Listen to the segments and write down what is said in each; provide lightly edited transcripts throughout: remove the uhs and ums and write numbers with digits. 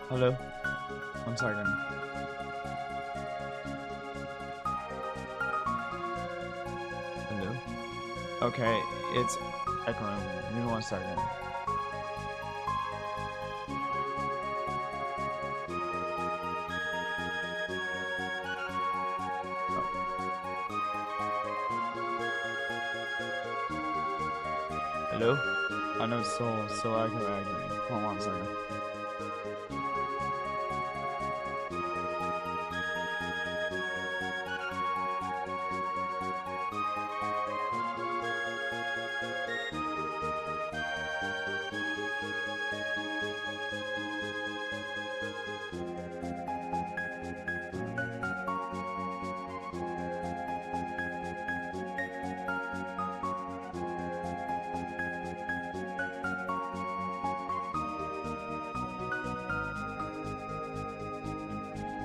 Hello. One second. Hello. Okay, it's echoing. Give me 1 second. Hello? I know it's so echoing. Hold on 1 second.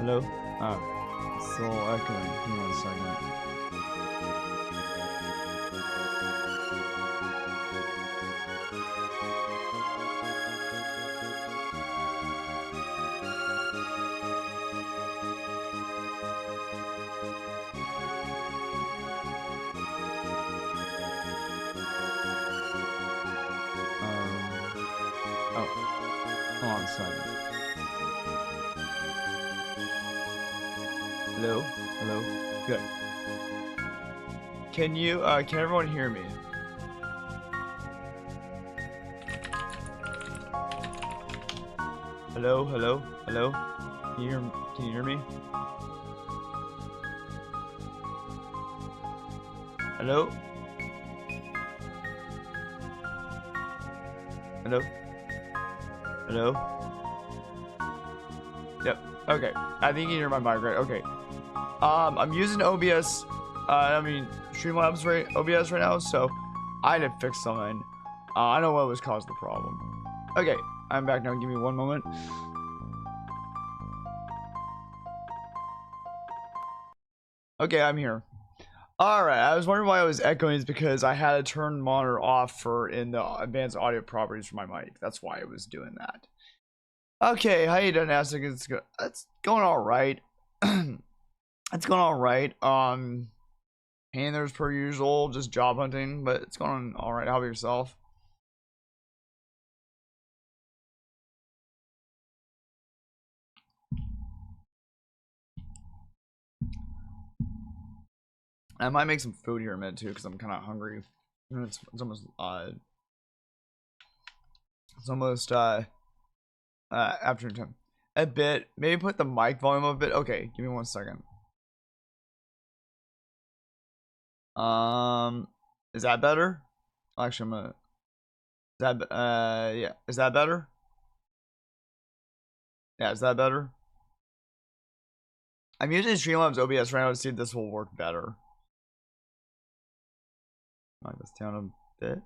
Hello? It's still echoing. Give me 1 second. Oh, hold on 1 second. Hello? Hello? Good. Can everyone hear me? Hello? Hello? Hello? Can you hear me? Hello? Hello? Hello? Yep. Okay. I think you can hear my mic, right? Okay. I'm using OBS. Streamlabs OBS right now, so I had to fix something. I know what was causing the problem. Okay, I'm back now. Give me 1 moment. Okay, I'm here. Alright, I was wondering why I was echoing. Is because I had to turn monitor off in the advanced audio properties for my mic. That's why I was doing that. Okay, how you doing, Asik? It's going alright. It's going alright. There's per usual, just job hunting, but it's going alright. How about yourself? I might make some food here in a minute too, because I'm kind of hungry. It's almost afternoon time. A bit. Maybe put the mic volume up a bit. Okay, give me 1 second. Is that better? Actually, I'm gonna. Yeah. Is that better? Yeah, is that better? I'm using Streamlabs OBS right now to see if this will work better. Knock this down a bit.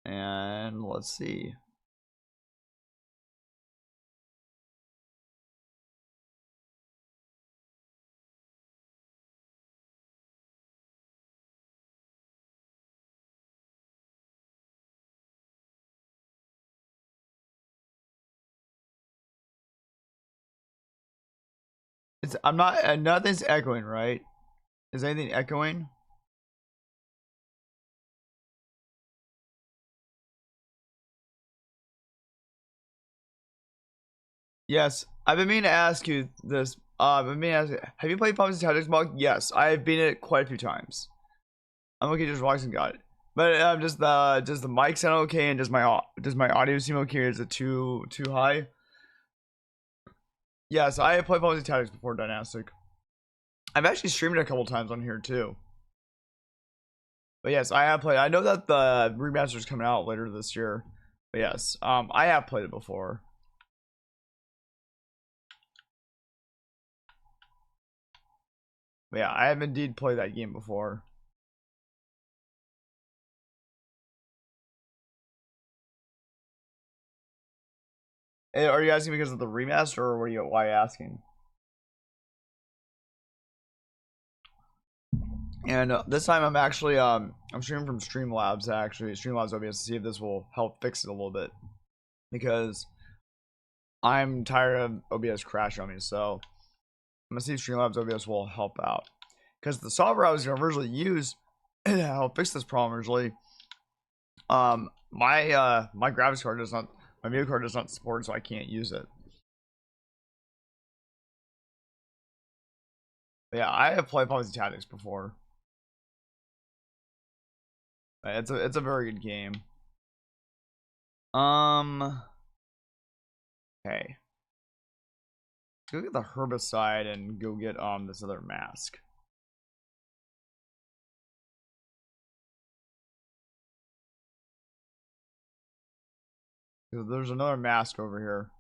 And let's see. I'm not. Nothing's echoing, right? Is anything echoing? Yes, I've been meaning to ask you this. I've been meaning to ask you, have you played Pumpkin Tactics Mug? Yes, I've been it quite a few times. I'm okay just watching got it. But does the mic sound okay and does my audio seem okay? Or is it too high? Yes, I have played Pumpkin Tactics before Dynastic. I've actually streamed it a couple times on here too. But yes, I have played. I know that the remaster is coming out later this year. But yes, I have played it before. But yeah, I have indeed played that game before. Are you asking because of the remaster, or why are you asking? And this time I'm actually I'm streaming from Streamlabs actually. Streamlabs OBS to see if this will help fix it a little bit, because I'm tired of OBS crashing on me. So I'm gonna see if Streamlabs OBS will help out, because the software I was gonna originally use to help fix this problem originally, my graphics card does not, my video card does not support, so I can't use it. But yeah, I have played Pumpkin Tactics before. It's a very good game. Okay. Go get the herbicide and go get this other mask. There's another mask over here.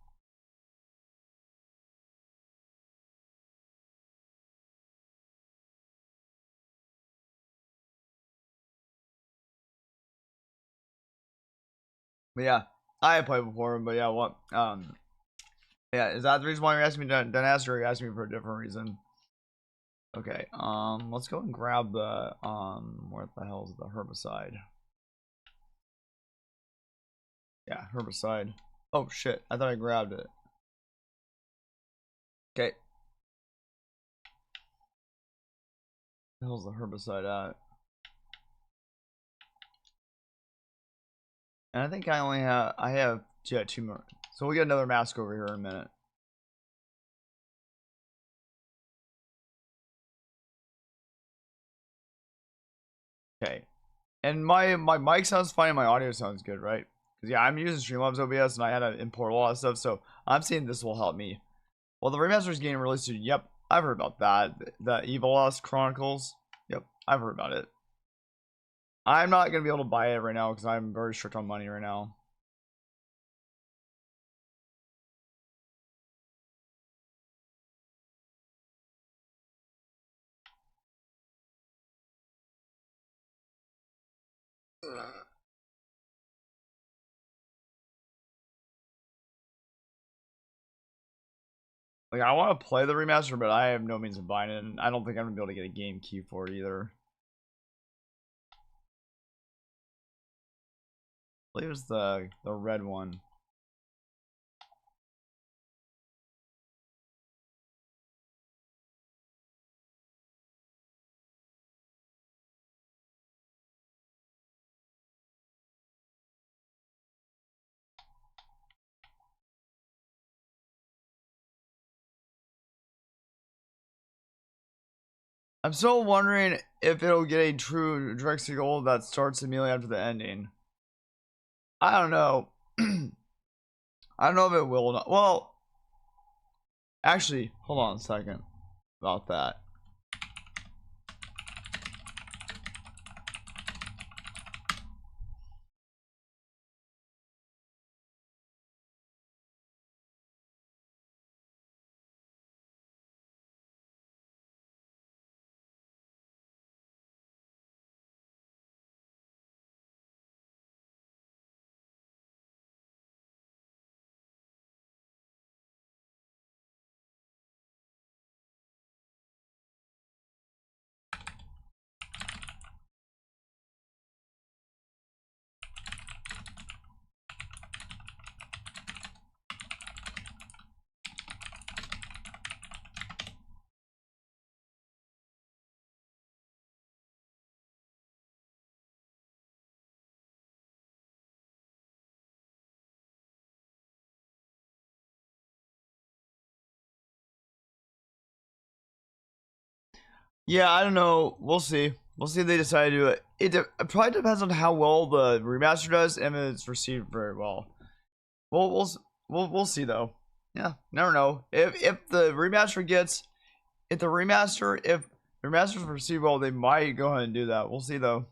But yeah, I have played before, but yeah, what yeah, is that the reason why you're asking me to ask, or you're asking me for a different reason? Okay, let's go and grab the where the hell is the herbicide? Yeah, herbicide. Oh shit, I thought I grabbed it. Okay. The hell's the herbicide at? And I think I have yeah, 2 more. So we'll get another mask over here in a minute. Okay. And my mic sounds fine and my audio sounds good, right? Because yeah, I'm using Streamlabs OBS and I had to import a lot of stuff, so I'm seeing this will help me. Well, the remaster is getting released soon. Yep, I've heard about that. The Evil Lost Chronicles. Yep, I've heard about it. I'm not gonna be able to buy it right now because I'm very strict on money right now. Like, I want to play the remaster, but I have no means of buying it, and I don't think I'm gonna be able to get a game key for it either. I believe it's the red one. I'm still wondering if it'll get a true direct sequel that starts immediately after the ending. I don't know. I don't know if it will or not. Well, actually, hold on a second about that. Yeah, I don't know. We'll see. We'll see if they decide to do it. It probably depends on how well the remaster does and if it's received very well. We'll see though. Yeah, never know. If the remaster gets if the remaster's received well, they might go ahead and do that. We'll see though.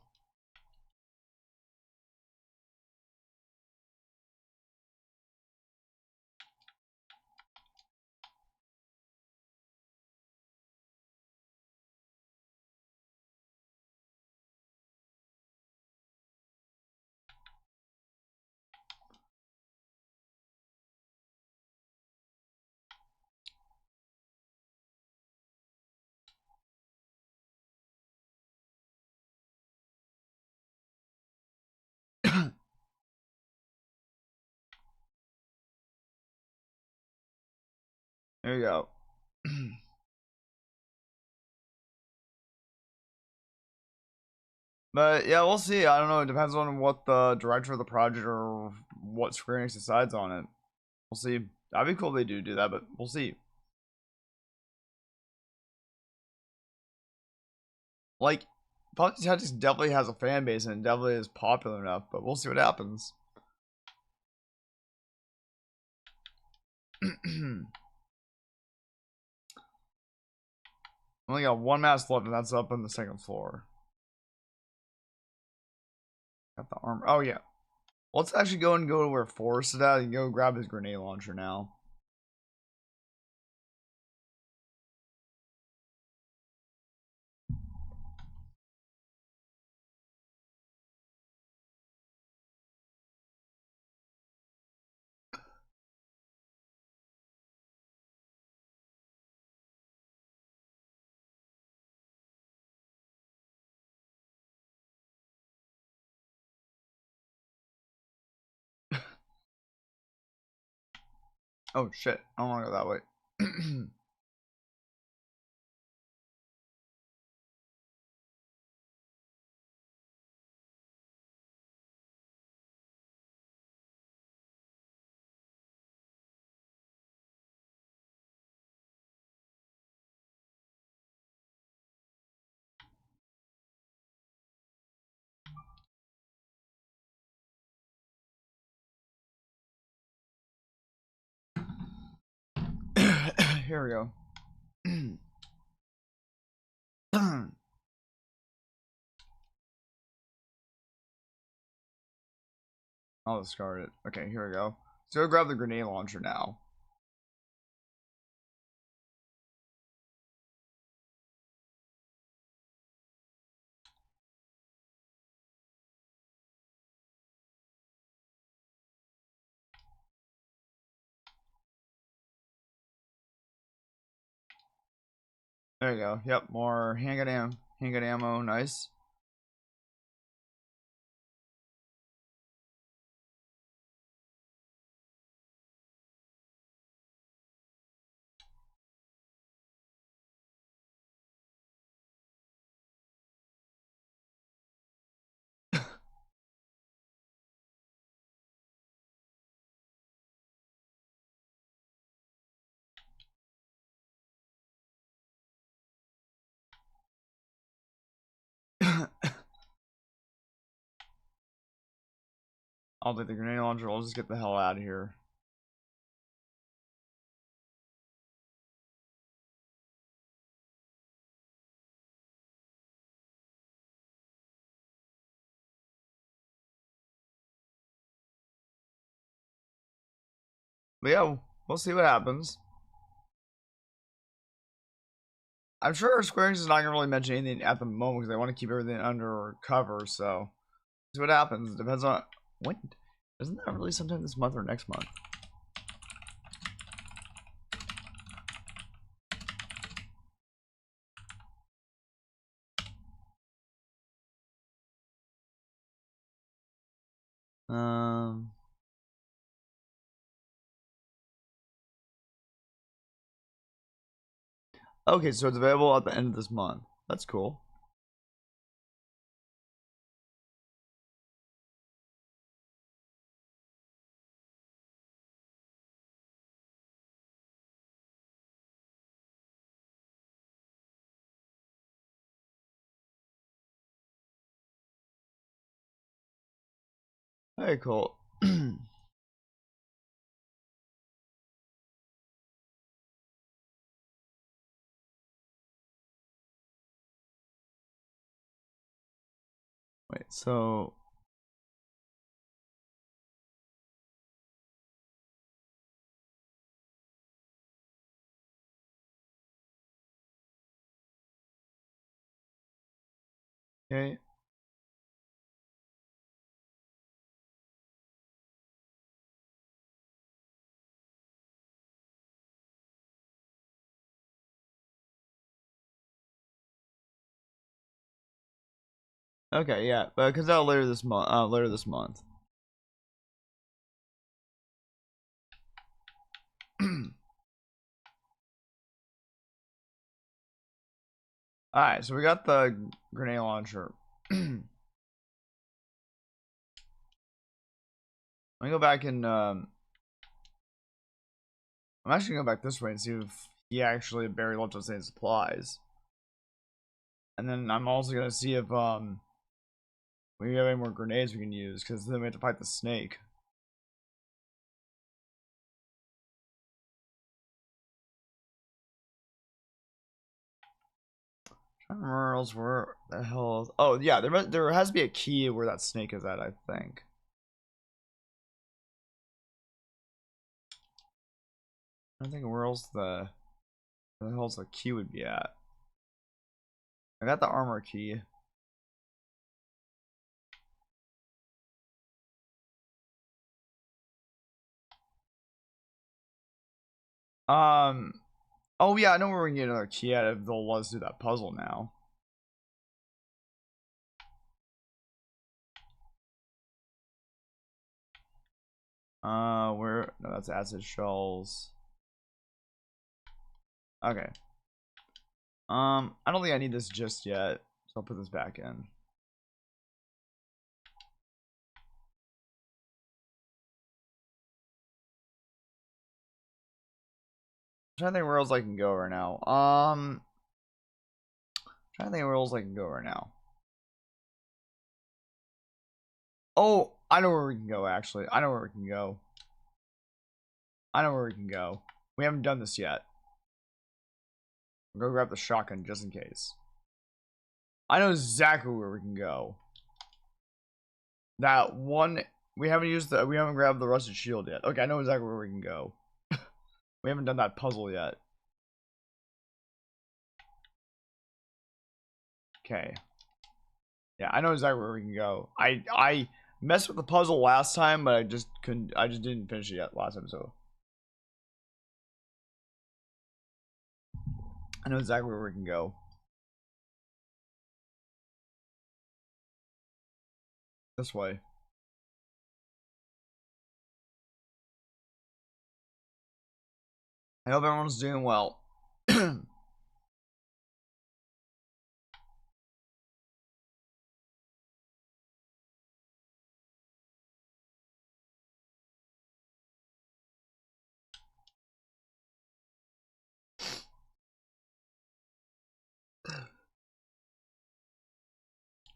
There you go. But yeah, we'll see. I don't know. It depends on what the director of the project or what Square Enix decides on it. We'll see. That'd be cool if they do that, but we'll see. Like, Puppet Tactics definitely has a fan base and it definitely is popular enough, but we'll see what happens. Only got one mask left, and that's up on the second floor. Got the armor. Oh yeah. Let's actually go to where Forrest is at and go grab his grenade launcher now. Oh shit! I don't want to go that way. Here we go. I'll discard it. Okay, here we go. So go grab the grenade launcher now. There you go. Yep, more handgun ammo. Nice. I'll take the grenade launcher. I'll just get the hell out of here. But yeah, we'll see what happens. I'm sure Square Enix is not gonna really mention anything at the moment because they want to keep everything under cover. So see what happens. It depends on when. Isn't that released sometime this month or next month? Um. Okay, so it's available at the end of this month. That's cool. Very cool. Wait, so okay. Okay, yeah, but because out later this month. Later this month. All right, so we got the grenade launcher. Let me go back and I'm actually gonna go back this way and see if he actually buried left us any supplies. And then I'm also gonna see if we have any more grenades we can use, because then we have to fight the snake. I don't remember else where the hell is... Oh yeah, there has to be a key where that snake is at, I think. I don't think where else the hell's the key would be at. I got the armor key. Oh yeah, I know where we can get another key at if they'll let us do that puzzle now. Where? No, that's acid shells. Okay. I don't think I need this just yet, so I'll put this back in. I'm trying to think where else I can go right now. Trying to think where else I can go right now. Oh, I know where we can go, actually. I know where we can go. I know where we can go. We haven't done this yet. I'm gonna grab the shotgun just in case. I know exactly where we can go. That one, we haven't grabbed the rusted shield yet. Okay, I know exactly where we can go. We haven't done that puzzle yet. Okay. Yeah, I know exactly where we can go. I messed with the puzzle last time, but I just didn't finish it yet last time, so I know exactly where we can go. This way. I hope everyone's doing well.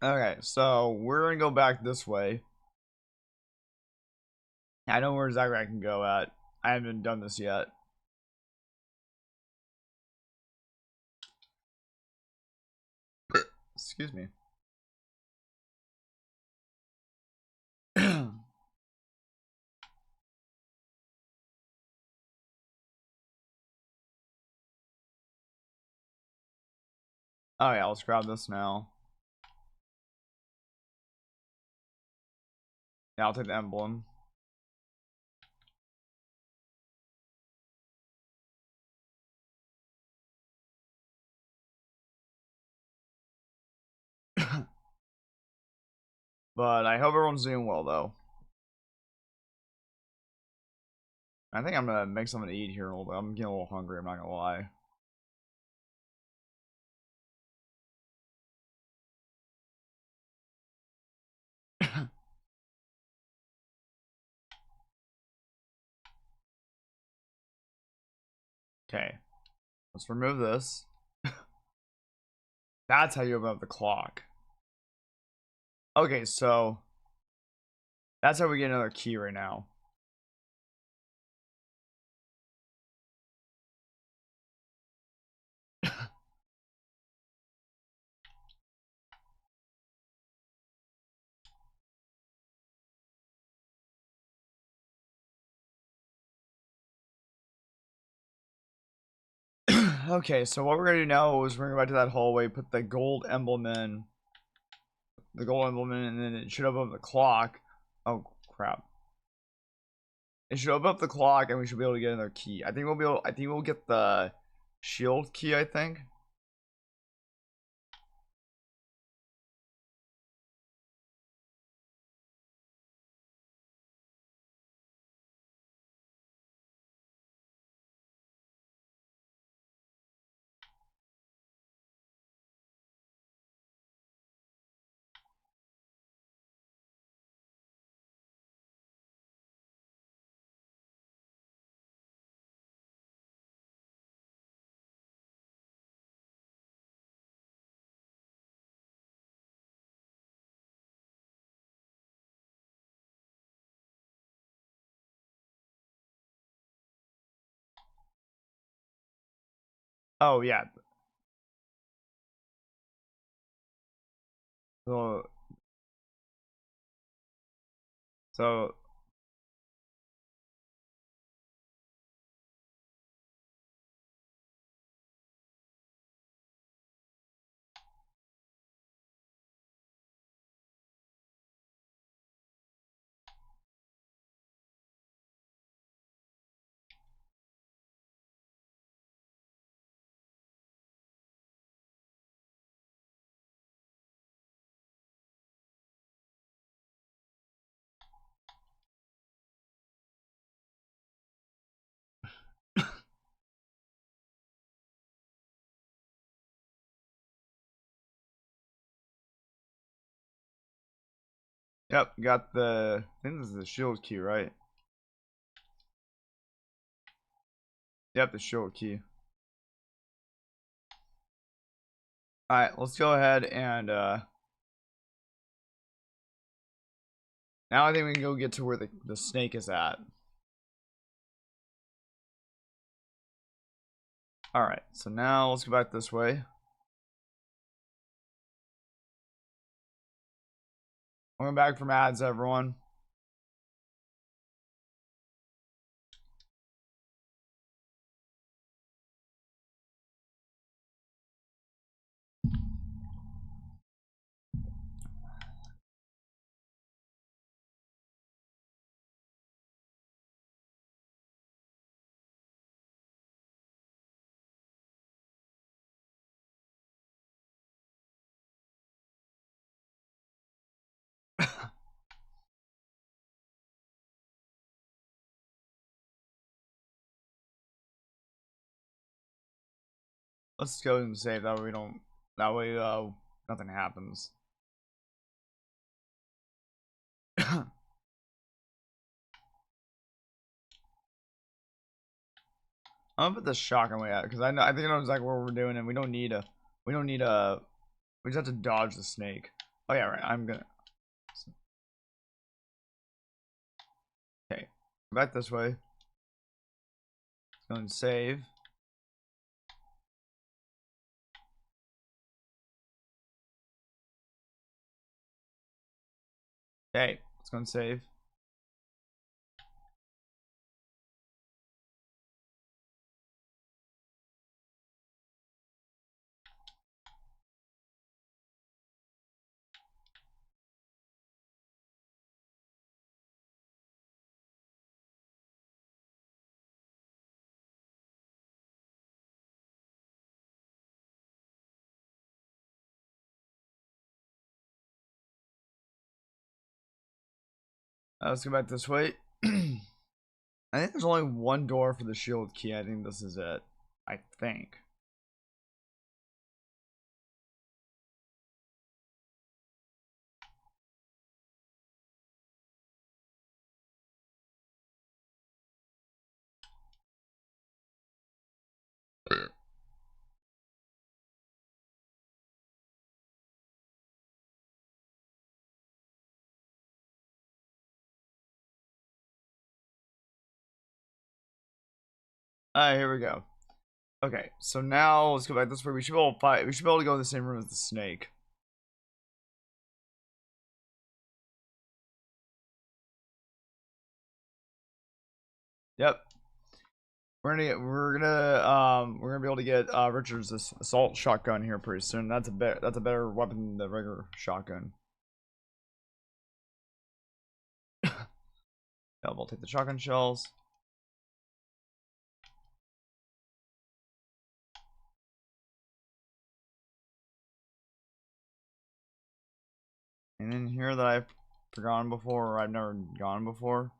Okay, so we're gonna go back this way. I know where exactly I can go at. I haven't done this yet. Excuse me. Oh yeah, let's grab this now. Yeah, I'll take the emblem. But I hope everyone's doing well, though. I think I'm gonna make something to eat here a little bit. I'm getting a little hungry, I'm not gonna lie. Okay, let's remove this. That's how you open up the clock. Okay, so That's how we get another key right now. Okay, so what we're gonna do now is we're gonna go back to that hallway, put the gold emblem in. The gold emblem in, and then it should open up the clock. Oh, crap. It should open up the clock, and we should be able to get another key. I think we'll be able. I think we'll get the shield key. I think. Oh yeah. So so yep. Got the. I think this is the shield key, right? Yep, the shield key. All right, let's go ahead and now I think we can go get to where the snake is at. All right, so now let's go back this way. Welcome back from ads, everyone. Let's go and save that way we don't. That way, nothing happens. I'm gonna put the shotgun way out because I think I know exactly what we're doing, and we don't need a. We don't need a. We just have to dodge the snake. Oh yeah, right. I'm gonna. Okay, back this way. Let's go and save. Okay, let's go and save. Let's go back this way. I think there's only one door for the shield key. I think this is it. I think. Alright, here we go. Okay, so now let's go back this way. We should be able to fight. We should be able to go in the same room as the snake. Yep. We're gonna be able to get Richard's assault shotgun here pretty soon. That's a better weapon than the regular shotgun. Yeah, we'll take the shotgun shells. And in here that I've forgotten before, or I've never gone before.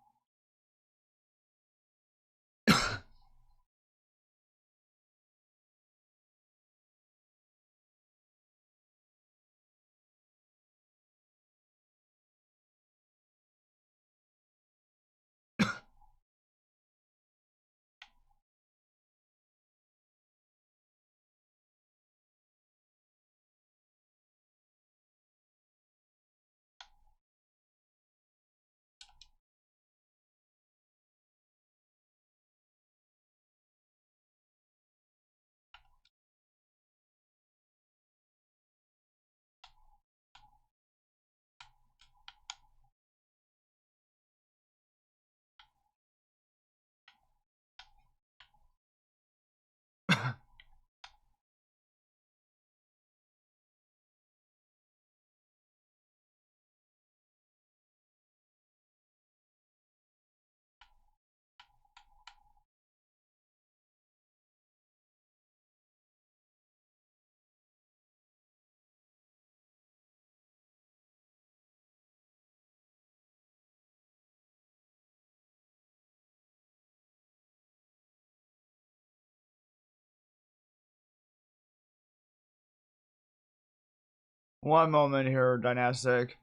One moment here, Dynastic.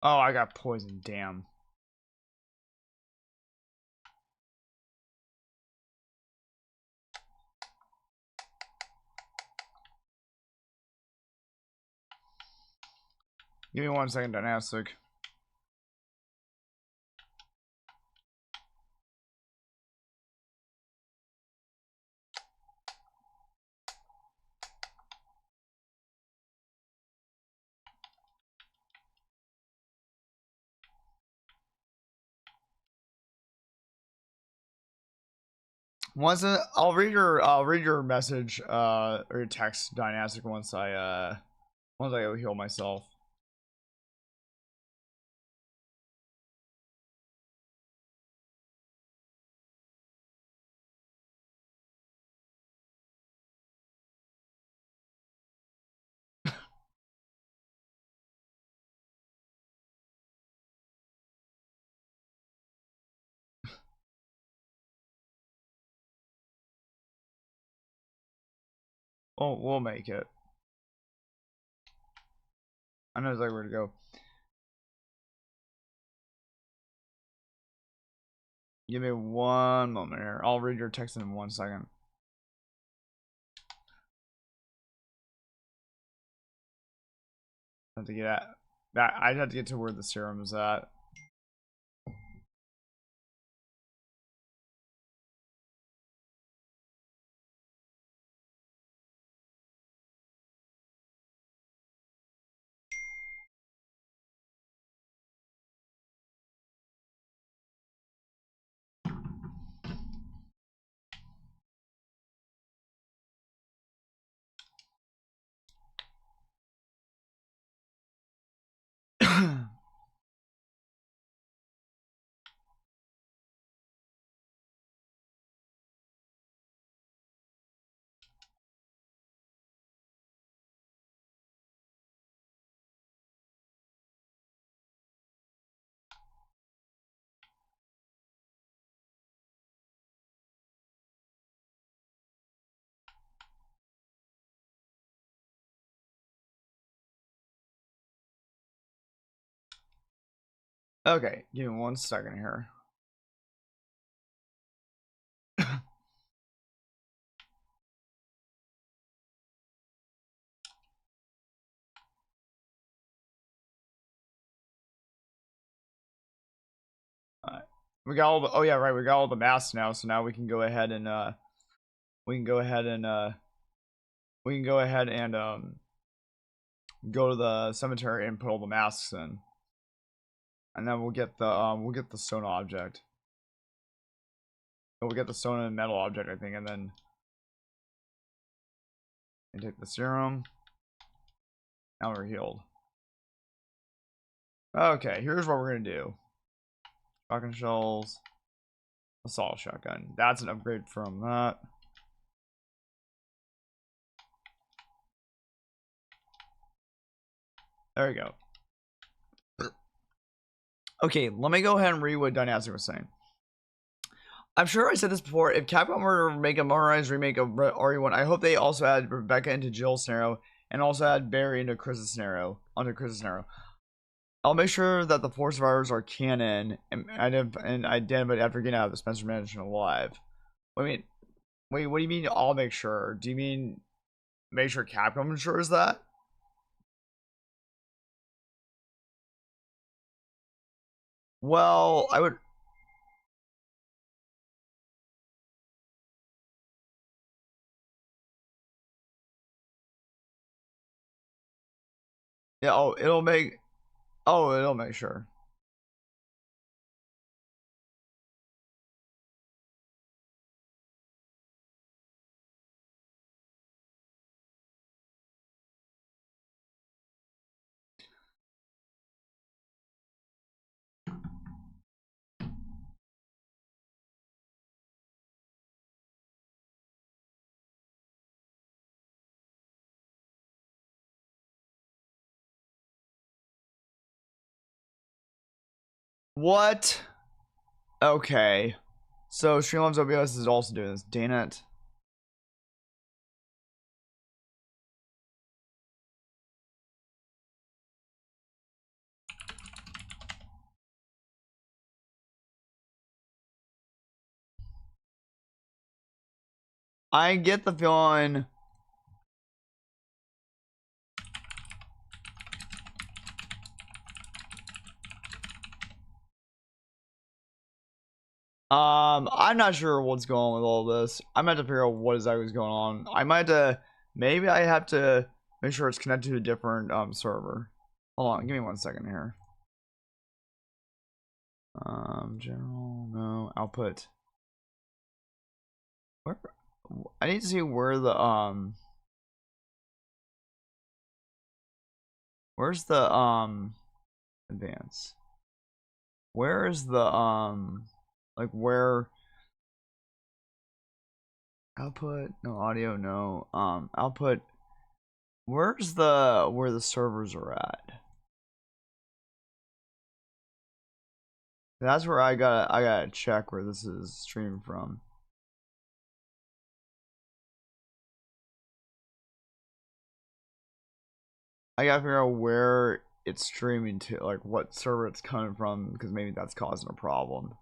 Oh, I got poisoned. Damn. Give me 1 second, Dynastic. I'll read your message or your text, Dynastic, once I go heal myself. Oh, we'll make it. I know exactly where to go. Give me 1 moment here. I'll read your text in 1 second. I have to get at that. I'd have to get to where the serum is at. Okay, give me 1 second here. Alright. We got all the, oh yeah, right, we got all the masks now, so now we can go ahead and we can go ahead and go to the cemetery and put all the masks in. And then we'll get the stone object. We'll get the stone and metal object, I think, and then take the serum. Now we're healed. Okay, here's what we're gonna do. Shotgun shells. Assault shotgun. That's an upgrade from that. There we go. Okay, let me go ahead and read what Dynasty was saying. I'm sure I said this before. If Capcom were to make a modernized remake of RE1, I hope they also add Rebecca into Jill's scenario and also add Barry into Chris's scenario. I'll make sure that the 4 survivors are canon and identified after getting out of the Spencer Mansion alive. Wait, what do you mean I'll make sure? Do you mean make sure Capcom ensures that? Well, I would. Yeah, oh, it'll make. Oh, it'll make sure. What? Okay. So Streamlabs OBS is also doing this. Dang it. I get the feeling. I'm not sure what's going on with all this. I'm gonna have to figure out what exactly is going on. I might have to, maybe I have to make sure it's connected to a different server. Hold on, give me 1 second here. General, no, output. Where? I need to see where the where's the advance? Where is the like where output? No audio, no output. Where's the where the servers are at? That's where I gotta check where this is streamed from. I gotta figure out where it's streaming to, like what server it's coming from, because maybe that's causing a problem.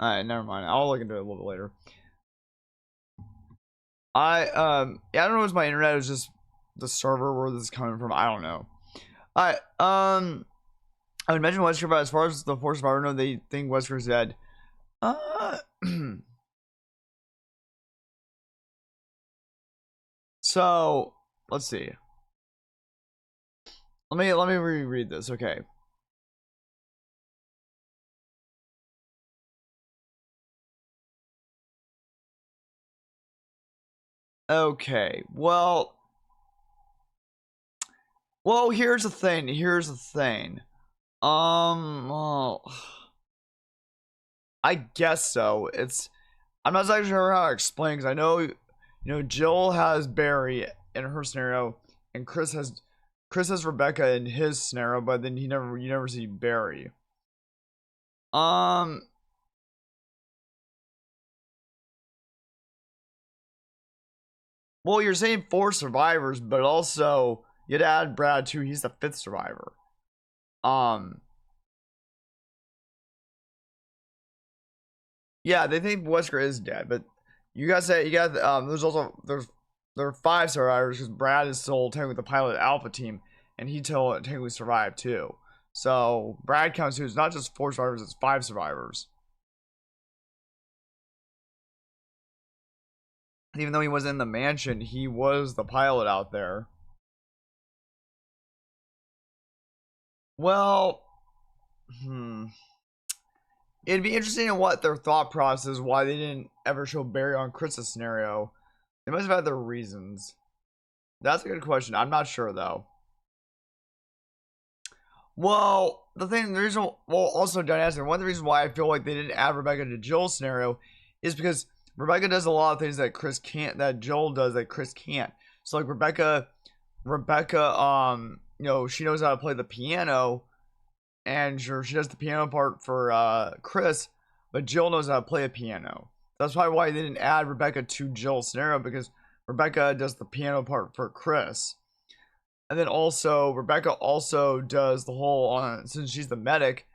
Alright, never mind. I'll look into it a little bit later. Yeah, I don't know if my internet is just the server where this is coming from. I don't know. Alright, I would mention Wesker, but as far as the Force Survivor know, they think Wesker's dead. So let's see. Let me reread this, okay. Okay, well, here's the thing. Well, I guess so. I'm not exactly sure how to explain, because I know, you know, Jill has Barry in her scenario, and Chris has Rebecca in his scenario, but then you never see Barry. Um, Well, you're saying 4 survivors, but also you'd add Brad too. He's the 5th survivor. Yeah, they think Wesker is dead, but you guys say you got there are 5 survivors because Brad is still technically the pilot of Alpha Team, and he technically survived too. So Brad counts too. It's not just 4 survivors; it's 5 survivors. Even though he was in the mansion, he was the pilot out there. Well, it'd be interesting in what their thought process, why they didn't ever show Barry on Chris's scenario. They must have had their reasons. That's a good question. I'm not sure though. Well, the reason, well, also don't answer. One of the reasons why I feel like they didn't add Rebecca to Jill's scenario is because Rebecca does a lot of things that Chris can't, that Jill does that Chris can't. So like Rebecca, she knows how to play the piano, and sure, she does the piano part for Chris, but Jill knows how to play a piano. That's probably why they didn't add Rebecca to Jill's scenario, because Rebecca does the piano part for Chris. And then also, Rebecca also does the whole, since she's the medic,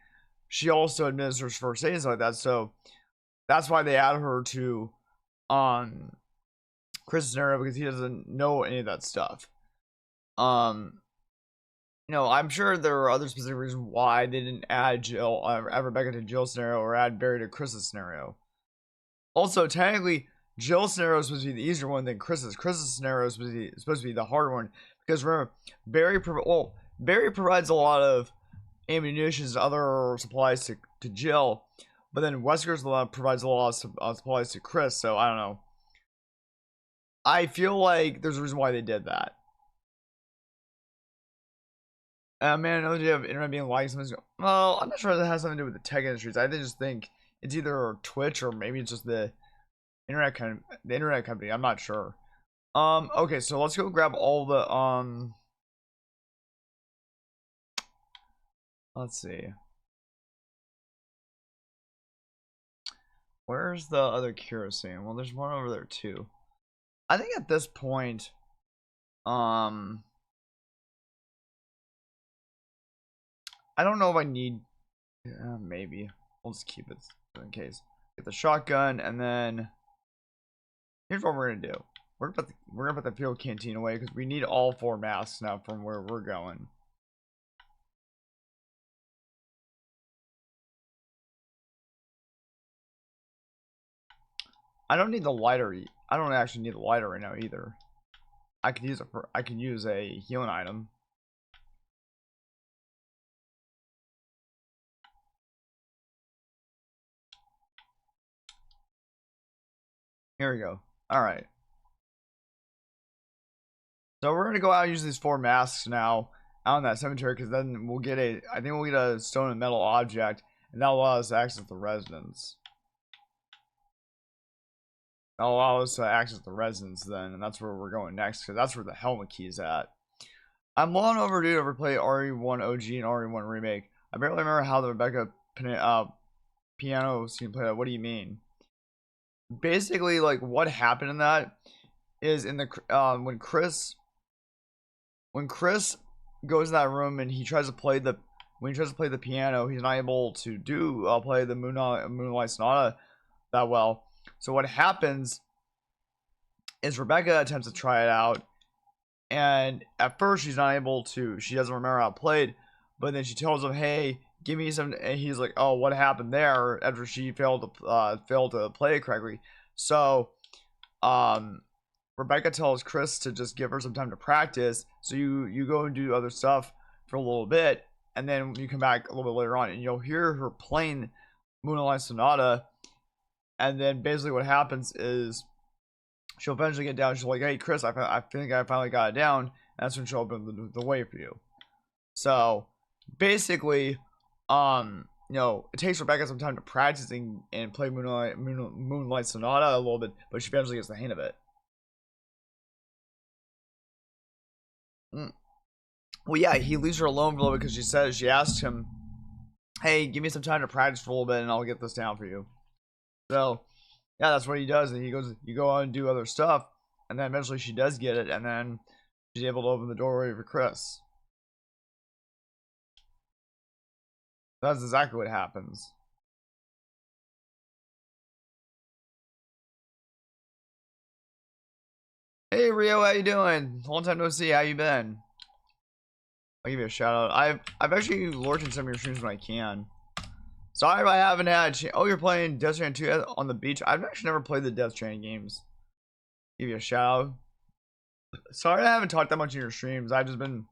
she also administers first aid and stuff like that. So that's why they add her to Chris' scenario, because he doesn't know any of that stuff. I'm sure there are other specific reasons why they didn't add Rebecca to Jill's scenario or add Barry to Chris's scenario. Also, technically, Jill's scenario is supposed to be the easier one than Chris's. Chris's scenario is supposed to be the harder one, because remember, Barry provides a lot of ammunition and other supplies to Jill, but then Wesker's provides a lot of supplies to Chris. So I don't know. I feel like there's a reason why they did that. Man, I know you have internet being like something. Well, I'm not sure that has something to do with the tech industries. I just think it's either Twitch or maybe it's just the internet company. I'm not sure. Okay, so let's go grab all the let's see. Where's the other kerosene? Well, there's one over there too. I think at this point, I don't know if I need. Maybe we'll just keep it in case. Get the shotgun, and then here's what we're gonna do. We're gonna put the fuel canteen away because we need all 4 masks now from where we're going. I don't need the lighter. I don't actually need the lighter right now either. I could use a healing item. Here we go. All right. So we're gonna go out and use these 4 masks now out in that cemetery, because then we'll get I think we'll get a stone and metal object, and that'll allow us to access the residence. That'll allow us to access the residence then, and that's where we're going next, because that's where the helmet key is at. I'm long overdue to replay RE1 OG and RE1 Remake. I barely remember how the Rebecca piano scene played out. What do you mean? Basically, like, what happened in that is in the when Chris goes in that room and he tries to play the piano, he's not able to play the Moonlight Sonata that well. So what happens is Rebecca attempts to try it out, and at first she's not able to. She doesn't remember how it played, but then she tells him, "Hey, give me some," and he's like, "Oh, what happened there?" After she failed to play it correctly. So, Rebecca tells Chris to just give her some time to practice. So you go and do other stuff for a little bit, and then you come back a little bit later on, and you'll hear her playing Moonlight Sonata. And then basically what happens is she'll eventually get down. She's like, "Hey, Chris, I think I finally got it down." And that's when she'll open the way for you. So basically, it takes Rebecca some time to practice and play Moonlight Sonata a little bit, but she eventually gets the hang of it. Well, yeah, he leaves her alone for a little bit because she asked him, "Hey, give me some time to practice for a little bit, and I'll get this down for you." So, yeah, that's what he does, and you go out and do other stuff. and then eventually she does get it, and then she's able to open the doorway for Chris. That's exactly what happens. Hey Rio, how you doing? Long time no see. How you been? I'll give you a shout out. I've actually lurked in some of your streams when I can. Sorry if I haven't had a chance. Oh, you're playing Death Stranding 2 on the beach? I've actually never played the Death Stranding games. Give you a shout out. Sorry I haven't talked that much in your streams. I've just been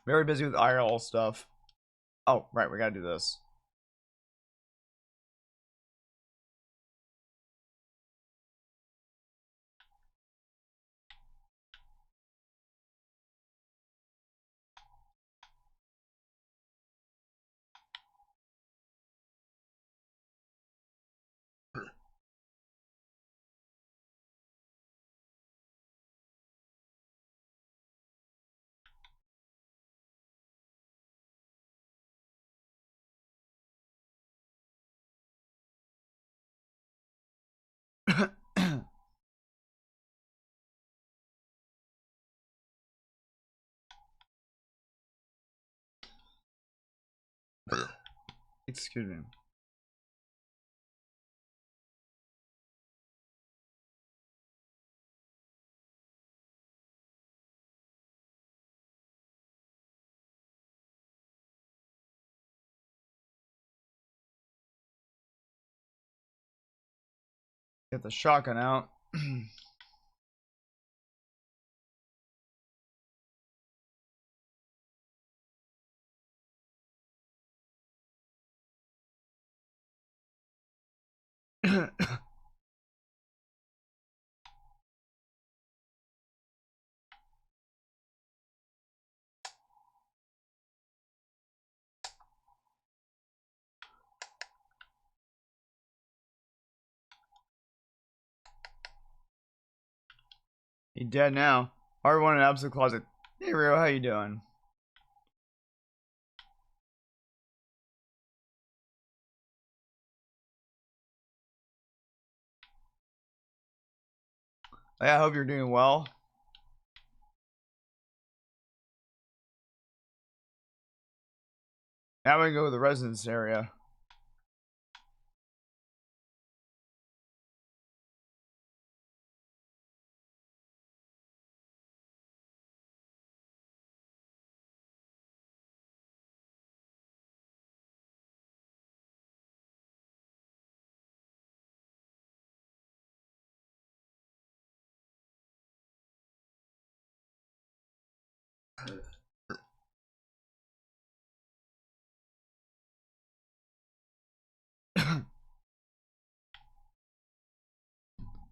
very busy with IRL stuff. Oh, right, we gotta do this. Excuse me. Get the shotgun out. He dead now. Everyone in absolute closet. Hey Rio, how you doing? Yeah, I hope you're doing well. Now we can go to the residence area.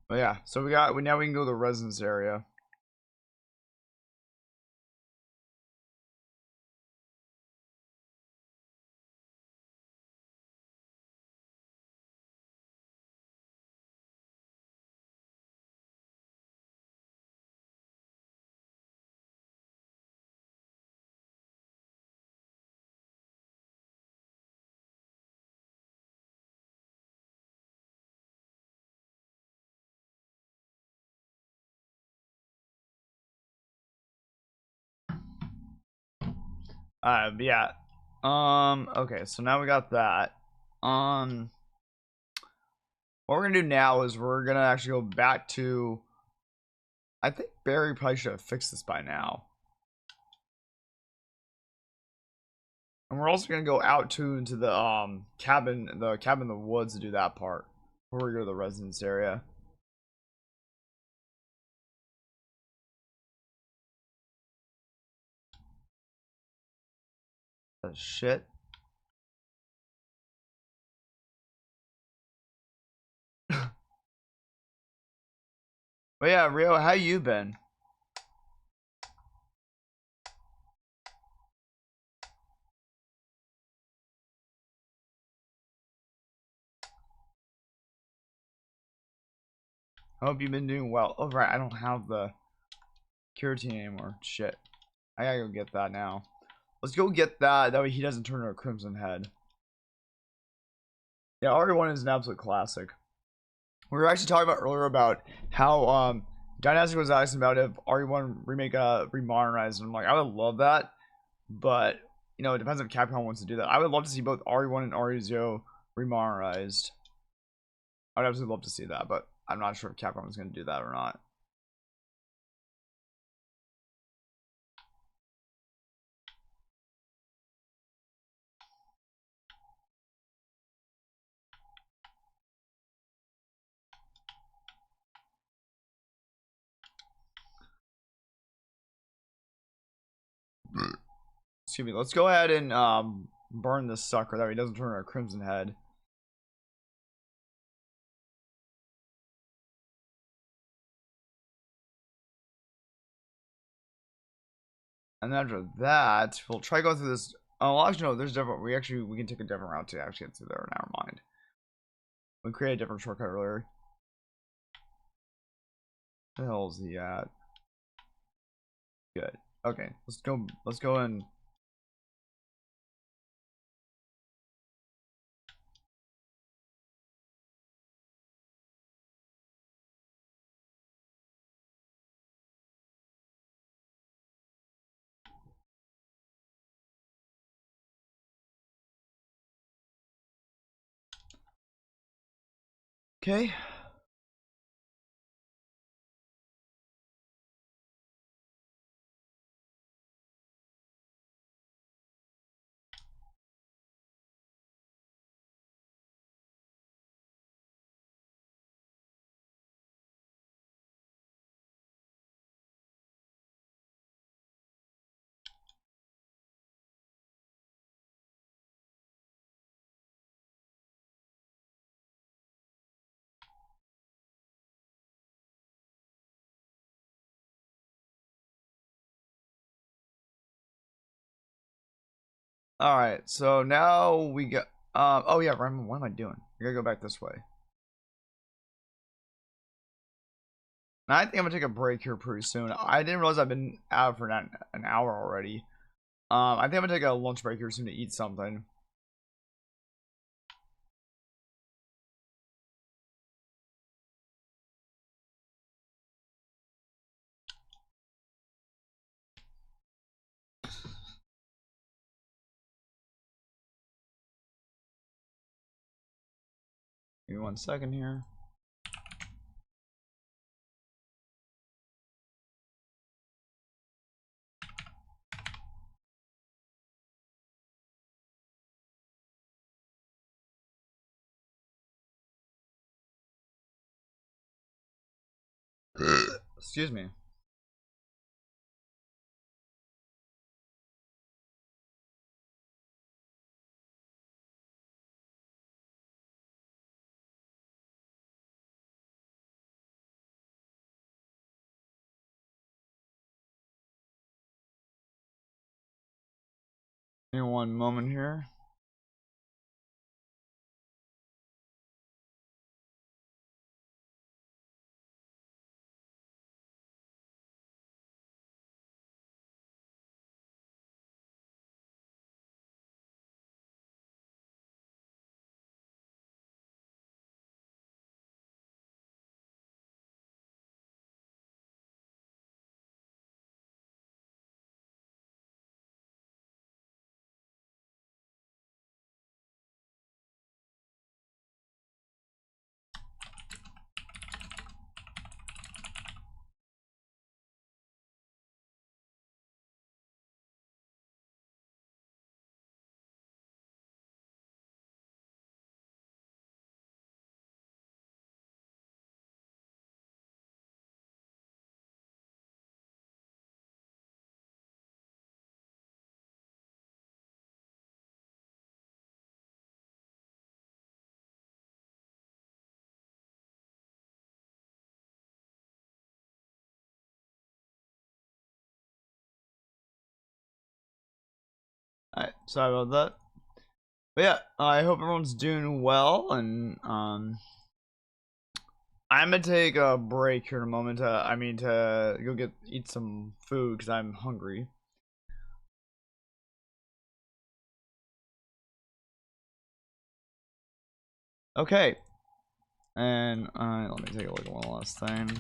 But yeah, so now we can go to the residence area. Yeah. Okay, so now we got that. What we're gonna do now is we're gonna actually go back to. I think Barry probably should have fixed this by now. And we're also gonna go out into the cabin in the woods to do that part before we go to the residence area. Shit. But yeah, Rio, how you been? I hope you've been doing well. Oh right, I don't have the Keratin anymore. Shit. I gotta go get that now. Let's go get that. That way he doesn't turn into a Crimson Head. Yeah, RE1 is an absolute classic. We were actually talking about earlier about how Dynastic was asking about if RE1 remake remodernized, and I'm like, I would love that, but you know, it depends if Capcom wants to do that. I would love to see both RE1 and RE0 remodernized. I'd absolutely love to see that, but I'm not sure if Capcom is going to do that or not. Excuse me. Let's go ahead and burn this sucker that way he doesn't turn our crimson head. And then after that, we'll try going through this. Oh, well, actually, no, there's different. We can take a different route to actually get through there. Never mind. We created a different shortcut earlier. Where the hell is he at? Good. Okay, let's go. Let's go in. Okay. All right. So now we got. Oh yeah. What am I doing? I gotta go back this way. Now, I think I'm gonna take a break here pretty soon. I didn't realize I've been out for an hour already. I think I'm gonna take a lunch break here soon to eat something. Give me 1 second here. Excuse me. Give me 1 moment here. Alright, sorry about that. But yeah, I hope everyone's doing well, and I'm gonna take a break here in a moment. To go eat some food because I'm hungry. Okay, and let me take a look at one last thing.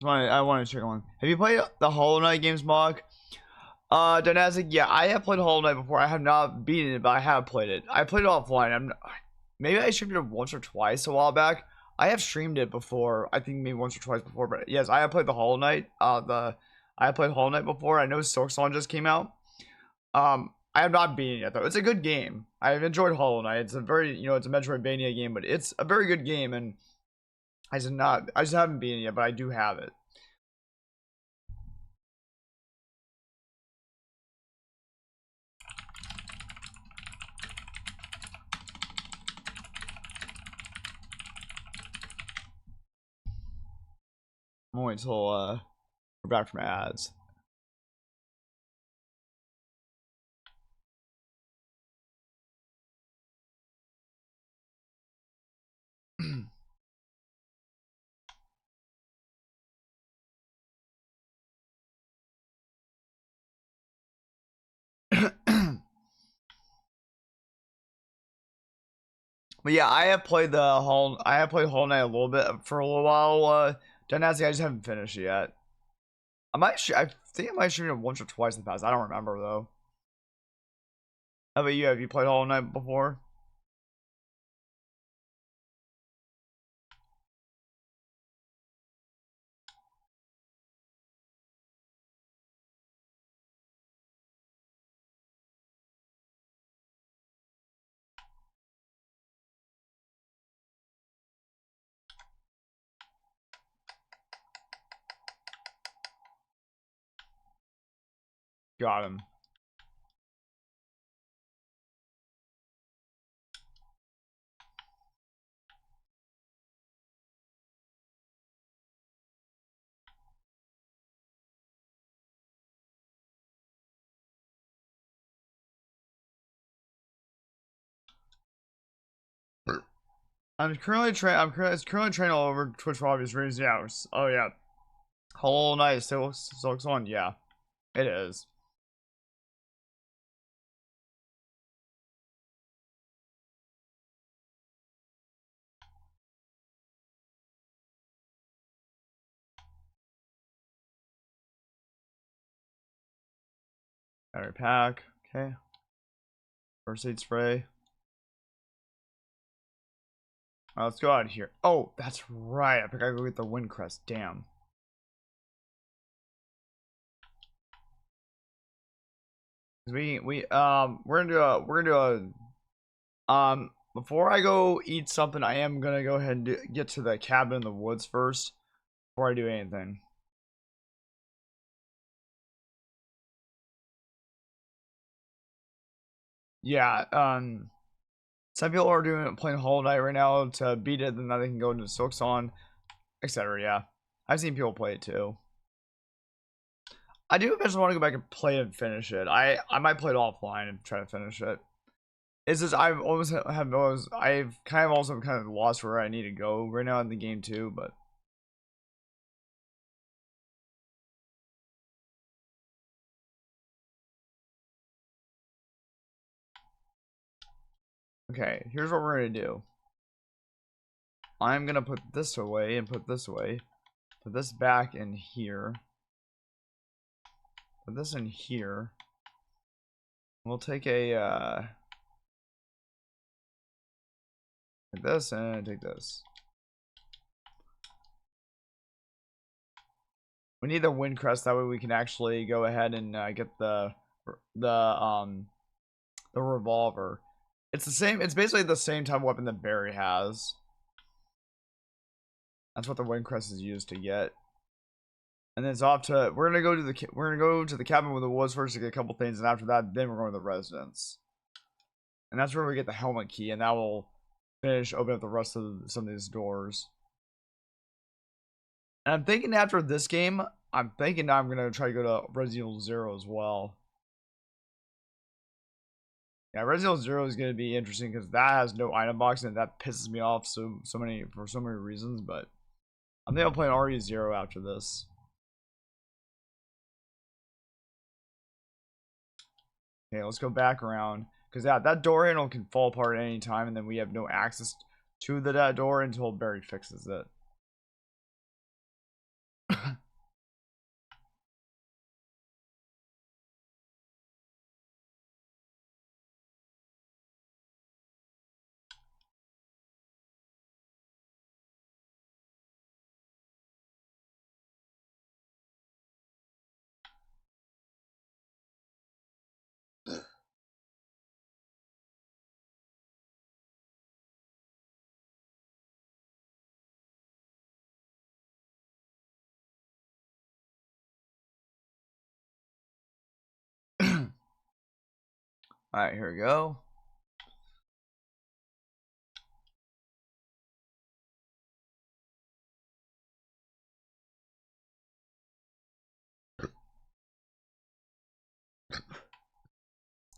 I want to check on. Have you played the Hollow Knight games, Mog? Dynastic, yeah, I have played Hollow Knight before. I have not beaten it, but I have played it. I played it offline. Maybe I streamed it once or twice a while back. I have streamed it before. I think maybe once or twice before. But yes, I have played the Hollow Knight. I have played Hollow Knight before. I know Silksong just came out. I have not beaten it yet though. It's a good game. I have enjoyed Hollow Knight. It's a very, it's a Metroidvania game, but it's a very good game, and I just haven't beaten it yet, but I do have it. I'm gonna wait until we're back from ads. But yeah, I have played Hollow Knight a little bit for a little while. Dynasty, I just haven't finished it yet. I think I might stream it once or twice in the past. I don't remember though. How about you? Have you played Hollow Knight before? Got him. I'm currently training all over Twitch for obvious reasons. Yeah. Oh yeah. Hollow Knight still looks on. Yeah, it is. Battery pack. Okay. First aid spray. Alright, let's go out of here. Oh, that's right. I think I go get the wind crest. Damn. We're gonna do a before I go eat something, I am gonna go ahead and get to the cabin in the woods first before I do anything. Yeah, some people are playing Hollow Knight right now to beat it, then they can go into Silksong, etc. Yeah, I've seen people play it too. I do eventually want to go back and play it and finish it. I might play it offline and try to finish it. It's just I've kind of also kind of lost where I need to go right now in the game too, but okay, here's what we're gonna do. I'm gonna put this away and put this away. Put this back in here. Put this in here. We'll take take this and take this. We need the wind crest, that way we can actually go ahead and get the revolver. It's the same. It's basically the same type of weapon that Barry has. That's what the wind crest is used to get. And then it's off to we're gonna go to the cabin with the woods first to get a couple things, and after that, then we're going to the residence. And that's where we get the helmet key, and that will finish open up the rest of some of these doors. And I'm thinking after this game, I'm thinking now I'm gonna try to go to Resident Evil 0 as well. Yeah, Resident Evil 0 is gonna be interesting because that has no item box, and that pisses me off for so many reasons. But I'm thinking I'll play an RE0 after this. Okay, let's go back around. Because that door handle can fall apart at any time, and then we have no access to that door until Barry fixes it. Alright, here we go.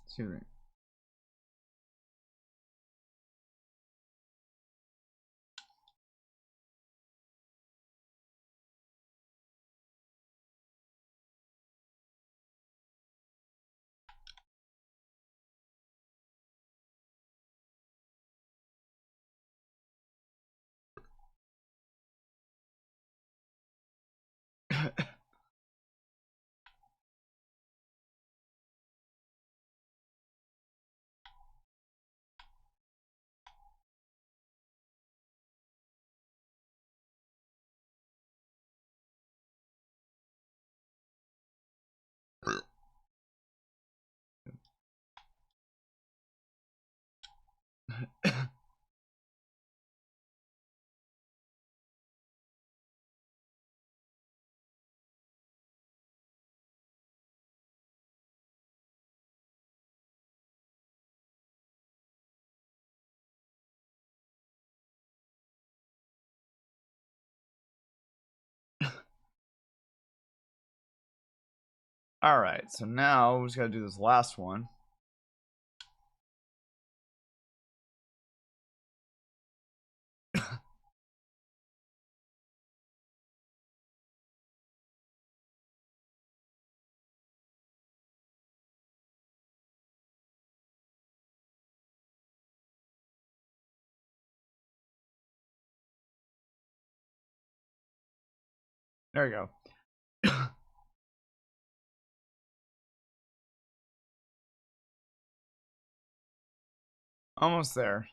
Excuse me. Alright, so now we just gotta do this last one. There we go. Almost there.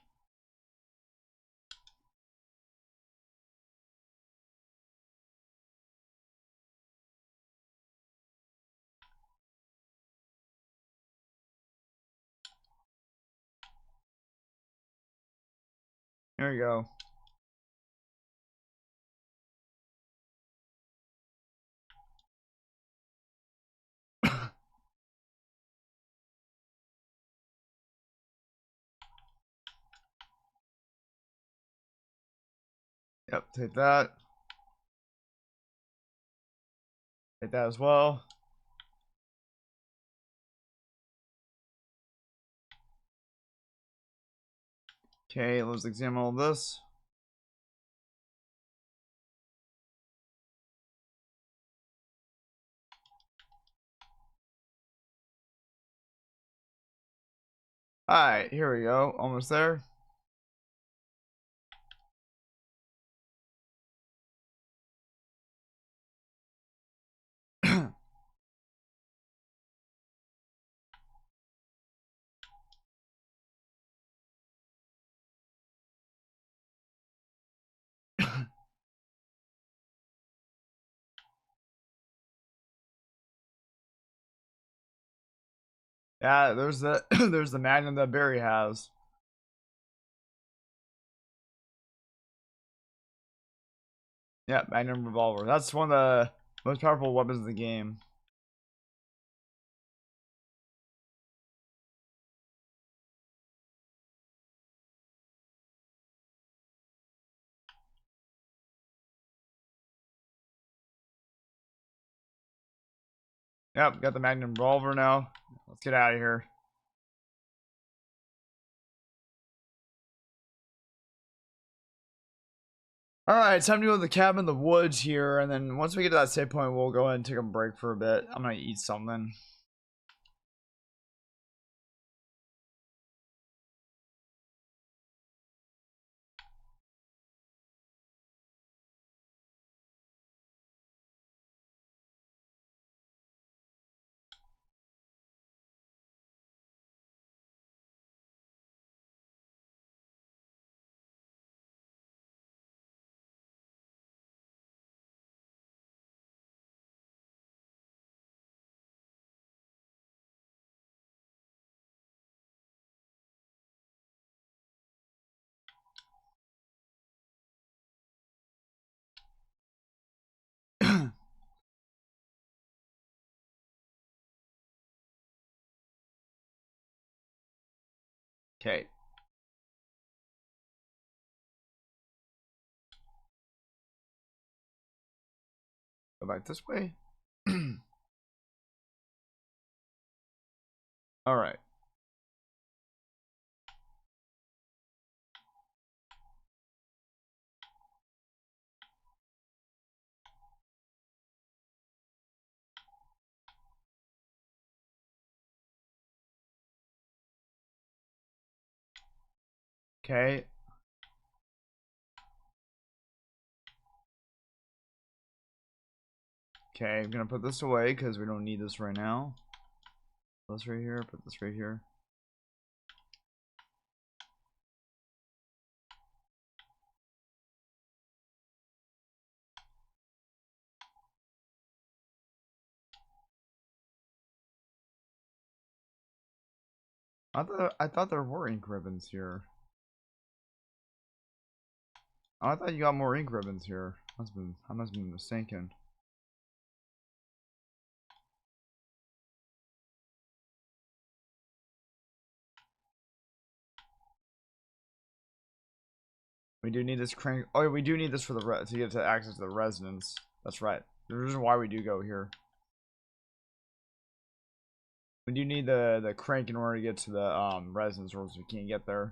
There we go. Yep, take that. Take that as well. Okay, let's examine all this. Alright, here we go. Almost there. Yeah, there's the there's the magnum that Barry has. Yeah, magnum revolver. That's one of the most powerful weapons in the game. Yep, got the magnum revolver now. Let's get out of here. Alright, time to go to the cabin in the woods here, and then once we get to that save point, we'll go ahead and take a break for a bit. I'm gonna eat something. Okay. Go back this way. All right. Okay. Okay, I'm gonna put this away because we don't need this right now. Put this right here, put this right here. I thought there were ink ribbons here. Oh, I thought you got more ink ribbons here. I must have been mistaken. We do need this crank. Oh, yeah, we do need this for the to get to access to the residence. That's right. The reason why we do go here. We do need the crank in order to get to the residence, or else we can't get there.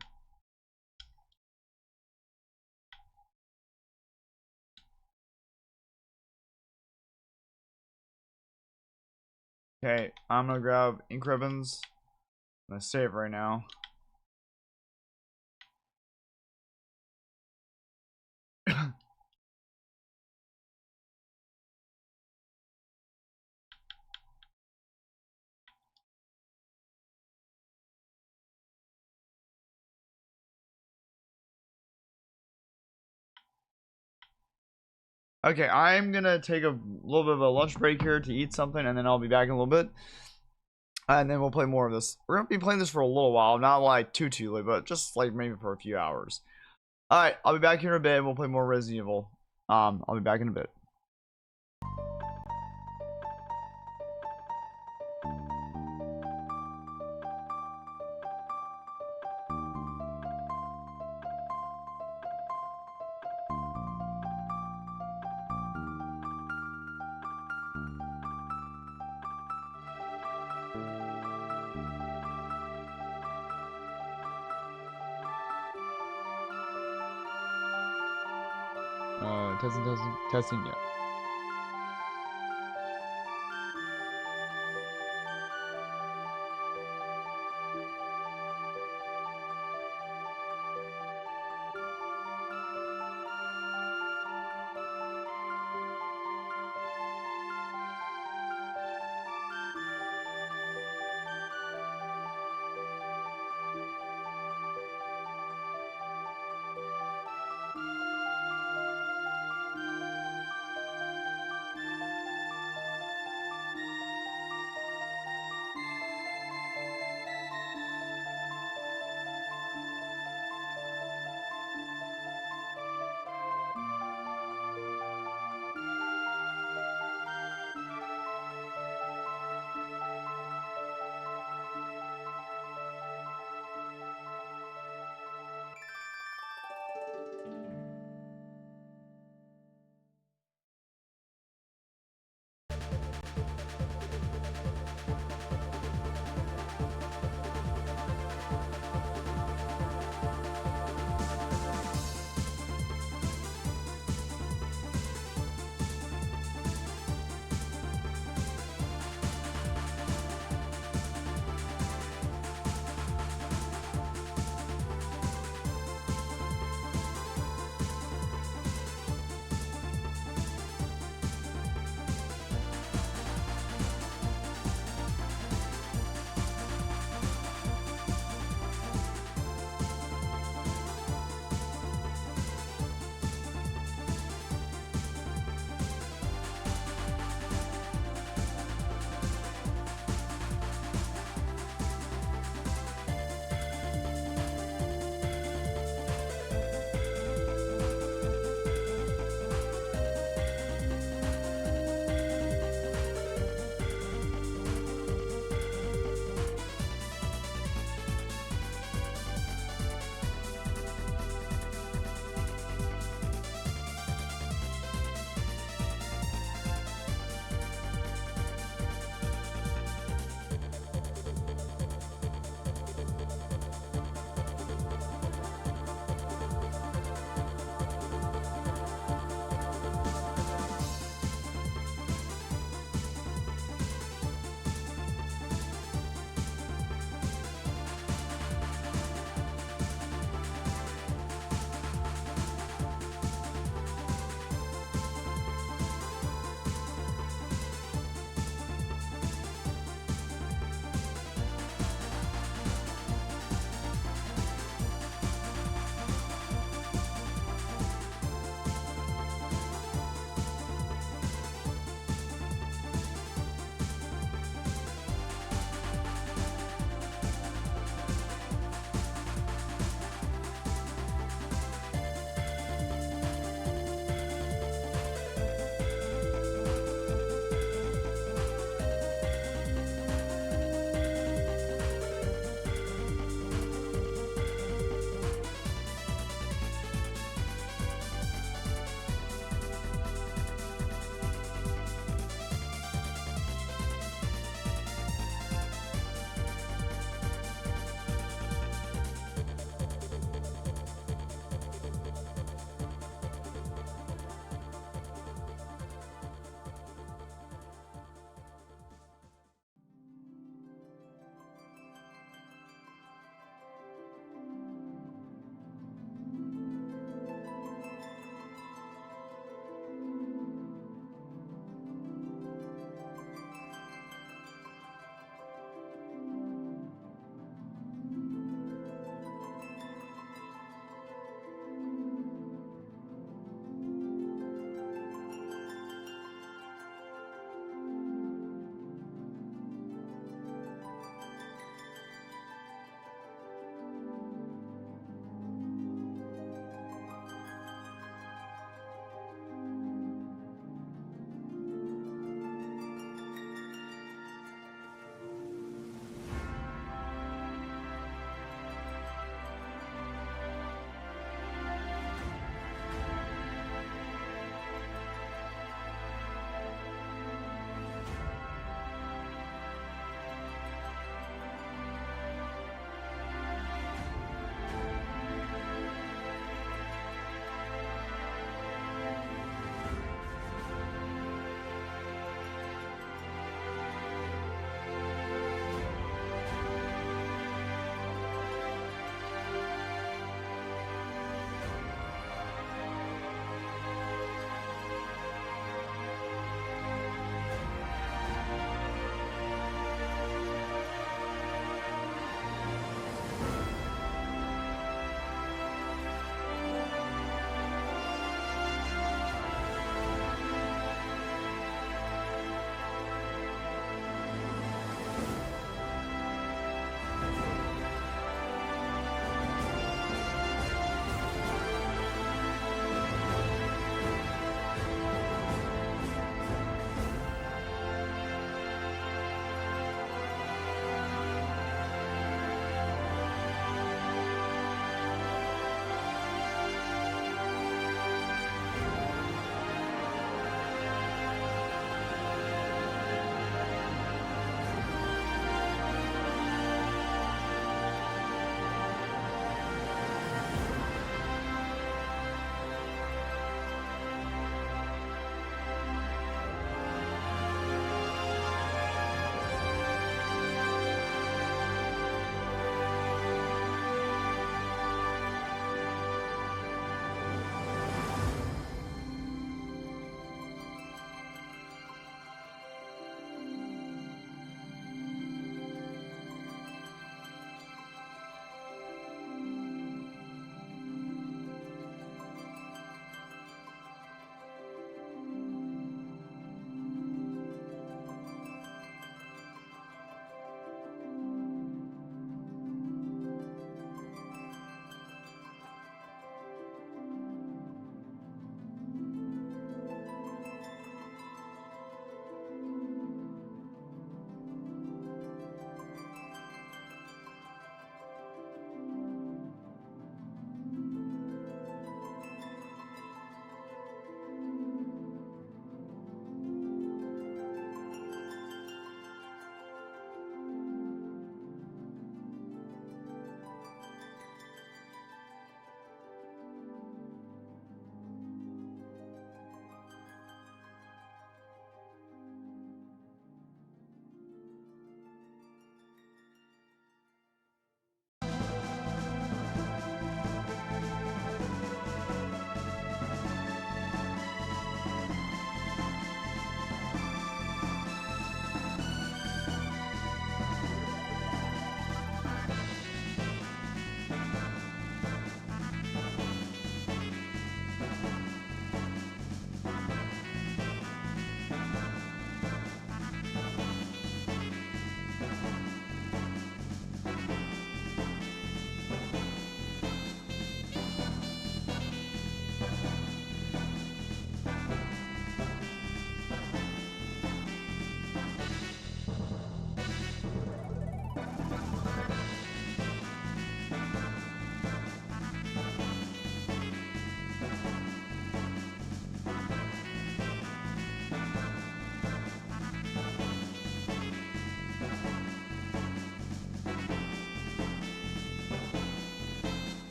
Okay, I'm gonna grab ink ribbons. I'm gonna save right now. Okay, I'm gonna take a little bit of a lunch break here to eat something, and then I'll be back in a little bit. And then we'll play more of this. We're gonna be playing this for a little while, not like too late, but just like maybe for a few hours. Alright, I'll be back here in a bit, and we'll play more Resident Evil. I'll be back in a bit. Testing, yeah.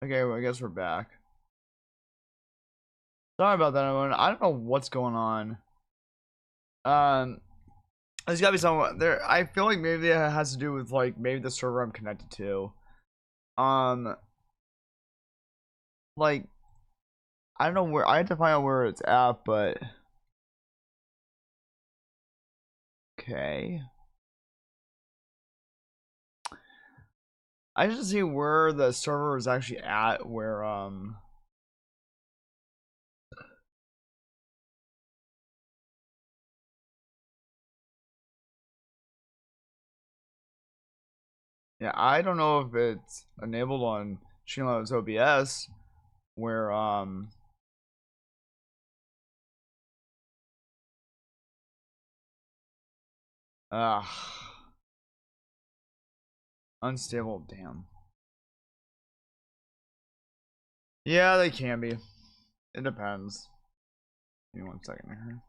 Okay, well, I guess we're back. Sorry about that, everyone. I don't know what's going on. Um, there's gotta be someone there. I feel like maybe it has to do with like maybe the server I'm connected to. Um, like I don't know where I have to find out where it's at, but okay. I just see where the server is actually at. Where yeah, I don't know if it's enabled on Streamlabs OBS. Where uh unstable. Damn. Yeah, they can be. It depends. Give me 1 second here.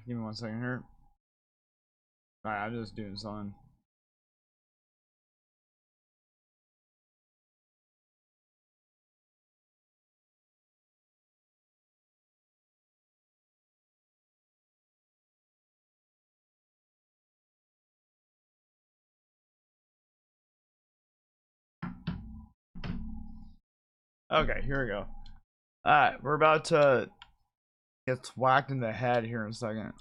Give me 1 second here. Alright, I'm just doing something. Okay, here we go. Alright, we're about to get whacked in the head here in a second.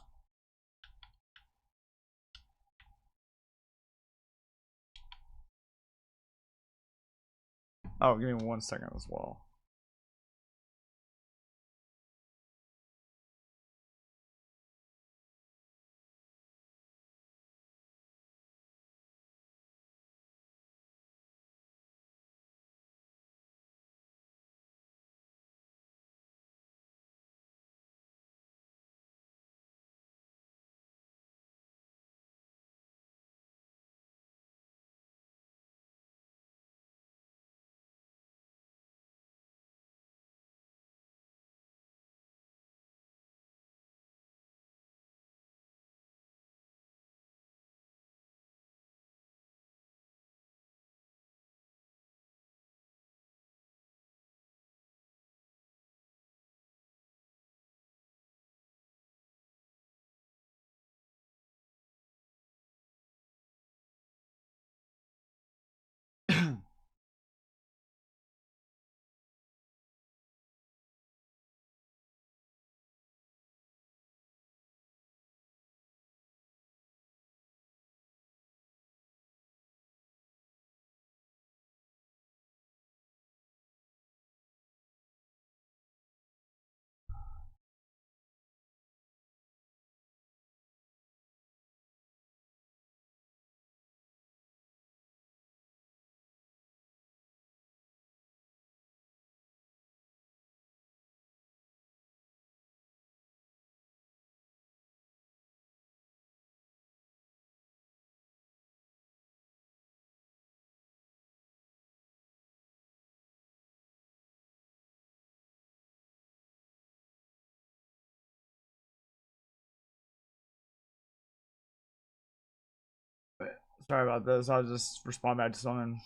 Oh, give me 1 second as well. Sorry about this. I'll just respond back to something.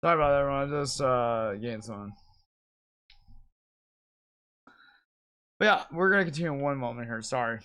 Sorry about that, everyone. I just getting someone. But yeah, we're gonna continue in one moment here. Sorry.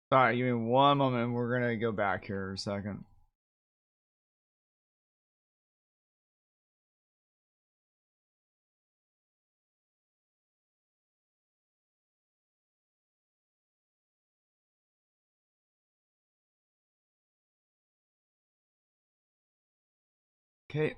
Sorry, give me one moment. We're gonna go back here a second. Okay.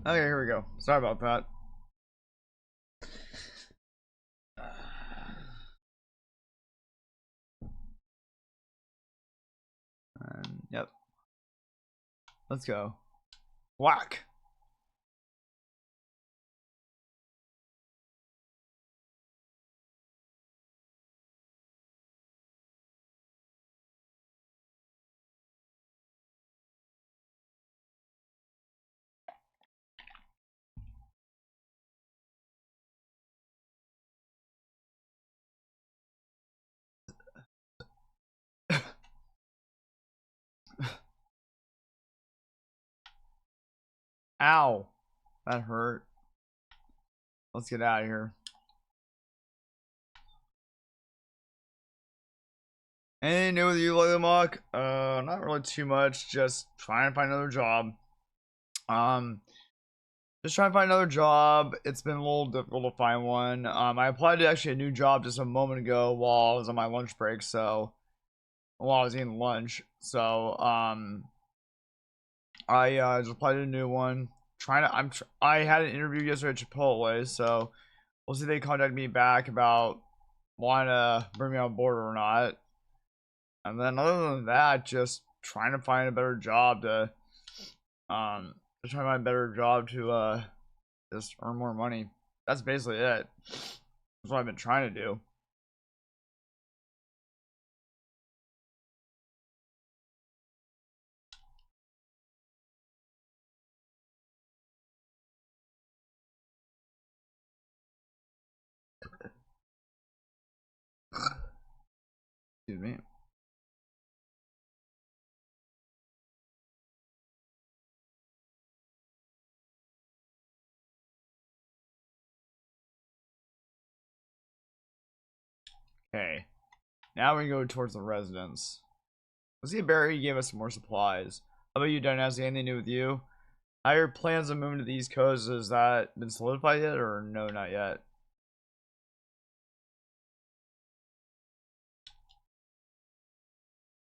Okay, here we go. Sorry about that. And, yep. Let's go. Whack. Ow. That hurt. Let's get out of here. Anything new with you, Lately Mock? Not really too much. Just trying to find another job. Um, just trying to find another job. It's been a little difficult to find one. I applied to actually a new job just a moment ago while I was on my lunch break. So while I was eating lunch. So I just applied to a new one. I had an interview yesterday at Chipotle. So we'll see if they contact me back about wanting to bring me on board or not. And then other than that, just trying to find a better job to just trying to find a better job to just earn more money. That's basically it. That's what I've been trying to do. Excuse me. Okay. Now we go towards the residence. Let's see if Barry gave us some more supplies. How about you, Dynasty? Anything new with you? How are your plans of moving to the East Coast? Has that been solidified yet, or no, not yet?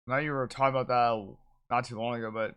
Now you were talking about that not too long ago, but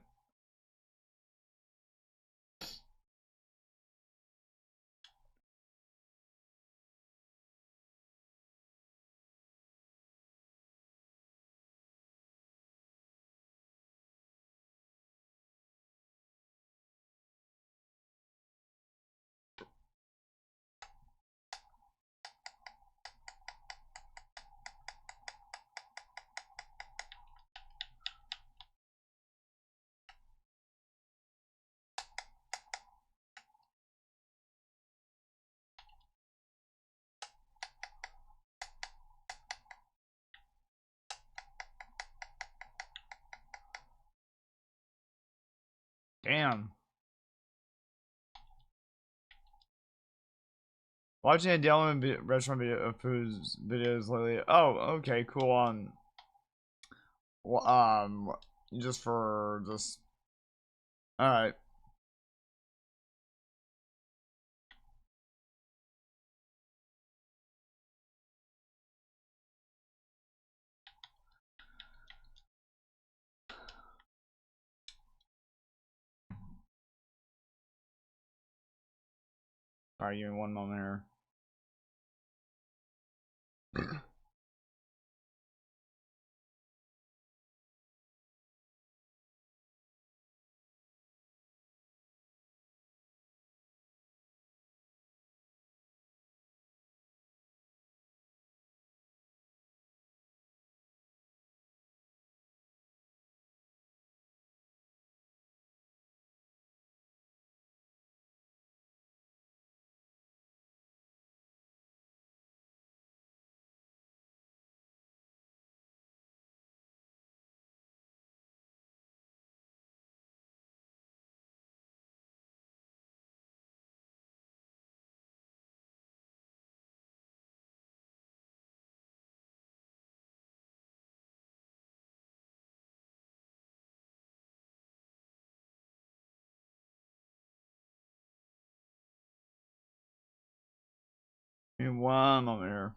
damn. Watching a Delman restaurant video of foods videos lately. Oh, okay, cool. Just for just. All right. All right, give me one moment here. Give me one moment here.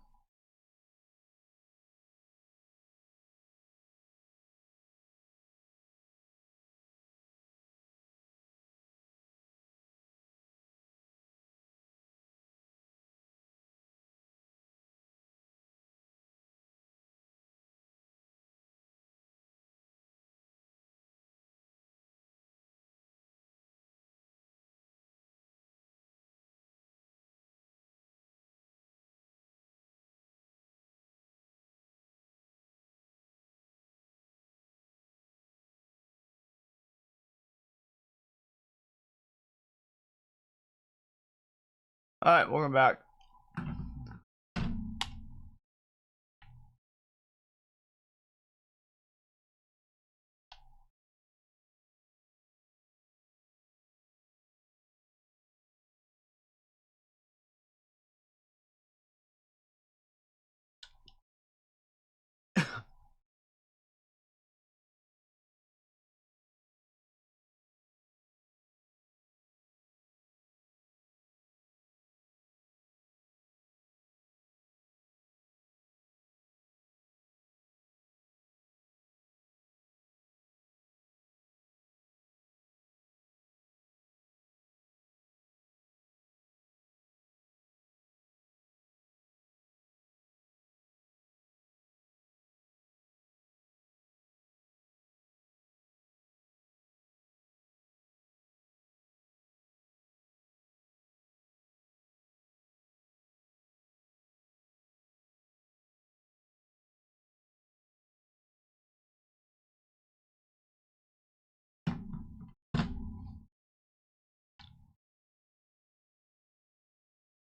All right, welcome back.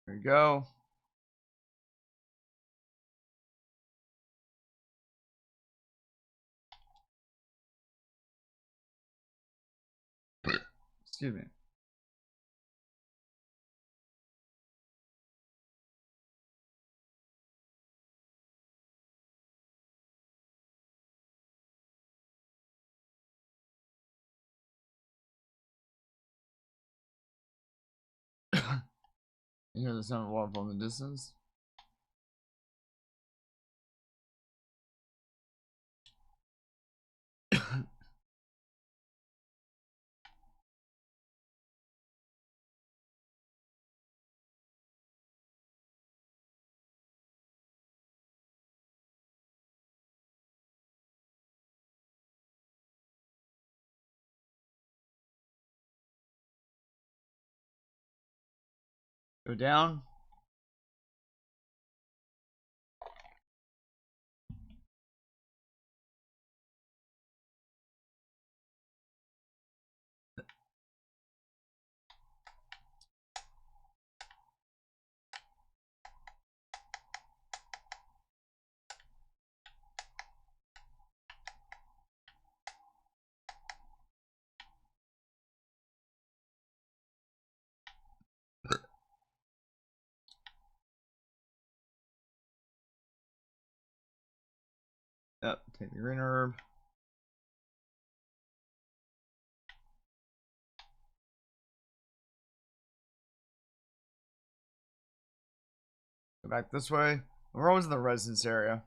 There you go. Excuse me. You hear the sound of water from the distance? Go down. Yep, take the green herb. Go back this way. We're always in the residence area.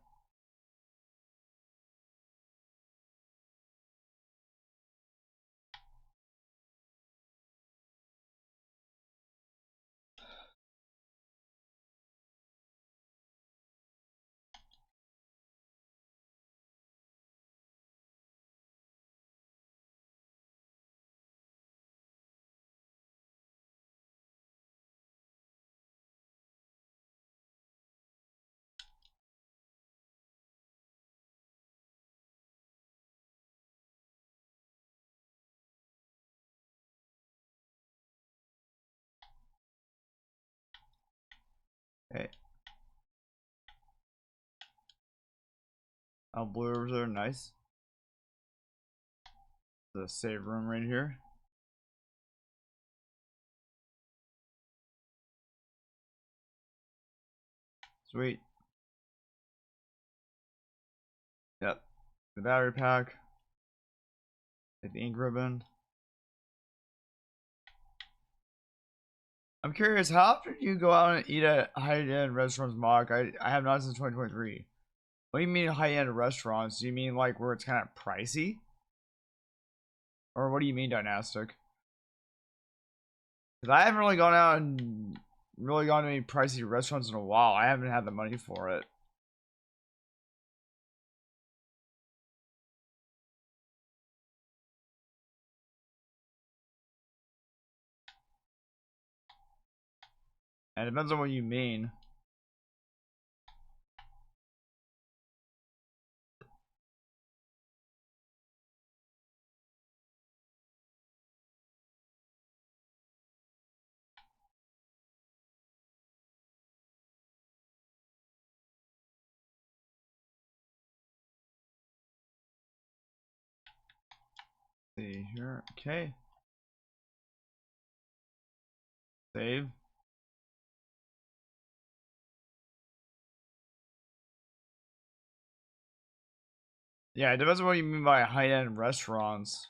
Okay. Oh, blue herbs are nice. The save room right here. Sweet. Yep. The battery pack. Take the ink ribbon. I'm curious, how often do you go out and eat at high-end restaurants, Mock? I have not since 2023. What do you mean high-end restaurants? Do you mean like where it's kind of pricey? Or what do you mean dynastic? Because I haven't really gone out and really gone to any pricey restaurants in a while. I haven't had the money for it. And it depends on what you mean. See here. Okay. Save. Yeah, it depends on what you mean by high-end restaurants.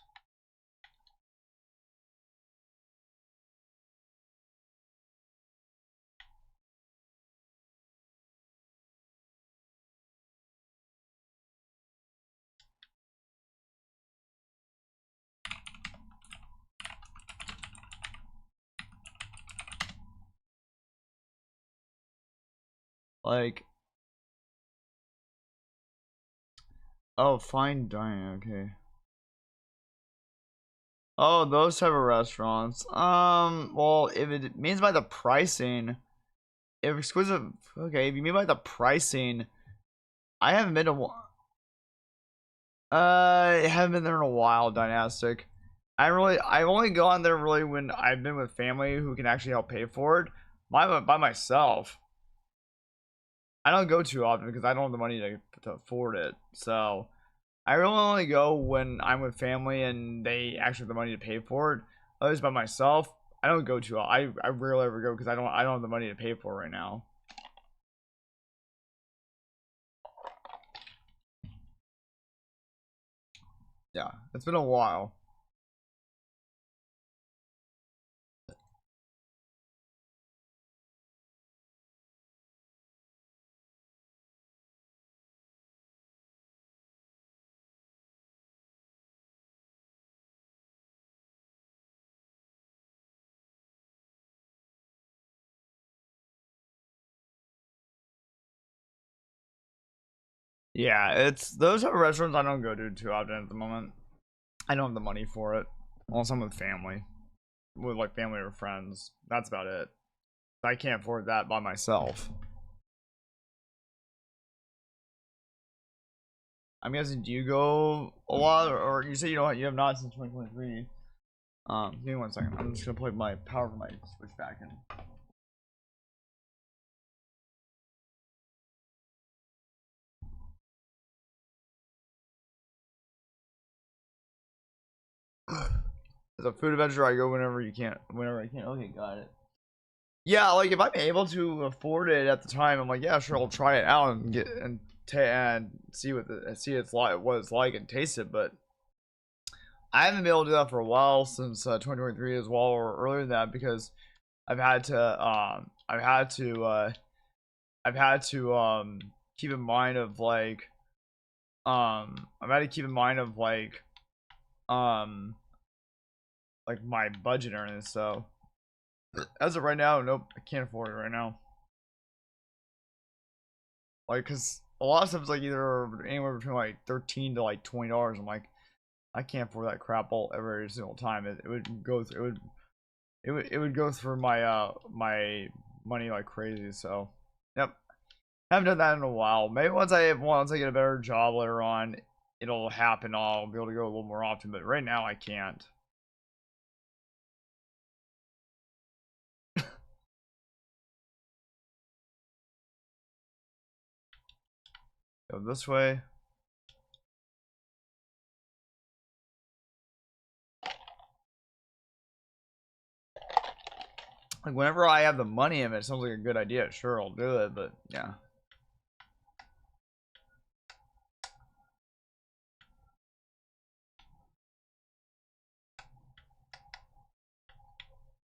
Like, oh, fine dining. Okay. Oh, those type of restaurants. Well, if it means by the pricing, if exquisite, okay, if you mean by the pricing, I haven't been to I haven't been there in a while, Dynastic. I've only gone there really when I've been with family who can actually help pay for it. By myself, I don't go too often because I don't have the money to afford it. So I really only go when I'm with family and they actually have the money to pay for it. Otherwise, by myself, I don't go too. I rarely ever go because I don't have the money to pay for it right now. Yeah, it's been a while. Yeah, it's those are restaurants I don't go to too often at the moment. I don't have the money for it. Unless I'm with family, with like family or friends. That's about it. I can't afford that by myself. I'm guessing, do you go a lot, or you say you don't? You have not since 2023. Give me 1 second. I'm just gonna plug my power for my switch back in. As a food adventure, I go whenever you can, whenever I can. Okay, got it. Yeah, like if I'm able to afford it at the time, I'm like, yeah, sure, I'll try it out and get and see what it's like, what it's like, and taste it. But I haven't been able to do that for a while, since 2023 as well, or earlier than that, because I've had to keep in mind of like I've had to keep in mind of um my budget and everything. So as of right now, nope, I can't afford it right now. Like, cause a lot of stuff's like either anywhere between like $13 to like $20. I'm like, I can't afford that crap all every single time. It would go through, it would go through my my money like crazy. So yep, haven't done that in a while. Maybe once I get a better job later on, it'll happen. I'll be able to go a little more often. But right now I can't. Go this way. Like whenever I have the money in it, sounds like a good idea. Sure, I'll do it. But yeah.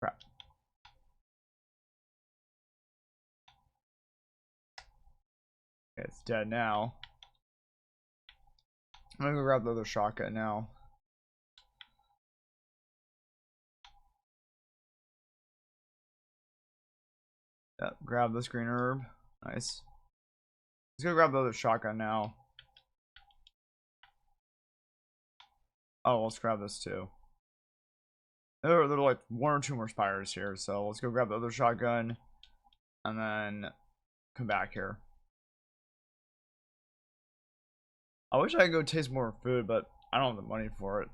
Crap. Okay, it's dead now. I'm gonna go grab the other shotgun now. Yep, grab this green herb. Nice. Let's go grab the other shotgun now. Oh, let's grab this too. There are like 1 or 2 more spiders here, so let's go grab the other shotgun and then come back here. I wish I could go taste more food, but I don't have the money for it.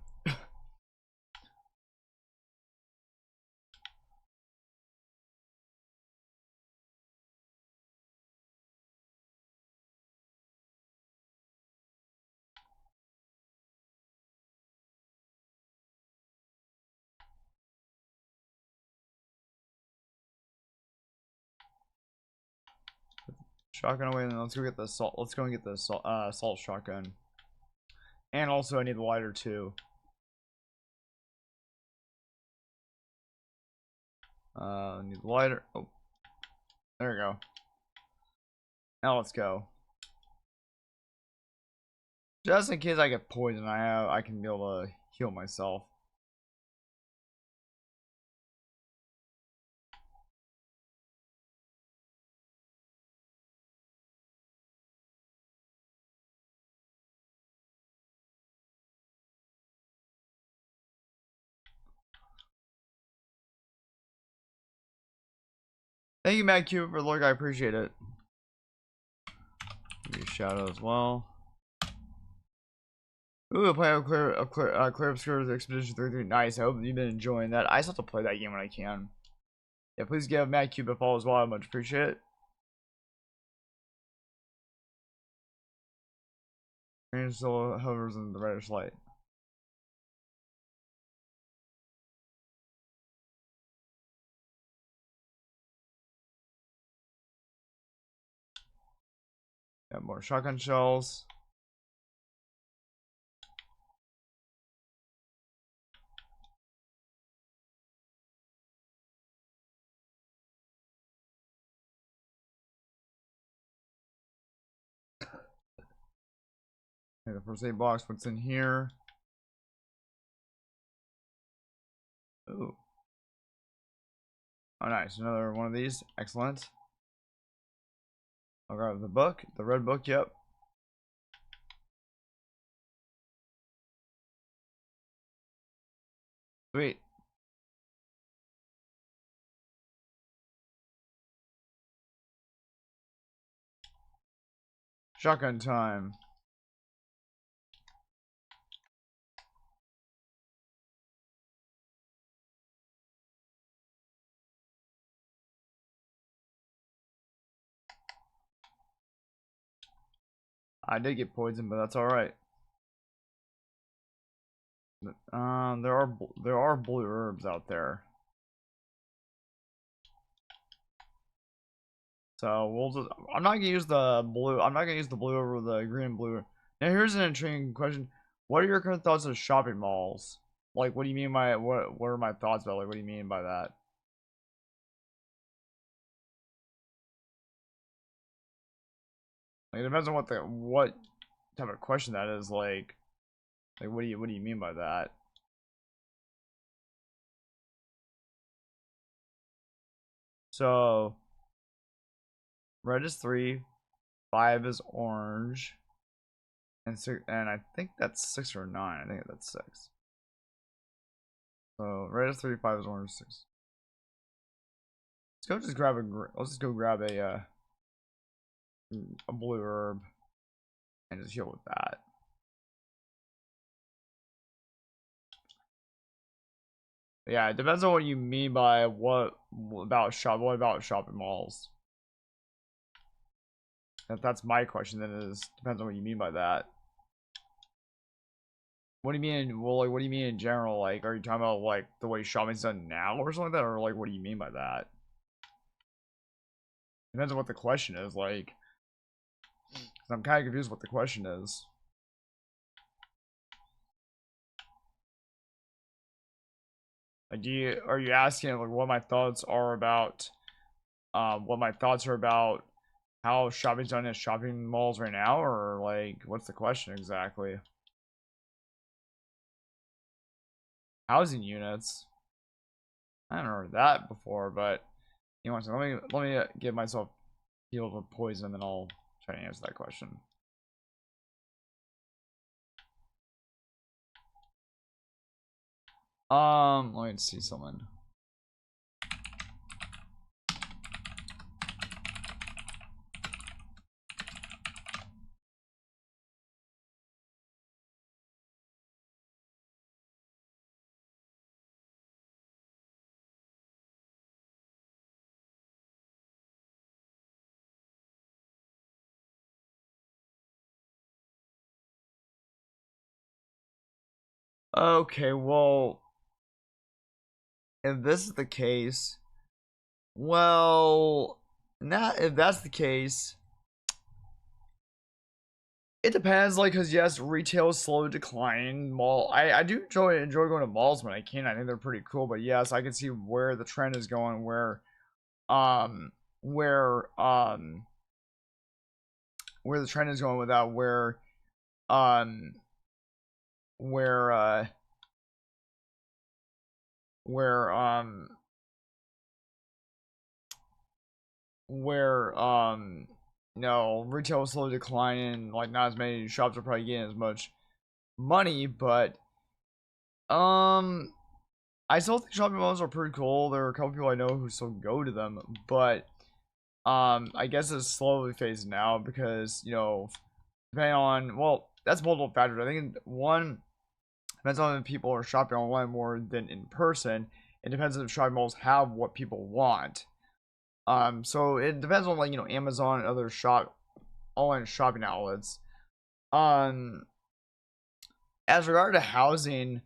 Shotgun away, and then let's go get the salt. Let's go and get the salt shotgun. And also, I need the lighter too. I need the lighter. Oh, there we go. Now let's go. Just in case I get poisoned, I can be able to heal myself. Thank you, Mad Cube, for the look. I appreciate it. Give you a shout out as well. Ooh, a plan of Clear Obscures Expedition 33. Nice. I hope you've been enjoying that. I just have to play that game when I can. Yeah, please give Mad Cube a follow as well. I much appreciate it. Range still hovers in the reddish light. Got more shotgun shells. Okay, the first aid box. What's in here? Ooh. Oh, nice. Another one of these. Excellent. I'll grab the book. The red book. Yep. Sweet. Shotgun time. I did get poisoned, but that's all right. There are blue herbs out there. So we'll just. I'm not gonna use the blue. I'm not gonna use the blue over the green and blue. Now here's an intriguing question. What are your current thoughts of shopping malls? Like, what do you mean by what? What are my thoughts about? Like, what do you mean by that? Like, it depends on what type of question that is. Like what do you mean by that? So red is 3, 5 is orange, and I think that's 6 or 9. I think that's 6. So red is 3, 5 is orange, 6. Let's just go grab a blue herb and just heal with that. Yeah, it depends on what you mean by what about shopping malls. If that's my question, then it depends on what you mean by that. What do you mean? Well, like, what do you mean in general? Like, are you talking about like the way shopping's done now or something like that, or like, what do you mean by that? Depends on what the question is. Like, 'cause I'm kind of confused what the question is. Like, are you asking like what my thoughts are about? What my thoughts are about how shopping's done in shopping malls right now, or like, what's the question exactly? Housing units. I haven't heard that before, but you know what? Let me give myself healed with poison, and then I'll try to answer that question. Let me see someone. Okay, well, if this is the case, well, not if that's the case, it depends. Like, cause yes, retail is slowly declining. I do enjoy going to malls when I can. I think they're pretty cool. But yes, I can see where the trend is going. Um, where um, where the trend is going with that. Um, where where um where no, retail is slowly declining, like not as many shops are probably getting as much money, but um I still think shopping malls are pretty cool. There are a couple people I know who still go to them, but I guess it's slowly phasing out because, you know, depending on, well, that's multiple factors. I think one depends on if people are shopping online more than in person. It depends if shopping malls have what people want. So it depends on, like, you know, Amazon and other online shopping outlets. Um, as regard to housing,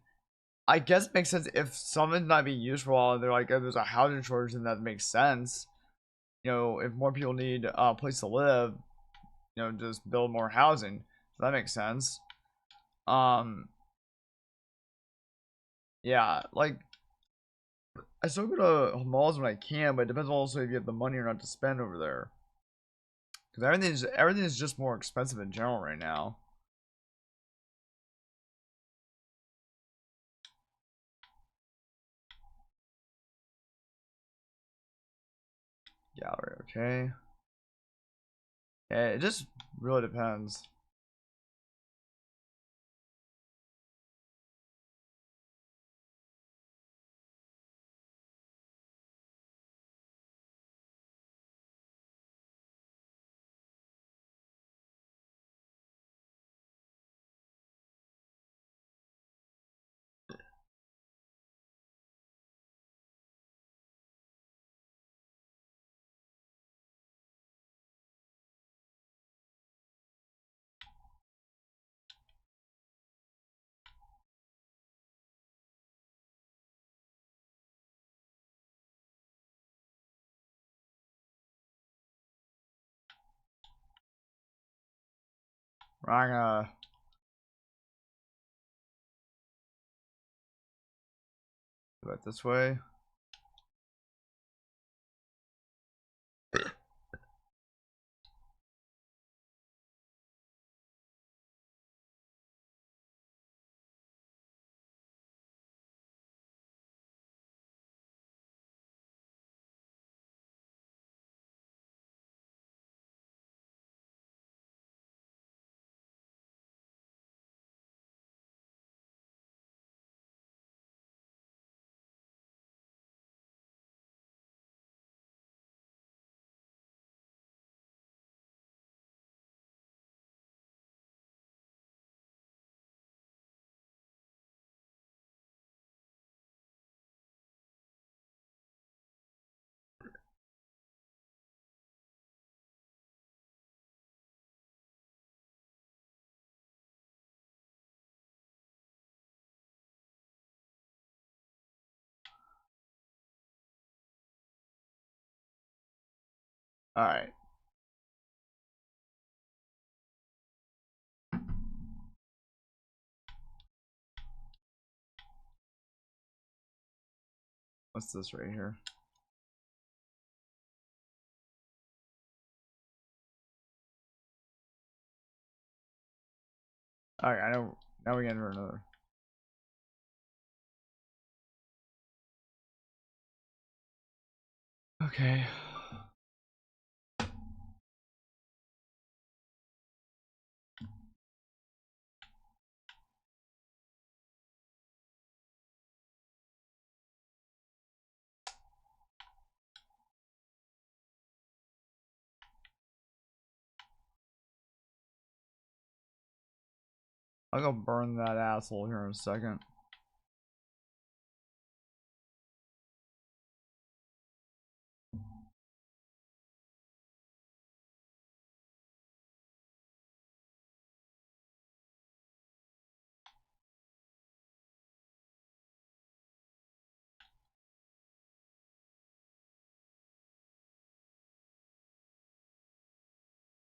I guess it makes sense if something's not being used for a while. They're like, if there's a housing shortage, then that makes sense. You know, if more people need a place to live, you know, just build more housing. So that makes sense. Um, yeah, like I still go to malls when I can, but it depends also if you have the money or not to spend over there. Because everything is just more expensive in general right now. Gallery, okay. Yeah, it just really depends. We're not gonna. Do it this way. All right. What's this right here? All right. I know. Now we get into another. Okay. I'll go burn that asshole here in a second.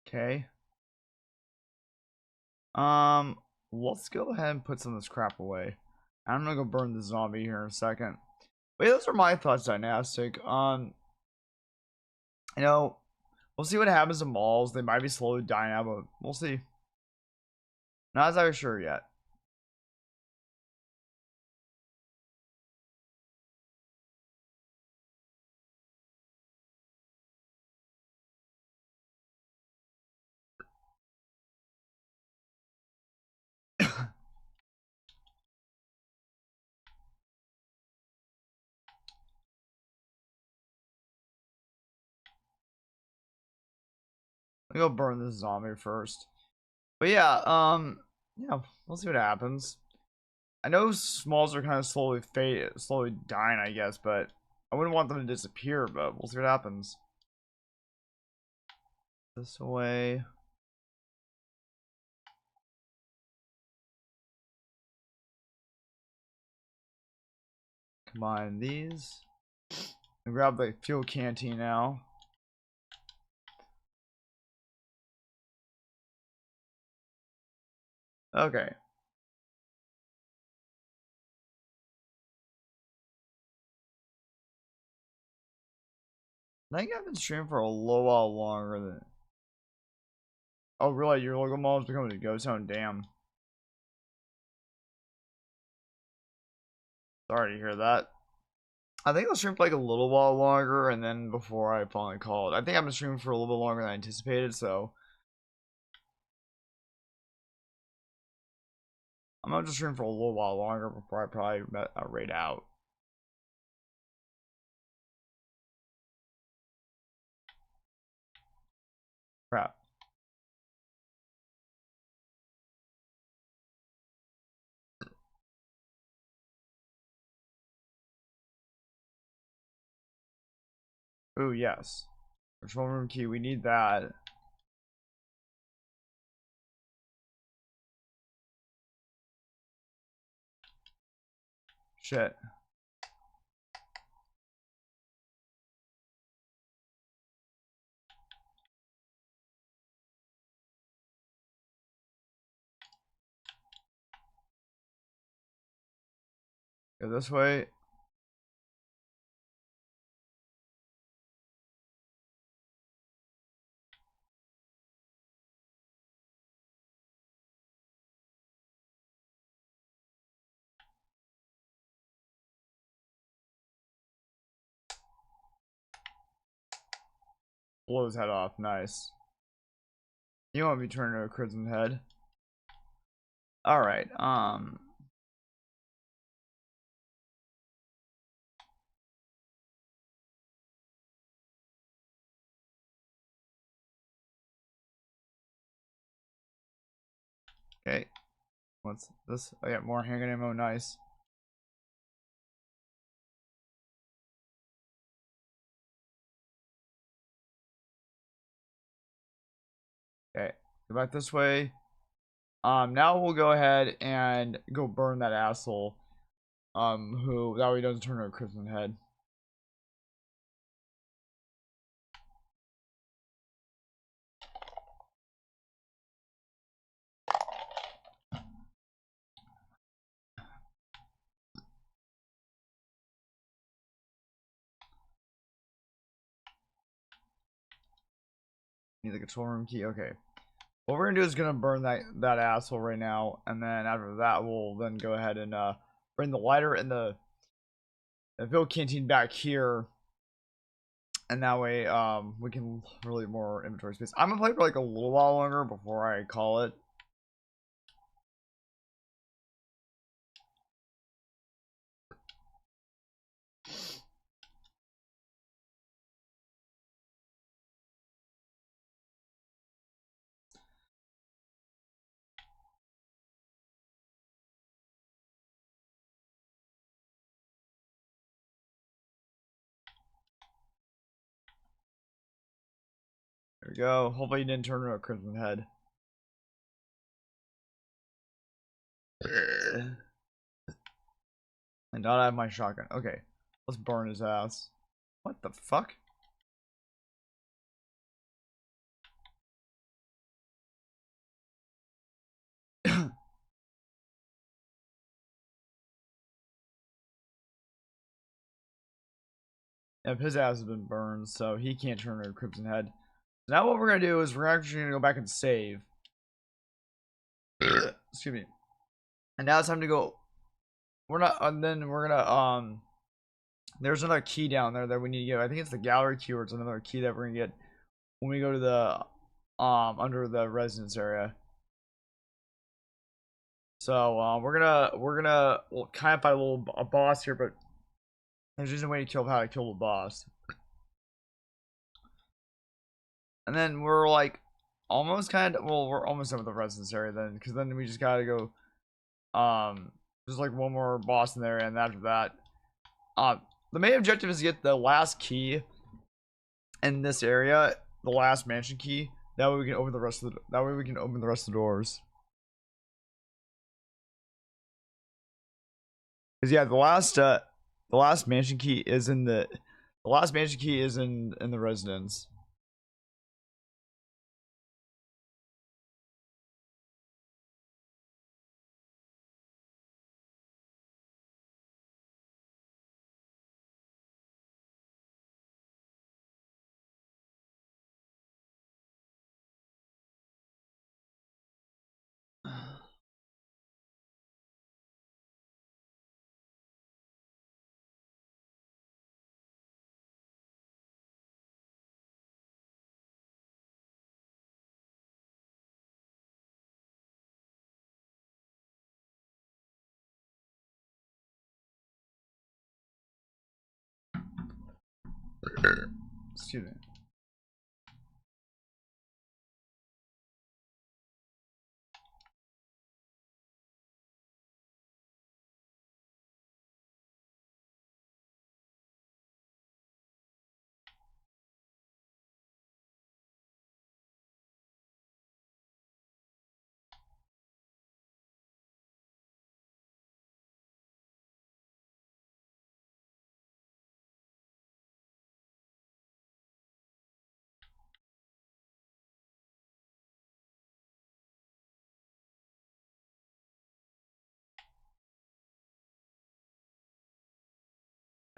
Okay. Let's go ahead and put some of this crap away. I'm gonna go burn the zombie here in a second. Wait, those are my thoughts, Dynastic. You know, we'll see what happens to malls. They might be slowly dying out, but we'll see. Not exactly sure yet. Let me go burn this zombie first. But yeah, yeah, we'll see what happens. I know smalls are kind of slowly dying, I guess, but I wouldn't want them to disappear. But we'll see what happens. This way. Combine these. And grab the fuel canteen now. Okay. I think I've been streaming for a little while longer than. Oh, really? Your local mall is becoming a ghost town? Damn. Sorry to hear that. I think I'll stream for like a little while longer, and then before I finally call it. I think I've been streaming for a little bit longer than I anticipated, so I'm gonna just stream for a little while longer before I probably raid out. Crap. Ooh, yes. Control room key, we need that. Shit. Go this way. Blow his head off. Nice. You want me to turn into a crimson head? Alright, okay. What's this? I got more handgun ammo. Nice. Okay, go back this way. Now we'll go ahead and go burn that asshole. Who that way he doesn't turn into a crimson head. Need the control room key. Okay. What we're gonna do is gonna burn that asshole right now, and then after that we'll then go ahead and bring the lighter and the field canteen back here, and that way we can really more inventory space. I'm gonna play for like a little while longer before I call it. There we go. Hopefully you didn't turn into a crimson head. And not have my shotgun. Okay, let's burn his ass. What the fuck? Yep, his ass has been burned, so he can't turn into a crimson head. Now what we're gonna do is we're actually gonna go back and save. Excuse me. And now it's time to go. We're not, and then we're gonna there's another key down there that we need to get. I think it's the gallery key, or it's another key that we're gonna get when we go to the under the residence area. So we're gonna well, kind of fight a boss here, but there's just a way to kill how to kill the boss. And then we're like almost kind of, well, we're almost done with the residence area then, because then we just gotta go there's like one more boss in there, and after that the main objective is to get the last key in this area, the last mansion key. That way we can open the rest of the doors. Because yeah, the last mansion key is in the the residence. Excuse me.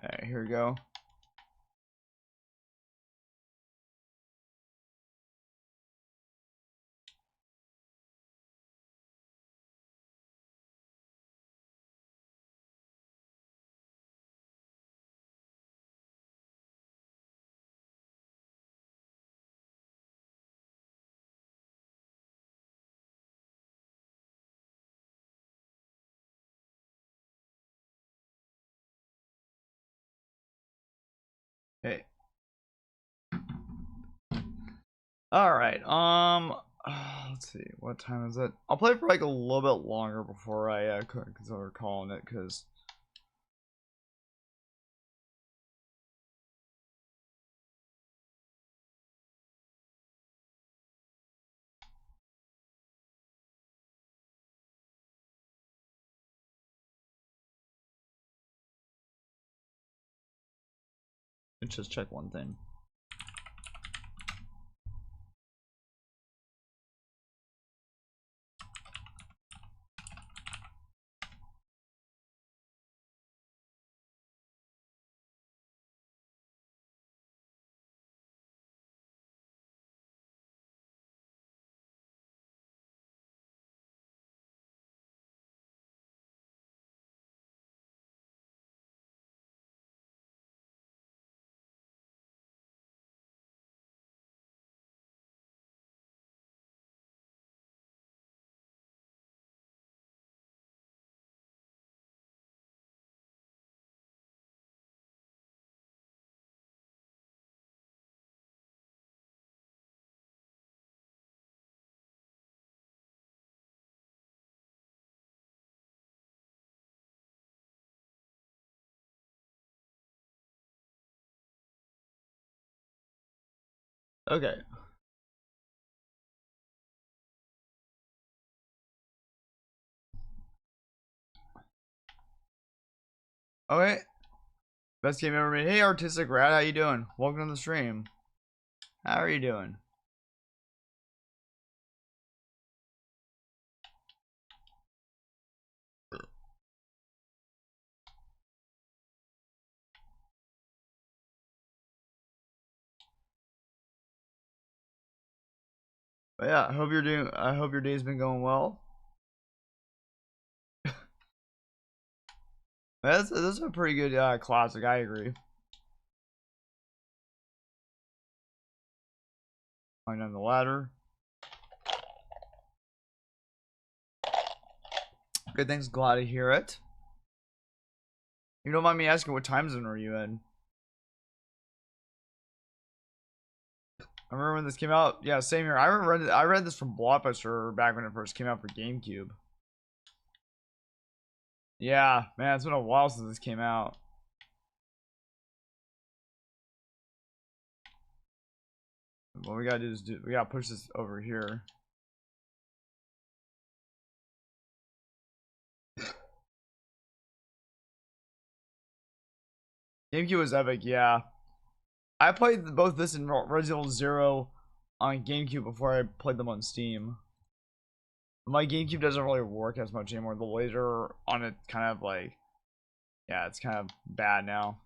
Alright, here we go. Hey. Alright, let's see, what time is it? I'll play for like a little bit longer before I consider calling it, because let's just check one thing. Okay. Okay. Best game ever made. Hey, Artistic Rat, how you doing? Welcome to the stream. How are you doing? But yeah, I hope you're doing. I hope your day's been going well. That's a pretty good classic. I agree. Climb down the ladder. Good, thanks. Glad to hear it. You don't mind me asking, what time zone are you in? I remember when this came out. Yeah, same here. I read this from Blockbuster back when it first came out for GameCube. Yeah, man, it's been a while since this came out. What we gotta do is we gotta push this over here. GameCube was epic, yeah. I played both this and Resident Zero on GameCube before I played them on Steam. My GameCube doesn't really work as much anymore. The laser on it kind of like, yeah, it's kind of bad now.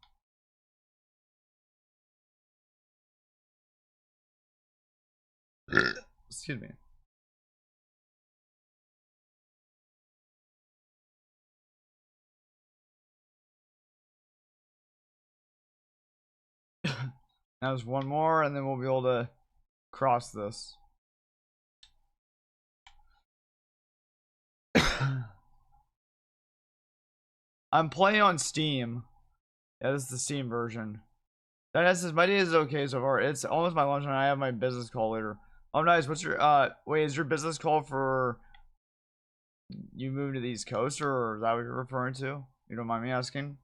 Excuse me. Now there's one more, and then we'll be able to cross this. I'm playing on Steam. Yeah, this is the Steam version. That says my day is okay so far. It's almost my lunch and I have my business call later. Oh nice. What's your wait, is your business call for you moving to the East Coast, or is that what you're referring to? You don't mind me asking?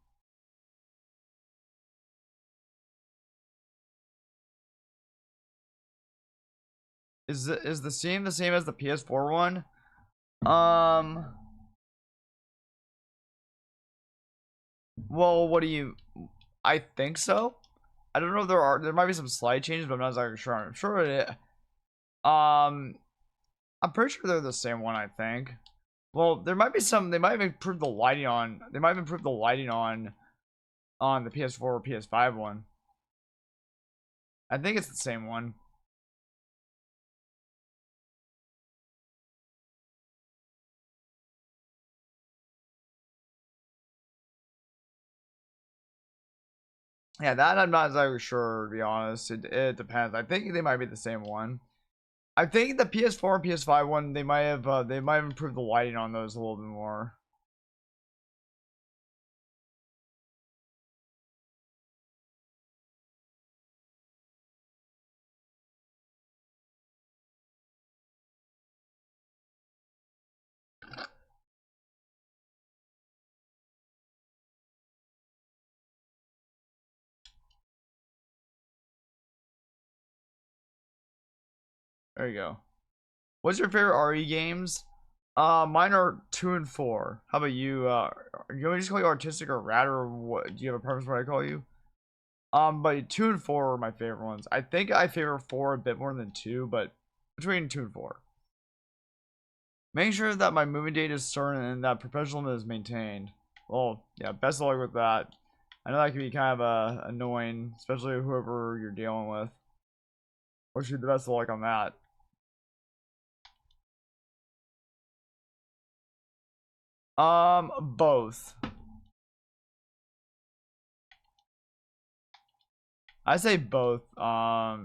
Is the Steam the same as the PS4 one? Um well, what do you I think so. I don't know if there might be some slight changes, but I'm not exactly sure. I'm sure it I'm pretty sure they're the same one, I think. Well, there might be some. They might have improved the lighting on. They might have improved the lighting on on the PS4 or PS5 one. I think it's the same one. Yeah, that I'm not exactly sure, to be honest. It depends. I think they might be the same one. I think the PS4 and PS5 one, they might have improved the lighting on those a little bit more. There you go. What's your favorite RE games? Mine are 2 and 4. How about you? You want me to just call you artistic or rad, or what? Do you have a preference for what I call you? But 2 and 4 are my favorite ones. I think I favor 4 a bit more than 2, but between 2 and 4. Making sure that my moving date is certain and that professionalism is maintained. Well, yeah, best of luck with that. I know that can be kind of annoying, especially whoever you're dealing with. Wish you the best of luck on that. Both. I say both. I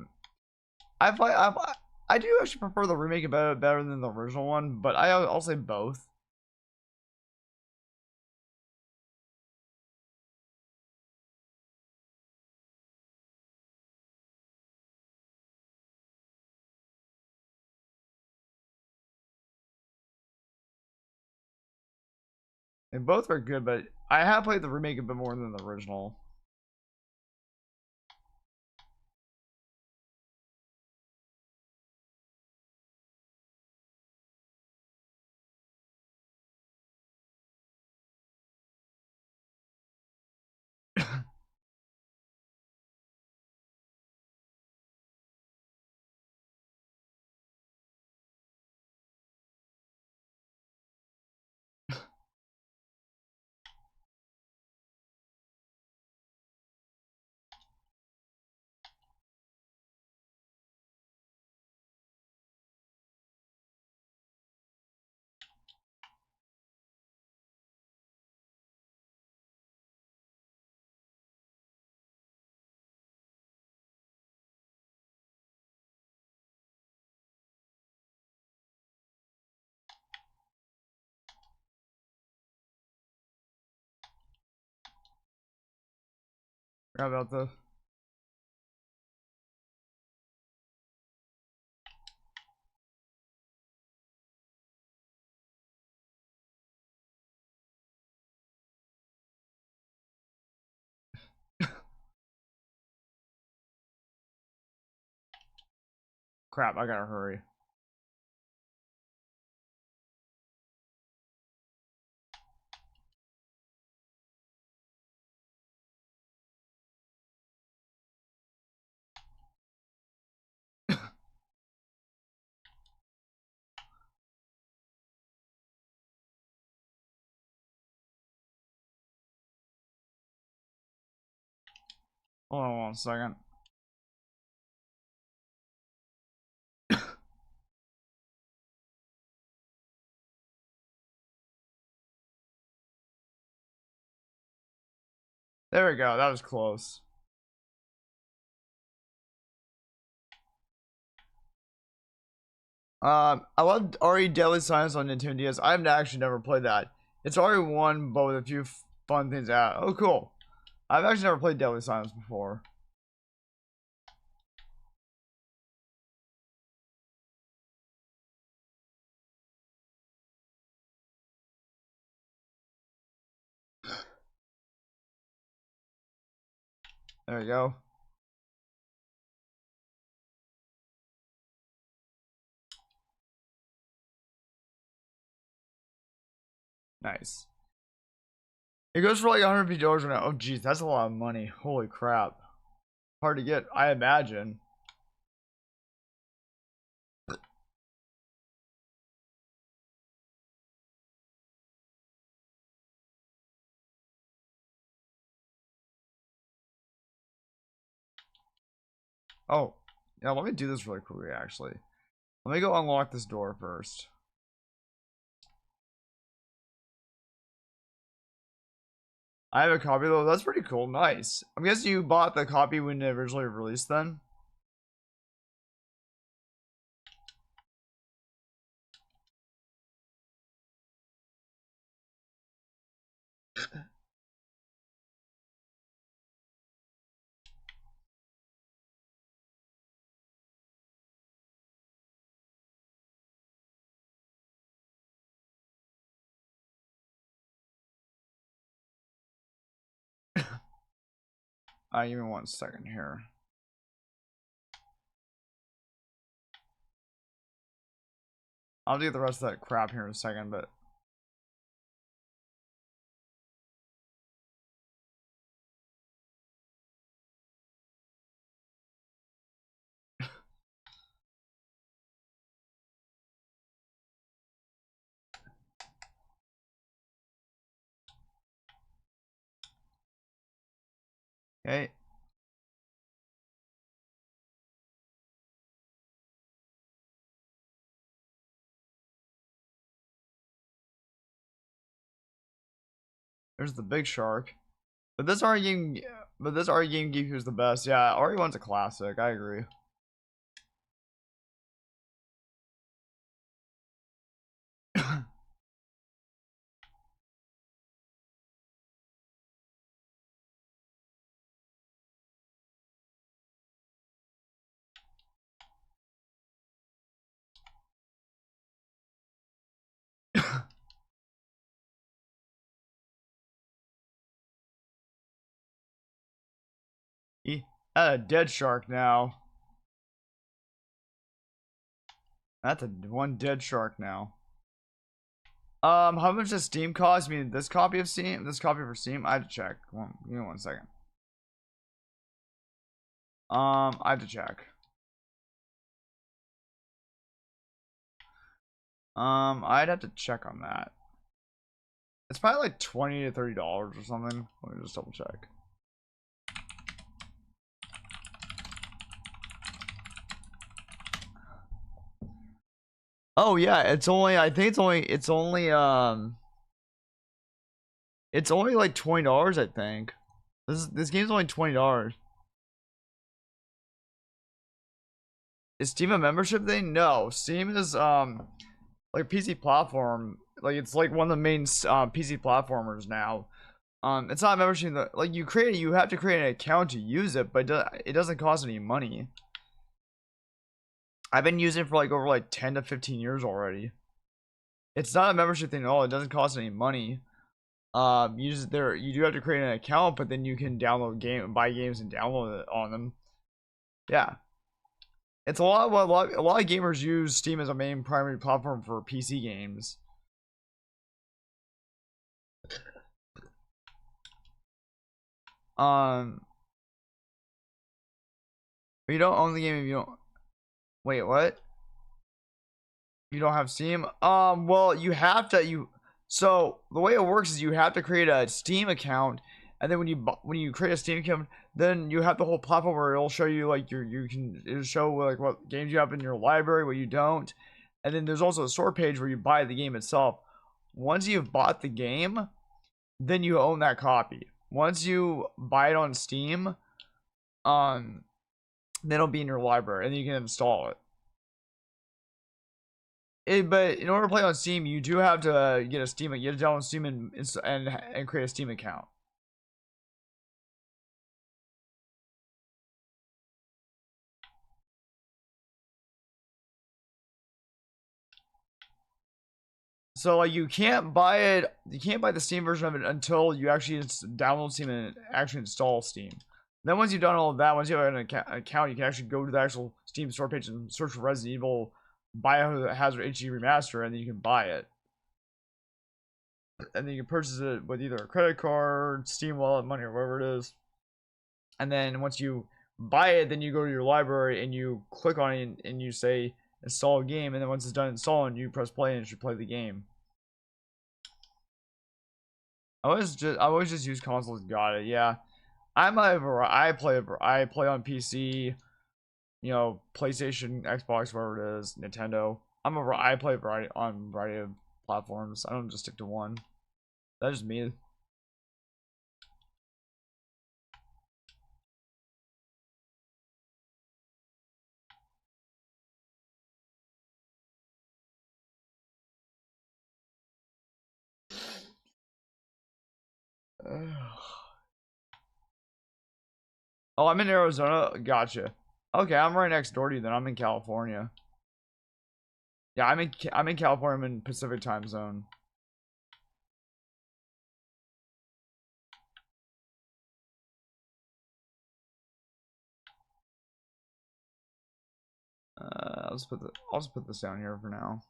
do actually prefer the remake better than the original one, but I'll say both. They both are good, but I have played the remake a bit more than the original. How about the? Crap, I gotta hurry. Hold on 1 second. There we go. That was close. I love RE Deadly Science on Nintendo DS. I've actually never played that. It's RE1, but with a few fun things out. Oh, cool. I've actually never played Deadly Science before. There we go. Nice. It goes for like $150 right now. Oh, geez, that's a lot of money. Holy crap. Hard to get, I imagine. Oh, yeah, let me do this really quickly, actually. Let me go unlock this door first. I have a copy though. That's pretty cool. Nice. I'm guessing you bought the copy when it originally released then? Give me 1 second here. I'll do the rest of that crap here in a second, but okay. There's the big shark. But this RE game, Geek is the best. Yeah, RE1's a classic. I agree. He had a dead shark now. That's one dead shark now. How much does Steam cost? I mean, this copy of Steam, this copy for Steam, I have to check. Give me 1 second. I have to check. I'd have to check on that. It's probably like $20 to $30 or something. Let me just double check. Oh yeah, it's only. I think it's only like $20. I think this game's only $20. Is Steam a membership thing? No, Steam is like PC platform. Like it's like one of the main PC platformers now. It's not a membership. Like you have to create an account to use it, but it doesn't cost any money. I've been using it for like over like 10 to 15 years already. It's not a membership thing at all. It doesn't cost any money. You do have to create an account, but then you can buy games and download it on them. Yeah. It's a lot of gamers use Steam as a main primary platform for PC games. But you don't own the game if you don't. Wait, what? You don't have Steam? Well, you have to. So the way it works is you have to create a Steam account, and then when you create a Steam account, then you have the whole platform where it'll show you like it'll show like what games you have in your library, what you don't, and then there's also a store page where you buy the game itself. Once you've bought the game, then you own that copy. Once you buy it on Steam, then it'll be in your library, and you can install it. But in order to play on Steam, you do have to get a Steam. You have to download Steam and create a Steam account. So like you can't buy it. You can't buy the Steam version of it until you actually download Steam and actually install Steam. Then once you've done all of that, once you have an account, you can actually go to the actual Steam store page and search for Resident Evil Biohazard HD Remaster, and then you can buy it. And then you can purchase it with either a credit card, Steam Wallet, money, or whatever it is. And then once you buy it, then you go to your library and you click on it and you say install a game, and then once it's done installing, you press play and it should play the game. I always just use consoles. Got it. Yeah, I play on PC. you know, PlayStation, Xbox, whatever it is, Nintendo. I play variety on a variety of platforms. I don't just stick to one. That's just me. Oh, I'm in Arizona. Gotcha. Okay, I'm right next door to you. Then I'm in California. Yeah, I'm in California. I'm in Pacific time zone. I'll just put this down here for now.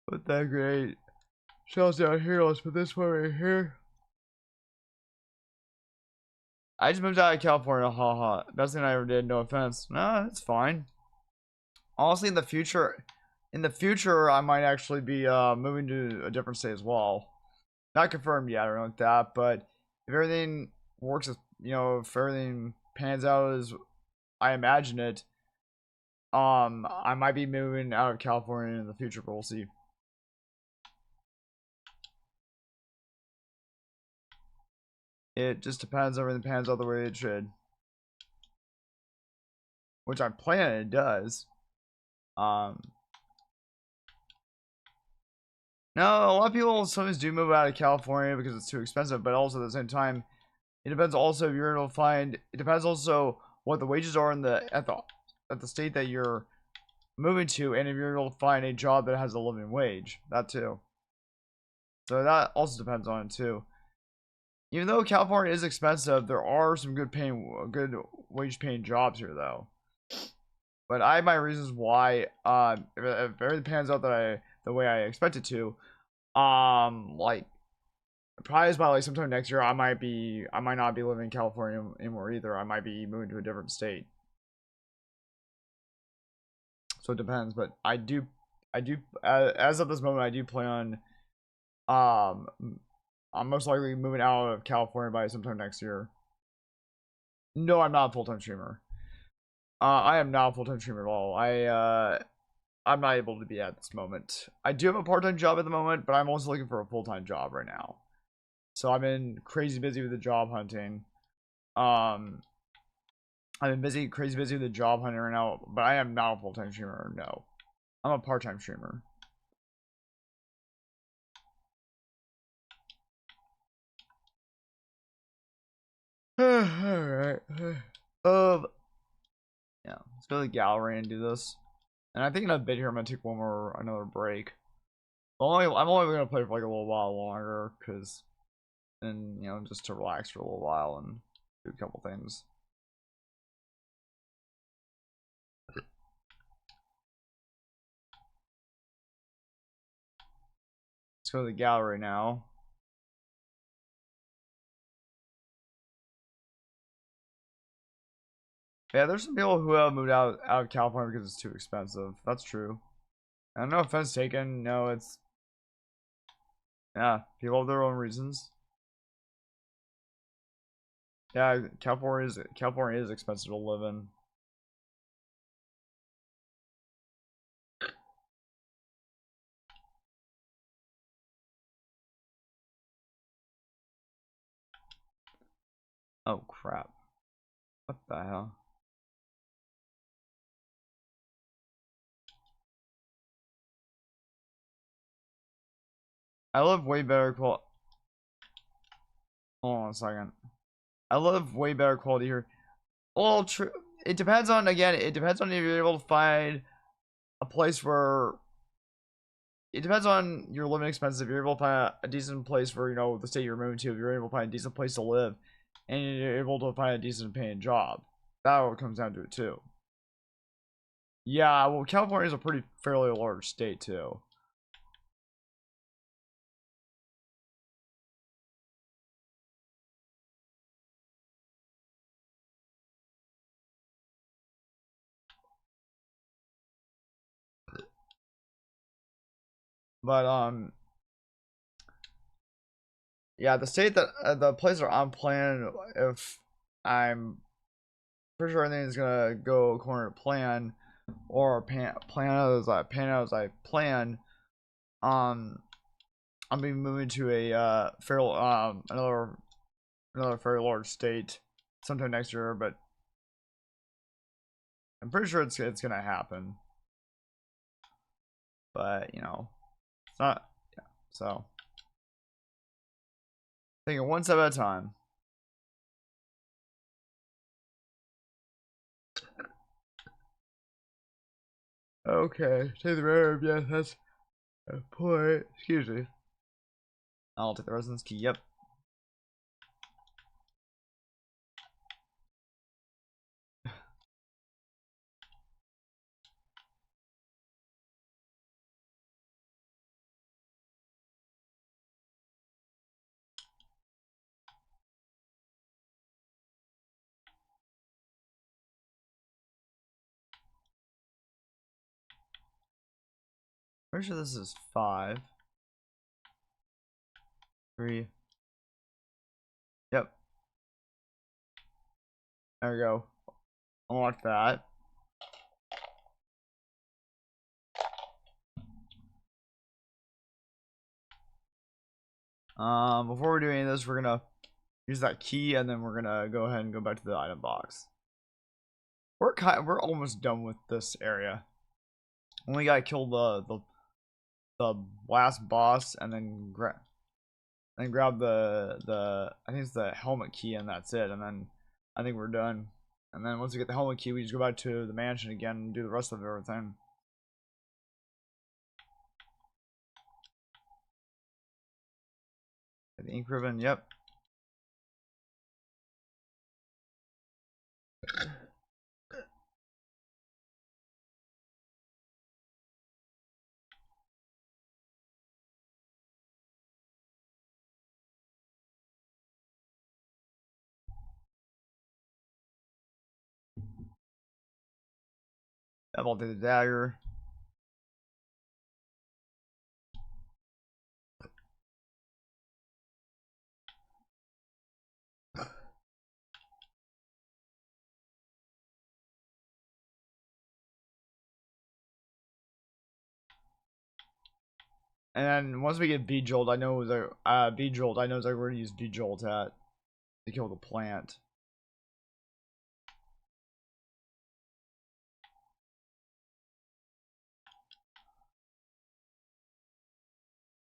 Put that great shells down here. Let's put this one right here. I just moved out of California. Haha. Best thing I ever did. No offense. Nah, it's fine. Honestly, in the future, I might actually be moving to a different state as well. Not confirmed yet or like that, but if everything works, you know, if everything pans out as I imagine it, I might be moving out of California in the future, but we'll see. It just depends. Everything pans out the way it should, which I'm planning it does. Um, no, a lot of people sometimes do move out of California because it's too expensive, but also at the same time, it depends also if you're able to find. It depends also what the wages are in the at the state that you're moving to, and if you're able to find a job that has a living wage. That too. So that also depends on it too. Even though California is expensive, there are some good wage paying jobs here though. But I have my reasons why. If everything pans out the way I expect it to, like probably by like sometime next year, I might not be living in California anymore either. I might be moving to a different state. So it depends, but I do as of this moment, I do plan on I'm most likely moving out of California by sometime next year. No, I'm not a full-time streamer. I am not a full-time streamer at all. I'm not able to be at this moment. I do have a part-time job at the moment, but I'm also looking for a full-time job right now. So I've been crazy busy with the job hunting. Um, I've been crazy busy with the job hunting right now, but I am not a full-time streamer. No, I'm a part-time streamer. Alright. Yeah, let's go to the gallery and do this. And I think in a bit here, I'm gonna take another break. I'm only gonna play for like a little while longer, cause, and you know, just to relax for a little while and do a couple things. Let's go to the gallery now. Yeah, there's some people who have moved out of California because it's too expensive. That's true. And no offense taken. No, it's yeah. People have their own reasons. Yeah, California is expensive to live in. Oh crap! What the hell? I love way better quality. Hold on a second. I love way better quality here. Well, true. It depends on again. It depends on if you're able to find a place where. It depends on your living expenses. If you're able to find a decent place for you know the state you're moving to, if you're able to find a decent place to live, and you're able to find a decent paying job, that what comes down to it too. Yeah, well, California is a pretty fairly large state too. But yeah, the state that the place that I'm playing, if I'm pretty sure everything's gonna go according to plan, or plan out as I plan. I'm be moving to a fair another very large state sometime next year, but I'm pretty sure it's gonna happen. But you know, it's not. Yeah, so taking one step at a time. Okay, take the verb. Yes, that's a point. Excuse me. I'll take the residence key. Yep. Pretty sure this is 5, 3. Yep. There we go. Unlock that. Before we do any of this, we're gonna use that key, and then we're gonna go ahead and go back to the item box. We're almost done with this area. We gotta kill the last boss, and then grab the I think it's the helmet key, and that's it. And then I think we're done. And then once we get the helmet key, we just go back to the mansion again and do the rest of everything. The ink ribbon, yep. I'll take the dagger. And then once we get B-Jolt, I know B-Jolt, I know exactly where to use B-Jolt at to kill the plant.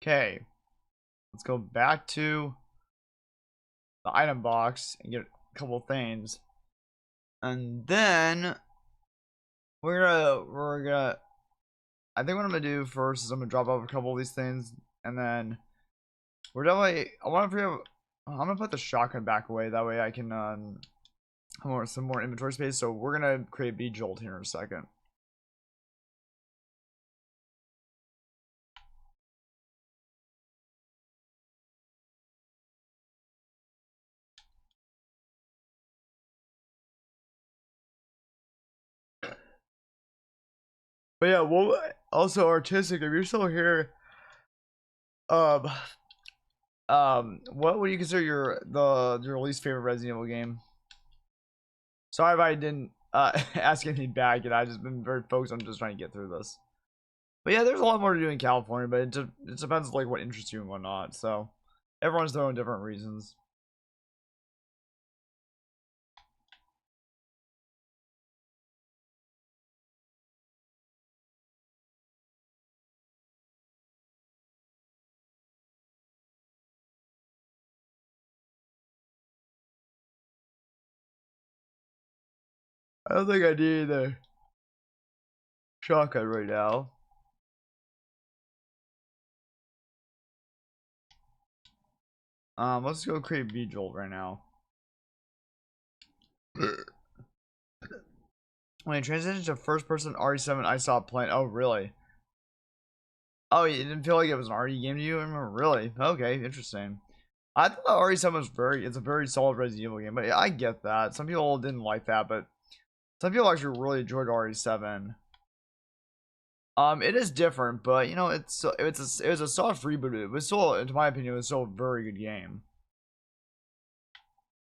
Okay. Let's go back to the item box and get a couple of things. And then we're gonna I think what I'm gonna do first is I'm gonna drop off a couple of these things, and then we're definitely I'm gonna put the shotgun back away, that way I can have some more inventory space. So we're gonna create B-Jolt here in a second. But yeah, well, also artistic, if you're still here, um what would you consider your least favorite Resident Evil game? Sorry if I didn't ask anything back, and I just been very focused on just trying to get through this. But yeah, there's a lot more to do in California, but it depends like what interests you and whatnot. So everyone's their own different reasons. I don't think I need the shotgun right now. Let's go create B-Jolt right now. When it transitioned to first person RE7, I stopped playing. Oh, really? Oh, you didn't feel like it was an RE game to you? I remember, really? Okay, interesting. I thought RE7 was it's a very solid Resident Evil game, but yeah, I get that. Some people didn't like that, but some people actually really enjoyed RE7. It is different, but you know, it was a soft reboot. It was still, in my opinion, it was still a very good game.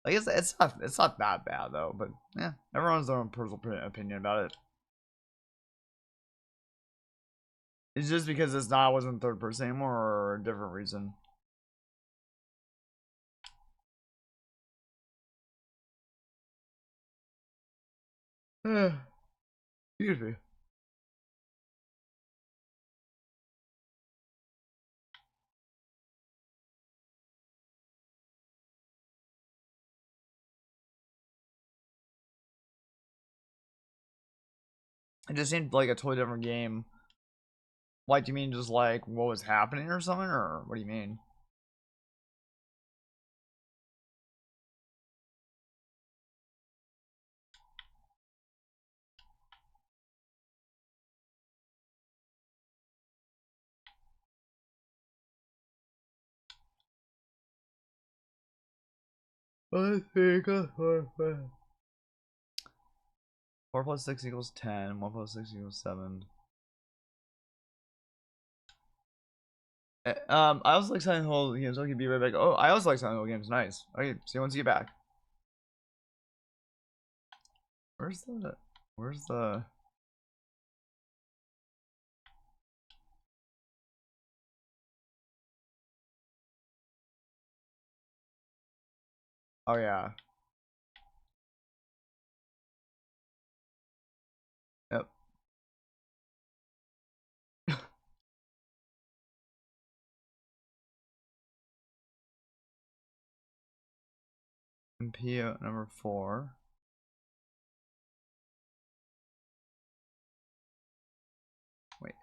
Like it's not that bad though, but yeah, everyone's their own personal opinion about it. It's just because it's not wasn't third person anymore, or a different reason. Excuse me. It just seemed like a totally different game. Like, do you mean just like what was happening or something, or what do you mean? I think 4 plus 6 equals 10. 1 plus 6 equals 7. I also like Silent Hill games. I can be right back. Oh, I also like Silent Hill games. Nice. Okay, see you once you get back. Where's the? Where's the? Oh yeah. Yep. MP number 4. Wait.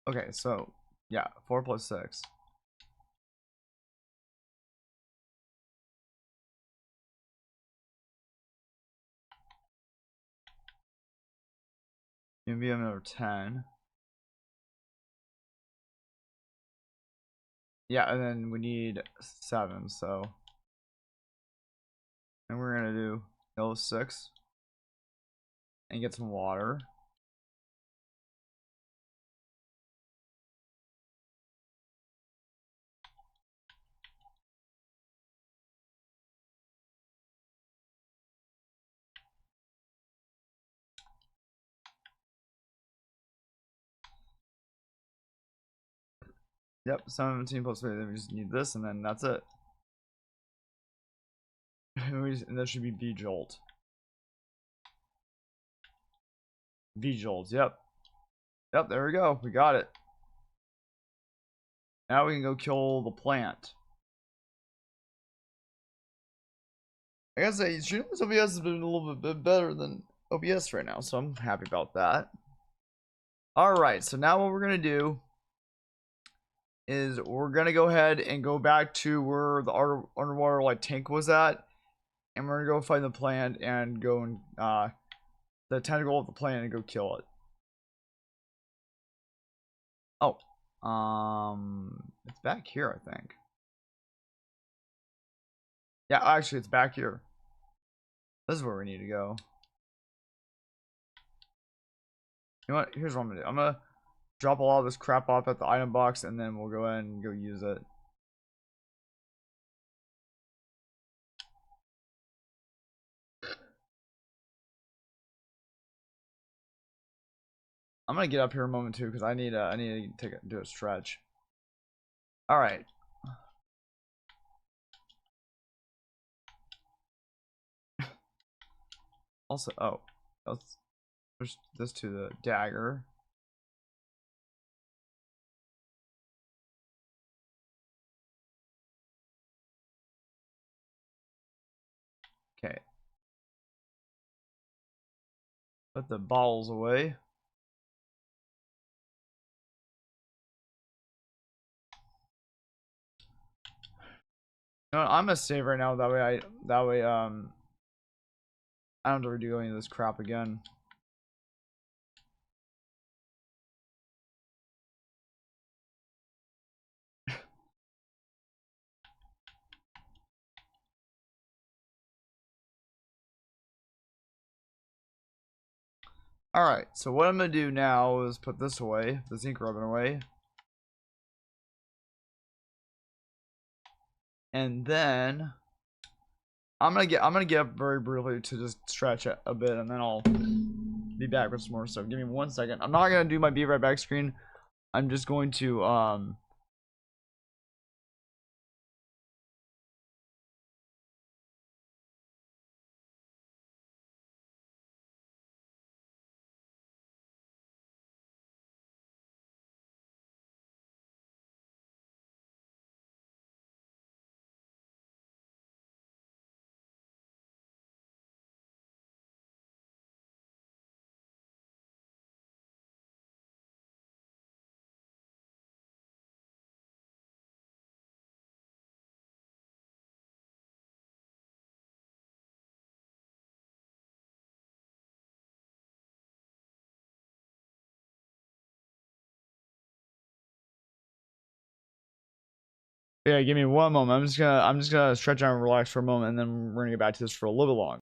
Okay, so yeah, 4 plus 6. MP number 10. Yeah, and then we need 7. So, and we're gonna do L6 and get some water. Yep, 17 plus 3. Then we just need this, and then that's it. And that should be V Jolt. V Jolt. Yep. Yep. There we go. We got it. Now we can go kill the plant. I gotta say, Streamlabs OBS has been a little bit better than OBS right now, so I'm happy about that. Alright, so now what we're gonna do is we're gonna go ahead and go back to where the underwater like tank was at, and we're gonna go find the plant and go and the tentacle of the plant and go kill it. Oh, it's back here, I think. Yeah, actually, it's back here. This is where we need to go. You know what? Here's what I'm gonna do. I'm gonna drop a lot of this crap off at the item box, and then we'll go ahead and go use it. I'm gonna get up here a moment too, because I need to do a stretch. All right. Also, oh, let's push this to the dagger. Okay. Put the bottles away. You know what, I'm gonna save right now. That way I don't have to redo any of this crap again. Alright, so what I'm gonna do now is put this away, the zinc rubbing away. And then I'm gonna get up very briefly to just stretch it a bit, and then I'll be back with some more stuff. Give me 1 second. I'm not gonna do my be right back screen. I'm just going to yeah, give me one moment. I'm just gonna stretch out and relax for a moment, and then we're gonna get back to this for a little bit long.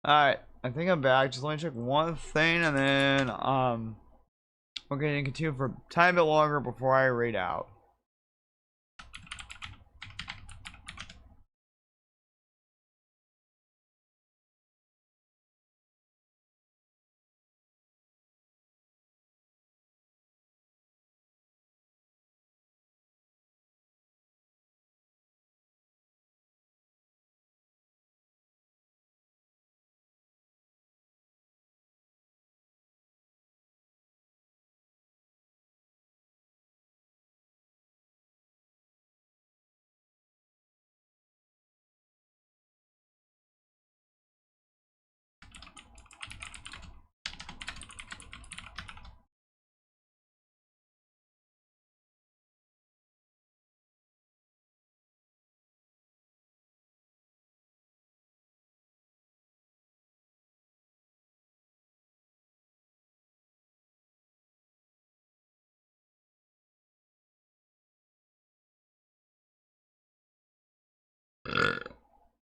Alright, I think I'm back. Just let me check one thing and then we're gonna continue for a tiny bit longer before I raid out.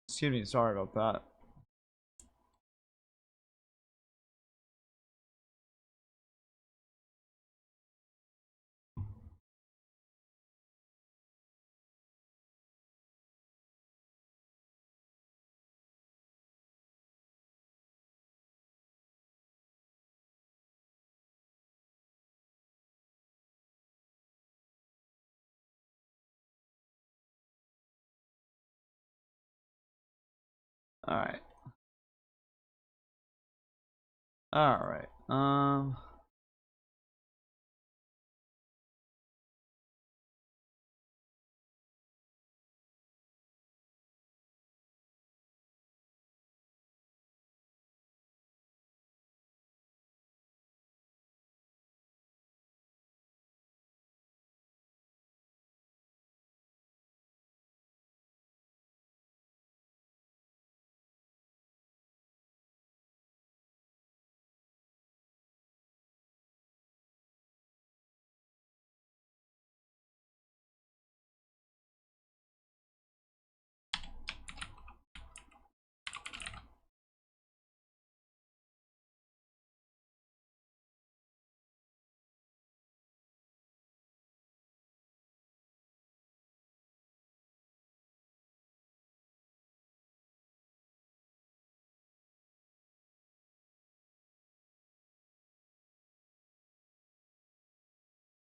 Excuse me, sorry about that. Alright. Alright.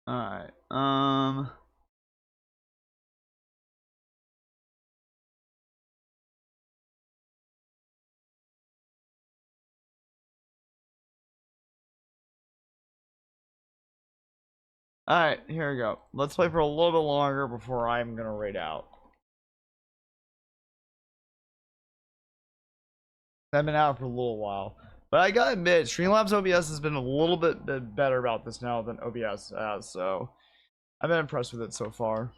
Alright. Alright, here we go. Let's play for a little bit longer before I'm gonna raid out. I've been out for a little while. But I gotta admit, Streamlabs OBS has been a little bit better about this now than OBS has, so I've been impressed with it so far.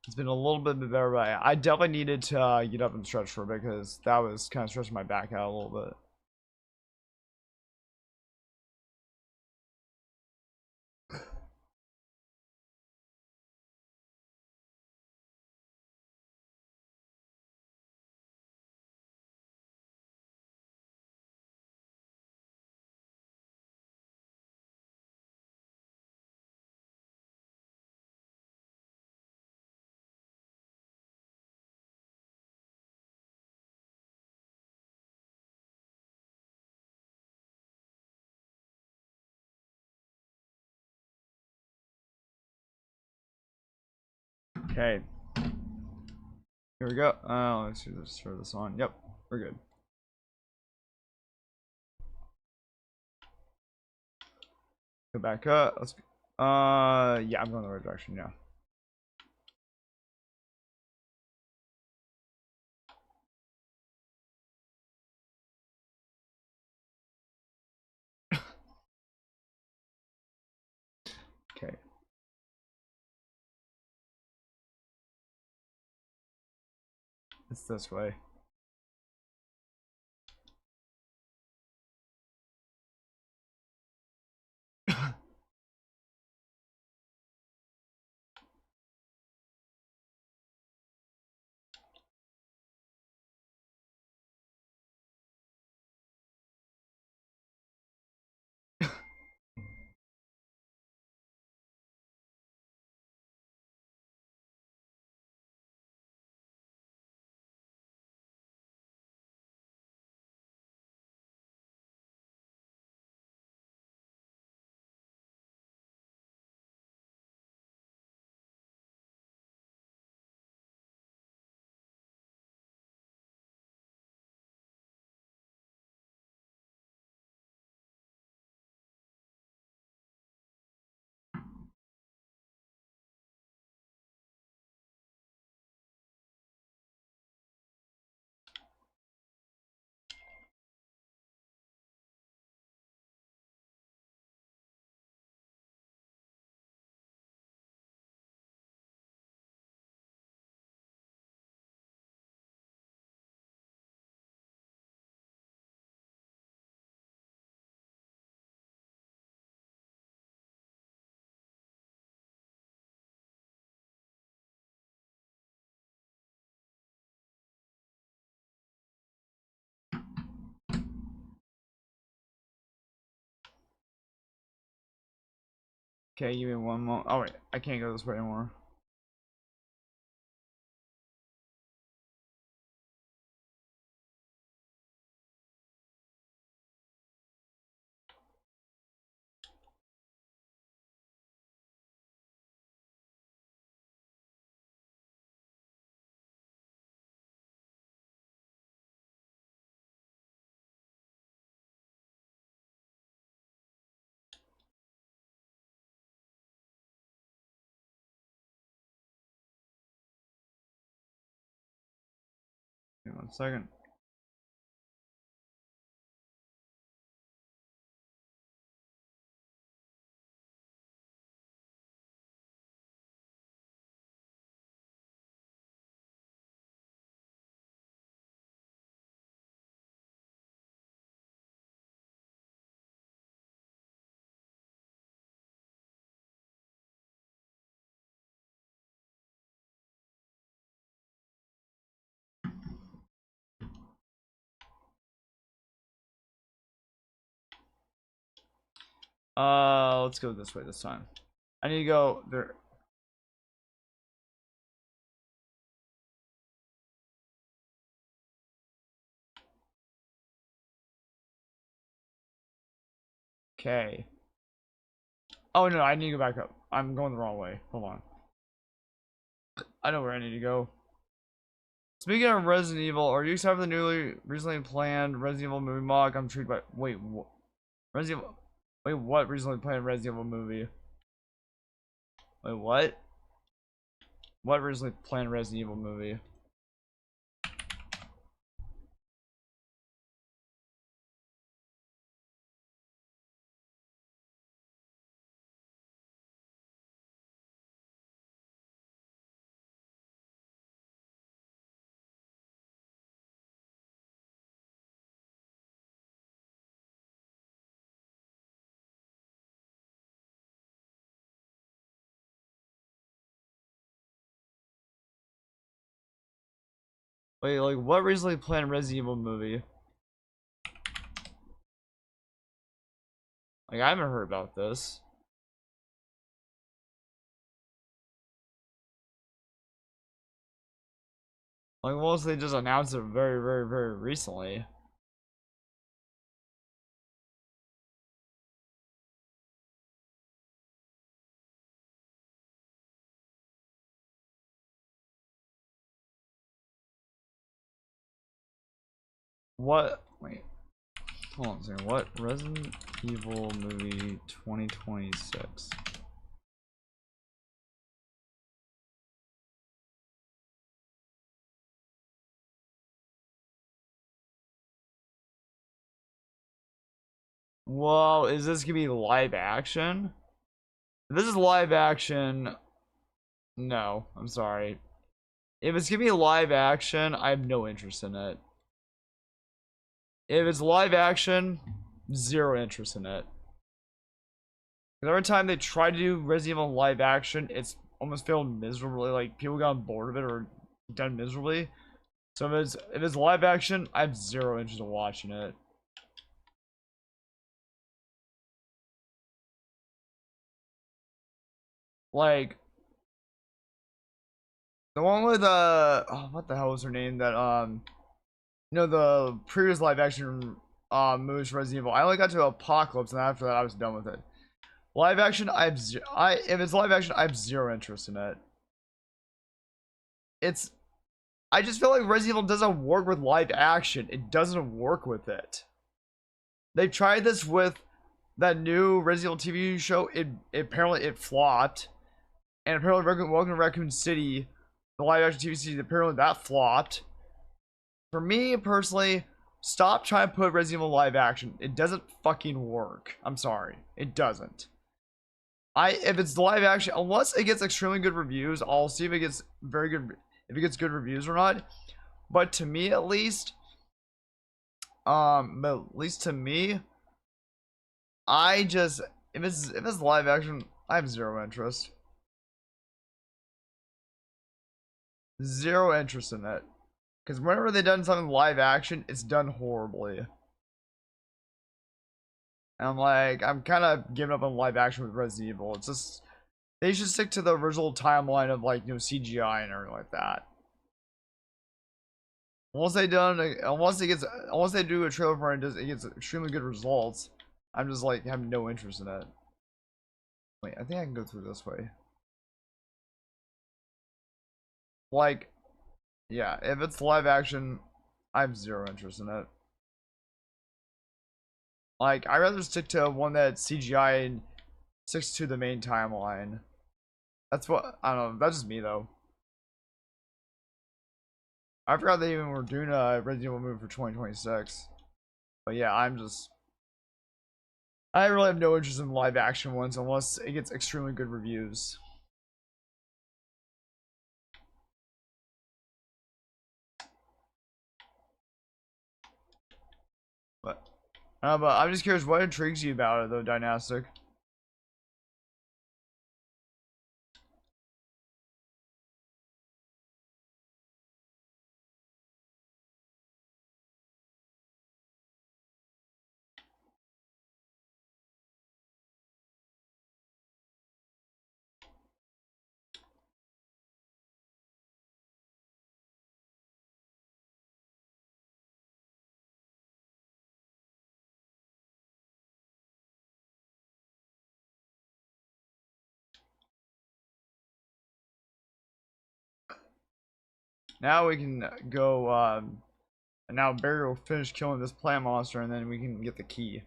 It's been a little bit better, but I definitely needed to get up and stretch for a bit because that was kind of stretching my back out a little bit. Okay. Here we go. Let's see, let's turn this on. Yep, we're good. Go back up. Let's. Yeah, I'm going the right direction. Yeah. Okay. It's this way. Okay, give me one more. Oh wait, I can't go this way anymore. Give me 1 second. Let's go this way this time. I need to go there. Okay. Oh no, I need to go back up. I'm going the wrong way. Hold on. I know where I need to go. Speaking of Resident Evil, are you excited for the recently planned Resident Evil movie mock? I'm intrigued by. Wait, what? Resident Evil. Wait, what recently planned Resident Evil movie? Wait, what? What recently planned Resident Evil movie? Wait, like what recently planned Resident Evil movie? Like I haven't heard about this. Like most they just announced it very, very, very recently. What? Wait. Hold on a second. What Resident Evil movie 2026? Whoa, is this gonna be live action? If this is live action, no, I'm sorry. If it's gonna be live action, I have no interest in it. If it's live action, zero interest in it. Because every time they try to do Resident Evil live action, it's almost failed miserably. Like people got bored of it or done miserably. So if it's live action, I have zero interest in watching it. Like the one with oh, what the hell was her name? That you know the previous live action movies for Resident Evil. I only got to Apocalypse, and after that I was done with it. Live action, if it's live action, I have zero interest in it. It's I just feel like Resident Evil doesn't work with live action. It doesn't work with it. They tried this with that new Resident Evil TV show. It apparently it flopped, and apparently Welcome to Raccoon City, the live action TV series, apparently that flopped. For me personally, stop trying to put Resident Evil live action. It doesn't fucking work. I'm sorry, it doesn't. If it's live action, unless it gets extremely good reviews, I'll see if it gets very good, if it gets good reviews or not. But to me, at least to me, I just if it's live action, I have zero interest. Zero interest in it. Because whenever they've done something live action, it's done horribly. And I'm like, I'm kind of giving up on live action with Resident Evil. It's just they should stick to the original timeline of like CGI and everything like that. Unless they do a trailer for it, it gets extremely good results. I'm just like have no interest in it. Wait, I think I can go through this way. Like, yeah, if it's live action, I have zero interest in it. Like, I'd rather stick to one that's CGI and sticks to the main timeline. That's what I don't know. That's just me though. I forgot they even were doing a Resident Evil movie for 2026. But yeah, I really have no interest in live action ones unless it gets extremely good reviews. But I'm just curious, what intrigues you about it though, Dynastic? Now we can go, and now Barry will finish killing this plant monster, and then we can get the key.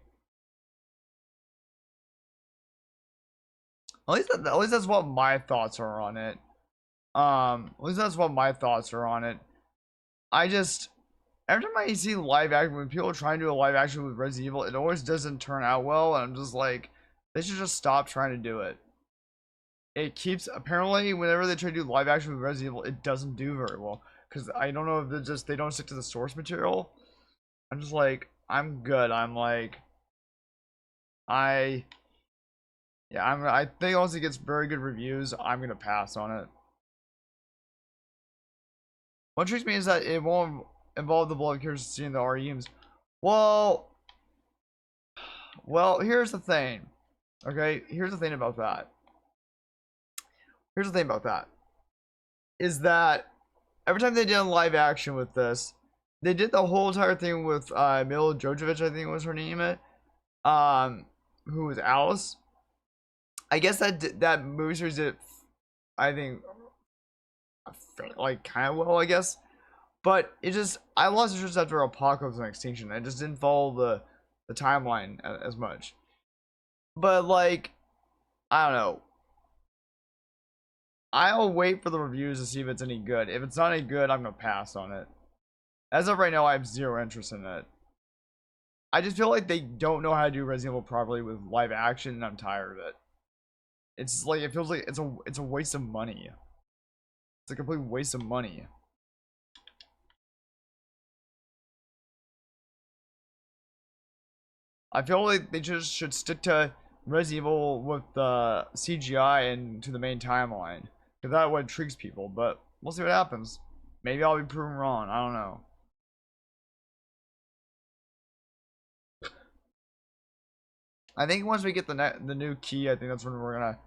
At least that's what my thoughts are on it. At least that's what my thoughts are on it. I just every time I see live action, when people try and do a live action with Resident Evil, it always doesn't turn out well, and I'm just like, they should just stop trying to do it. It keeps apparently whenever they try to do live action with Resident Evil, it doesn't do very well because I don't know if they don't stick to the source material. I'm just like, I'm good. I'm like, I yeah, I think once it gets very good reviews, I'm gonna pass on it. What intrigues me is that it won't involve the blood characters seeing the REMs. Well, here's the thing. Okay, here's the thing about that. Here's the thing about that. Is that every time they did a live action with this, they did the whole entire thing with Mila Jovovich, I think was her name, who was Alice. I guess that movie series did, I think, like kind of well, I guess. But it just I lost interest after Apocalypse and Extinction. I just didn't follow the timeline as much. But like, I don't know. I'll wait for the reviews to see if it's any good. If it's not any good, I'm gonna pass on it. As of right now, I have zero interest in it. I just feel like they don't know how to do Resident Evil properly with live action, and I'm tired of it. It's like it feels like it's a waste of money. It's a complete waste of money. I feel like they just should stick to Resident Evil with the CGI and to the main timeline. Because that what intrigues people, but we'll see what happens. Maybe I'll be proven wrong. I don't know. I think once we get the new key, I think that's when we're gonna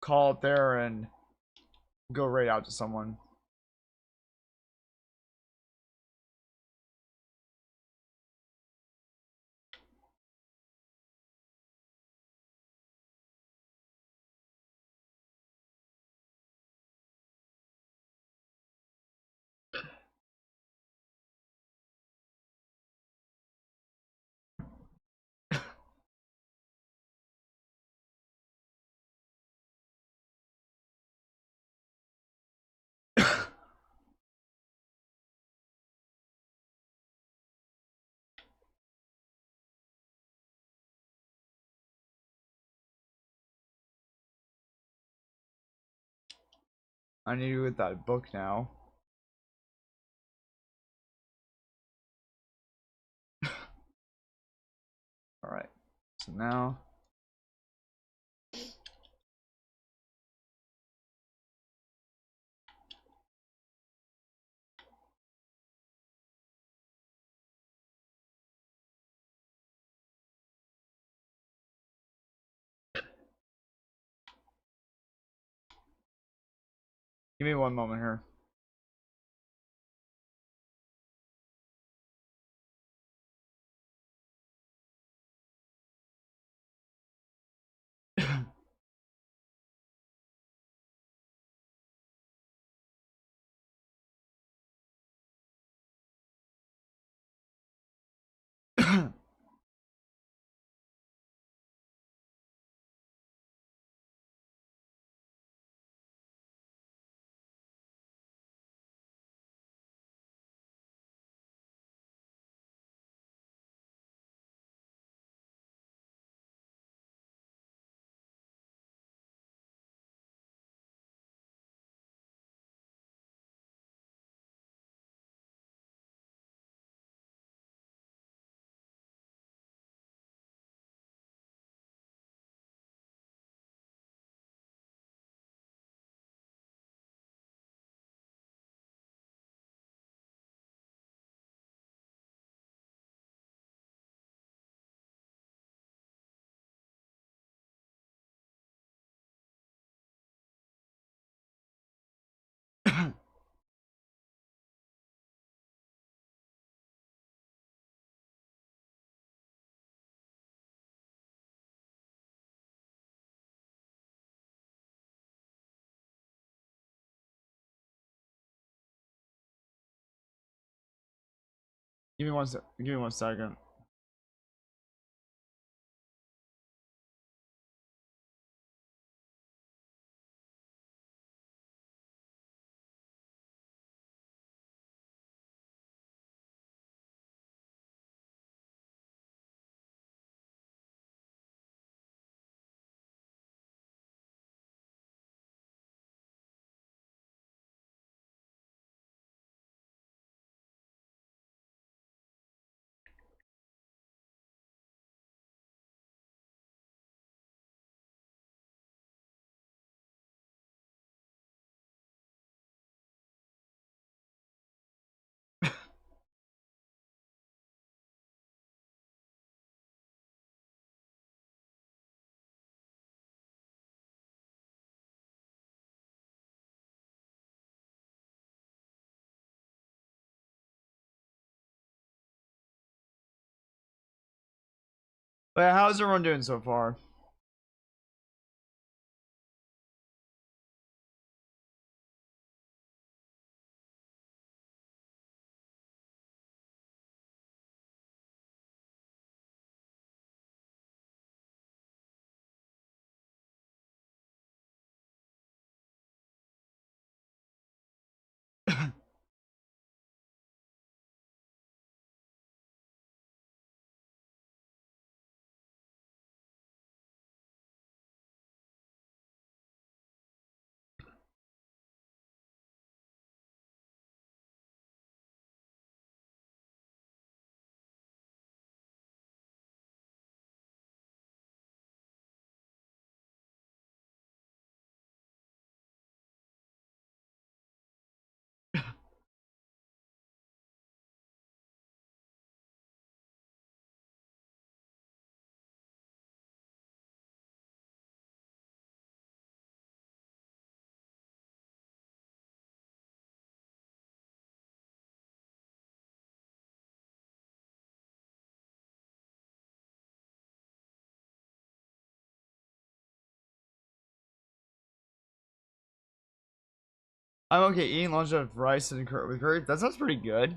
call it there and go right out to someone. I need to get that book now. Alright. So now Give me one moment here. Give me one sec. Give me 1 second. But how's everyone doing so far? I'm okay eating lunch of rice and with curry. That sounds pretty good.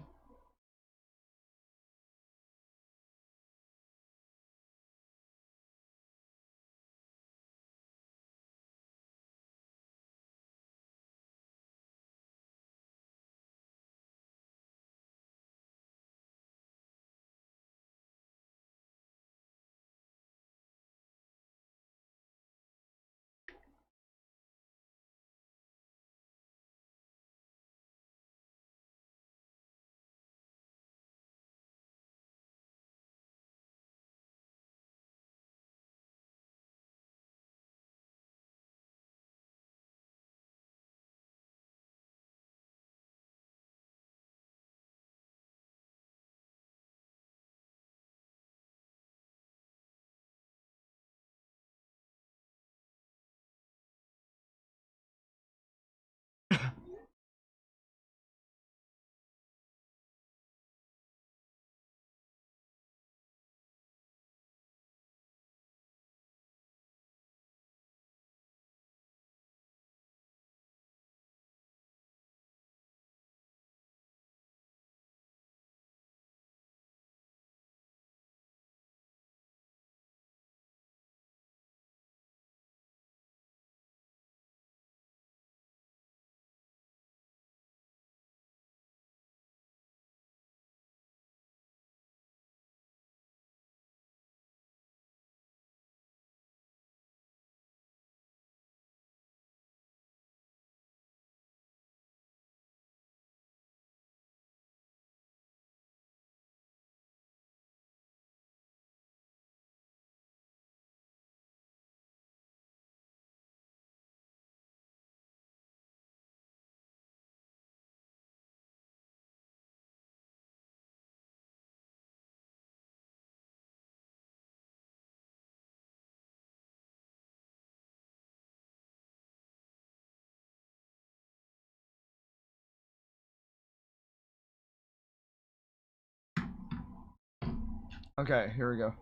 Okay, here we go.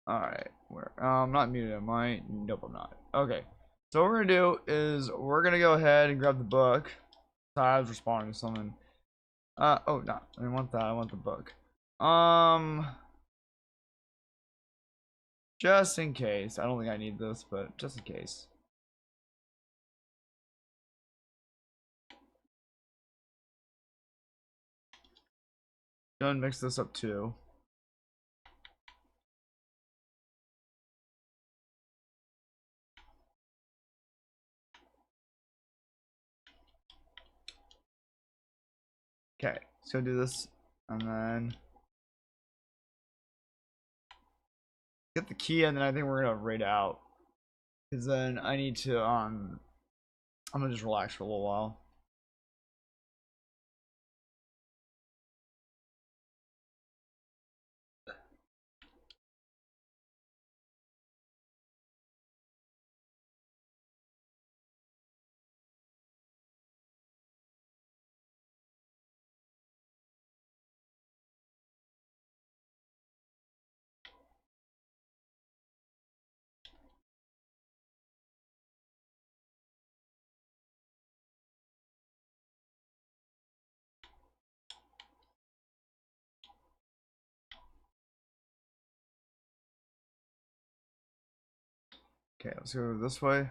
Alright, where? I'm not muted, am I? Nope, I'm not. Okay. So what we're gonna do is we're gonna go ahead and grab the book. Sorry, I was responding to something. Oh no, I didn't want that, I want the book. Just in case. I don't think I need this, but just in case. Go and mix this up too. Okay, let's go do this and then get the key, and then I think we're gonna raid out. Cause then I need to I'm gonna just relax for a little while. Okay, let's go this way.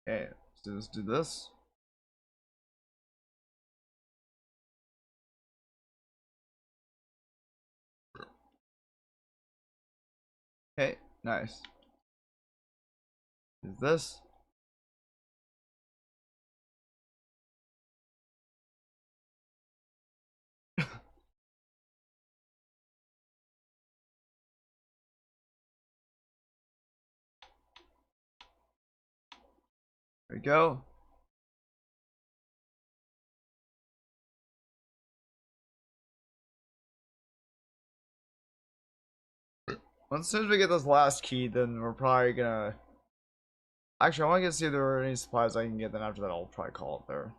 Okay, let's do this. Okay, nice. Do this. There we go. Well, as soon as we get this last key, then we're probably gonna. Actually, I want to see if there are any supplies I can get. Then after that, I'll probably call it there.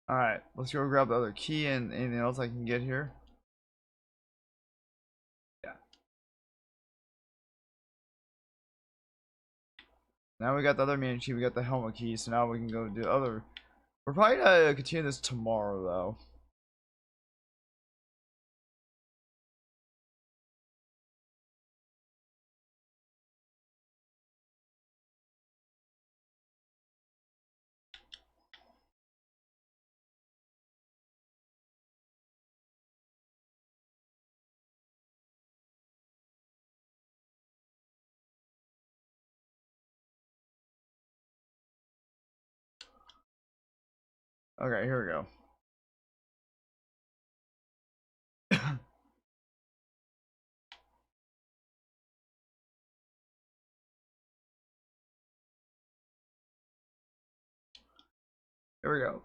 All right, let's go grab the other key and anything else I can get here. Yeah. Now we got the other main key. We got the helmet key. So now we can go do other. We're probably gonna continue this tomorrow, though. Okay, here we go. Here we go.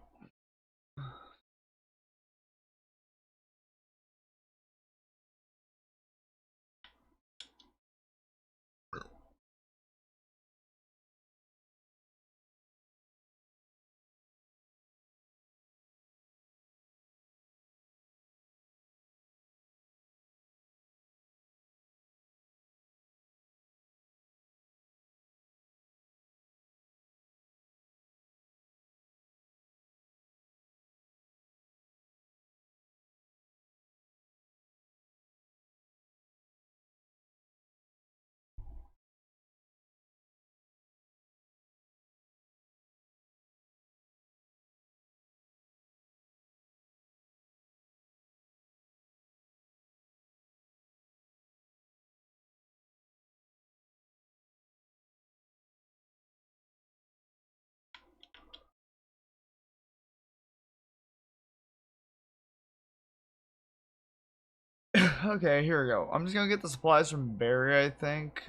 Okay, here we go. I'm just gonna get the supplies from Barry, I think,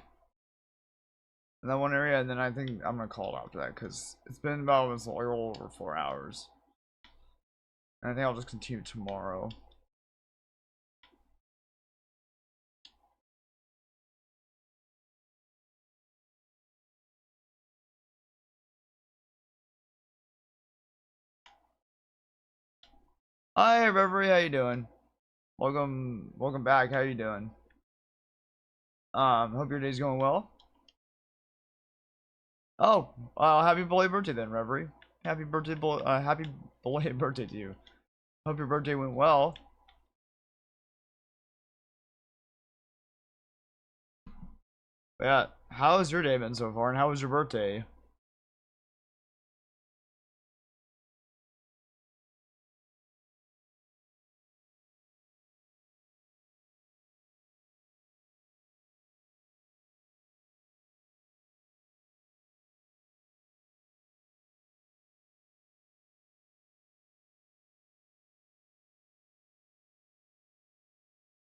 in that one area, and then I think I'm gonna call it after that because it's been about almost like a little over 4 hours. And I think I'll just continue tomorrow. Hi, Reverie, how you doing? Welcome back. How you doing? Hope your day's going well. Oh, happy belated birthday then, Reverie. Happy belated birthday to you. Hope your birthday went well. Yeah, how's your day been so far, and how was your birthday?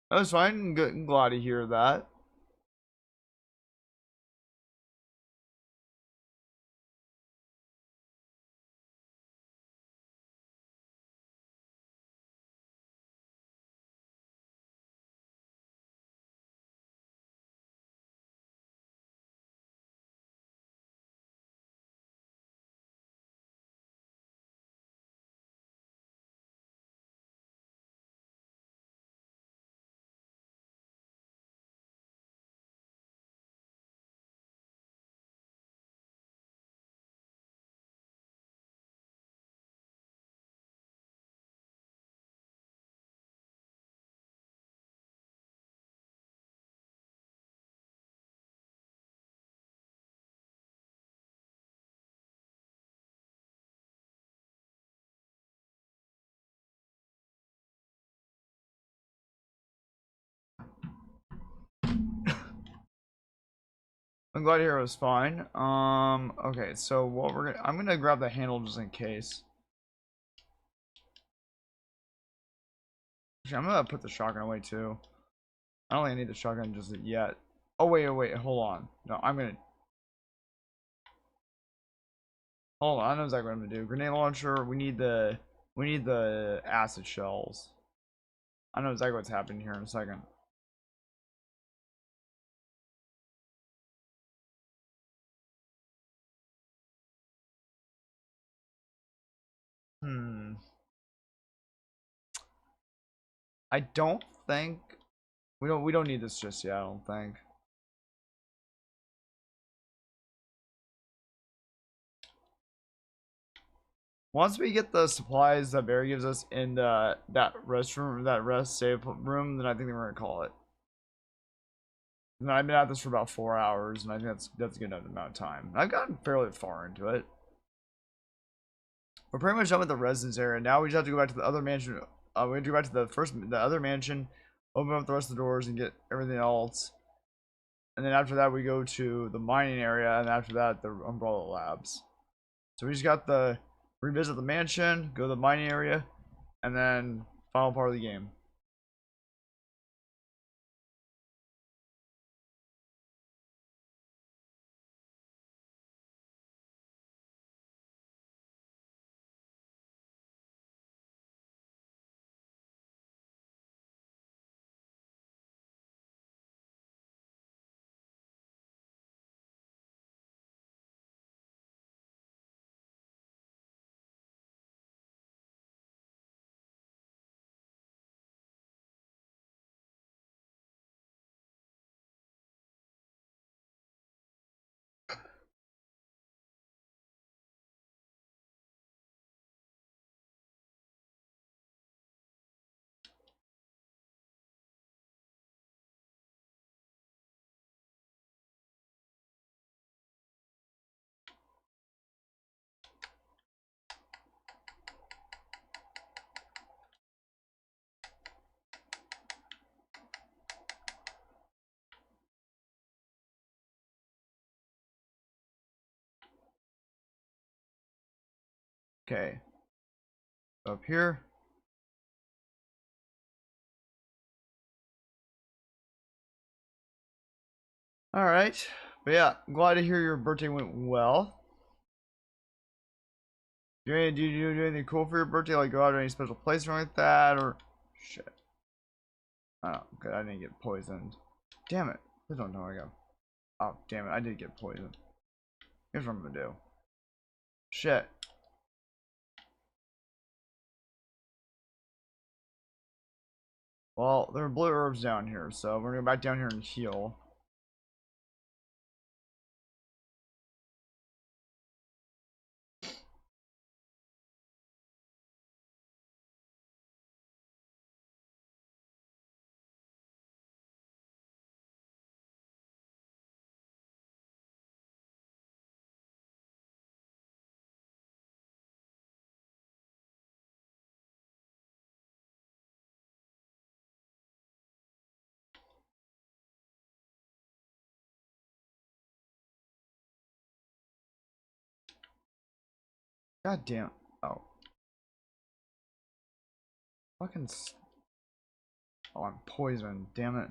That was fine. Good, glad to hear that. I'm glad to hear it was fine. Okay, so I'm gonna grab the handle just in case. Actually, I'm gonna put the shotgun away too. I don't think I need the shotgun just yet. Oh wait, hold on. No, hold on. I know exactly what I'm gonna do. Grenade launcher. We need the acid shells. I know exactly what's happening here in a second. Hmm. I don't think we don't need this just yet. I don't think. Once we get the supplies that Barry gives us in that restroom, that rest save room, then I think we're gonna call it. And I've been at this for about 4 hours, and I think that's a good amount of time. I've gotten fairly far into it. We're pretty much done with the residence area. Now we just have to go back to the other mansion. We have to go back to the other mansion, open up the rest of the doors, and get everything else. And then after that, we go to the mining area, and after that, the Umbrella Labs. So we just got the revisit the mansion, go to the mining area, and then final part of the game. Okay. Up here. Alright. But yeah, glad to hear your birthday went well. Do you do anything cool for your birthday? Like go out to any special place or anything like that? Or shit. Oh, good. I didn't get poisoned. Damn it. Please don't know where I go. Oh, damn it. I did get poisoned. Here's what I'm gonna do. Shit. Well, there are blue herbs down here, so we're gonna go back down here and heal. God damn. Oh. Fucking. Oh, I'm poisoned. Damn it.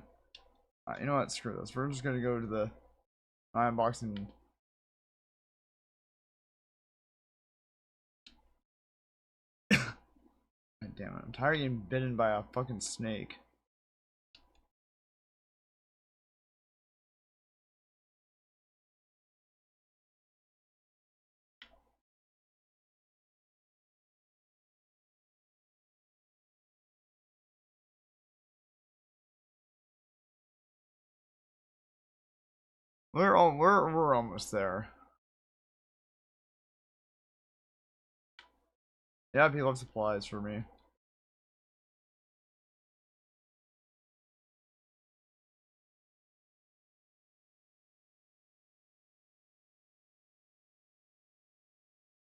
You know what? Screw this. We're just gonna go to the iron box and. God damn it. I'm tired of getting bitten by a fucking snake. We're almost there. Yeah, he loves supplies for me.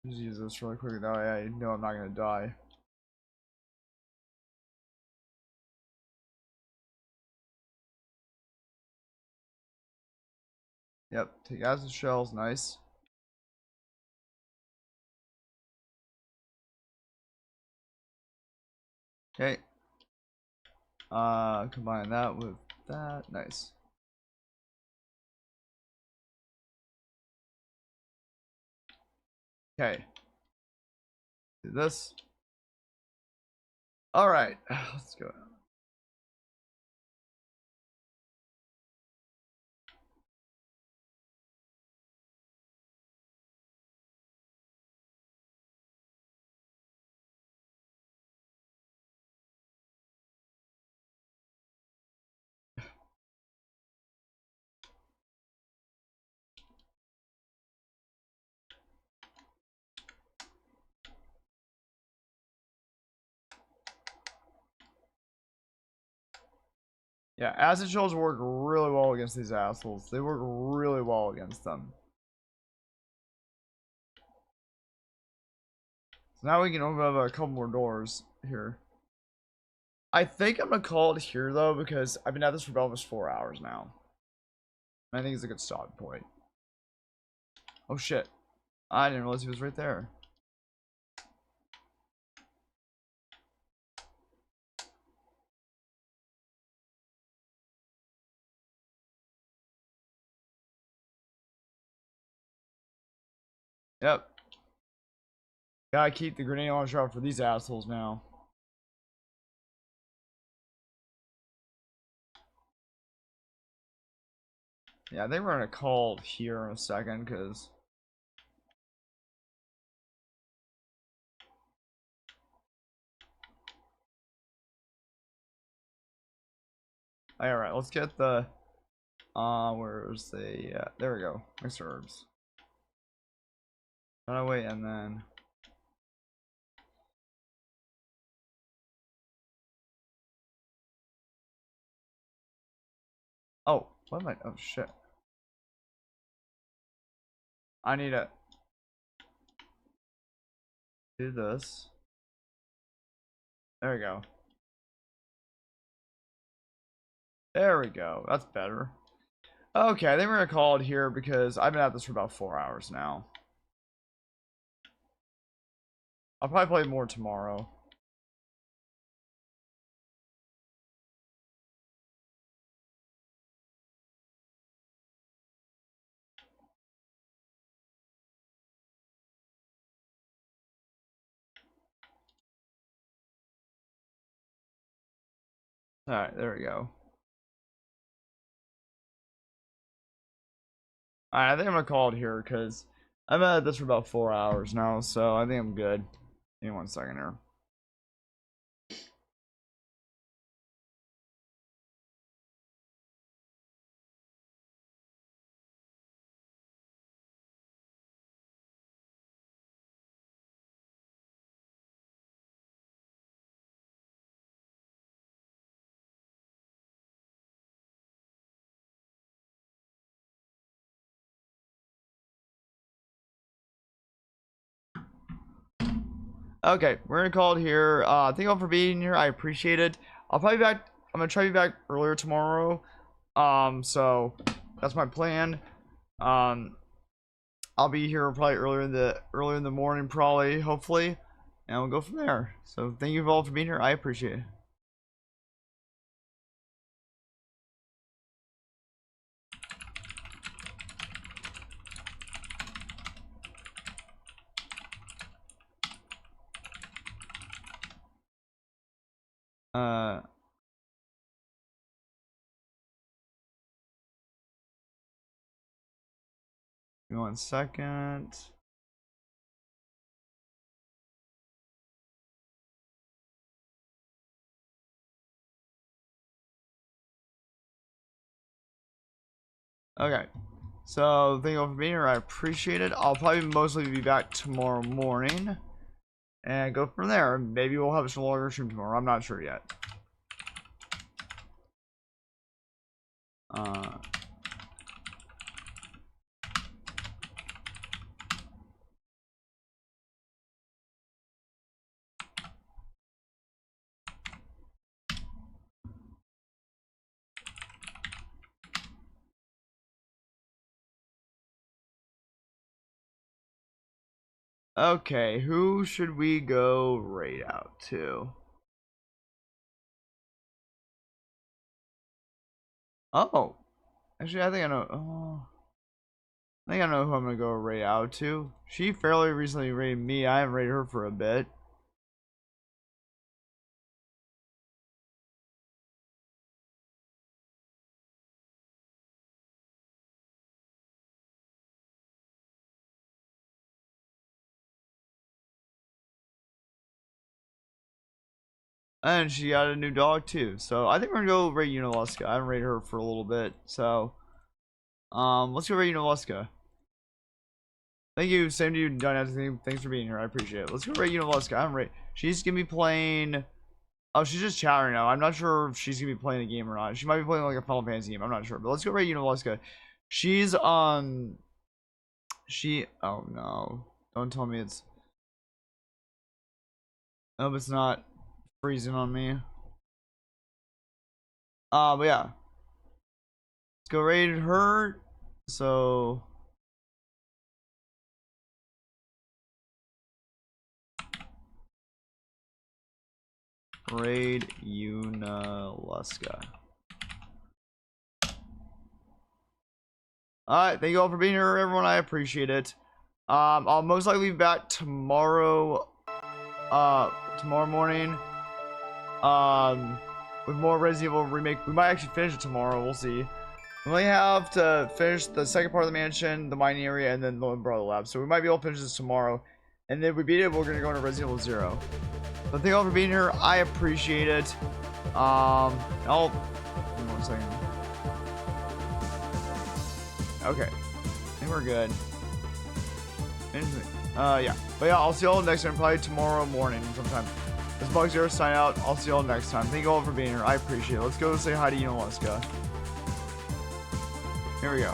Just use this really quick. That way I know I'm not gonna die. Yep, take acid shells, nice. Okay. Combine that with that, nice. Okay. Do this. Alright, let's go. Yeah, acid shells work really well against these assholes. They work really well against them. So now we can open up a couple more doors here. I think I'm gonna call it here though, because I've been at this for almost 4 hours now. I think it's a good stop point. Oh shit. I didn't realize he was right there. Yep. Gotta keep the grenade launcher out for these assholes now. Yeah, they were gonna call here in a second, because... Alright, let's get the... where's the... there we go. Mixed herbs. Run away, and then... Oh, what am I... Oh, shit. I need to... do this. There we go. There we go. That's better. Okay, I think we're gonna call it here because I've been at this for about 4 hours now. I'll probably play more tomorrow. Alright, there we go. Alright, I think I'm gonna call it here because I've been at this for about 4 hours now, so I think I'm good. Give me 1 second here. Okay, we're gonna call it here. Thank you all for being here. I appreciate it. I'll probably be back. I'm gonna try to be back earlier tomorrow. So that's my plan. I'll be here probably earlier in the morning, probably, hopefully, and we'll go from there. So thank you all for being here. I appreciate it. Give me 1 second. Okay. So thank you all for being here. I appreciate it. I'll probably mostly be back tomorrow morning and go from there. Maybe we'll have a longer stream tomorrow. I'm not sure yet. Okay, who should we go raid out to? Oh, actually, I think I know. Oh, I think I know who I'm gonna go raid out to. She fairly recently raided me. I haven't raided her for a bit. And she got a new dog too. So I think we're gonna go raid Uniluska. I haven't raided her for a little bit. So let's go raid Uniluska. Thank you, same to you, Dynasty. Thanks for being here. I appreciate it. Let's go raid Uniluska. I haven't raid. She's gonna be playing. Oh, she's just chatting right now. I'm not sure if she's gonna be playing a game or not. She might be playing like a Final Fantasy game. I'm not sure. But let's go raid Uniluska. She's she. Oh no! Don't tell me it's. I hope it's not freezing on me. But yeah. Let's go raid her. So raid Uniluska. Alright, thank you all for being here, everyone. I appreciate it. I'll most likely be back tomorrow. Tomorrow morning. With more Resident Evil Remake. We might actually finish it tomorrow. We'll see. We only have to finish the second part of the mansion, the mining area, and then the Umbrella Lab. So we might be able to finish this tomorrow. And then if we beat it, we're gonna go into Resident Evil 0. So thank you all for being here. I appreciate it. I'll. Give me 1 second. Okay. I think we're good. Yeah. But yeah, I'll see you all next time. Probably tomorrow morning sometime. This is Bug Zero sign out. I'll see you all next time. Thank you all for being here. I appreciate it. Let's go say hi to Unalaska. Here we go.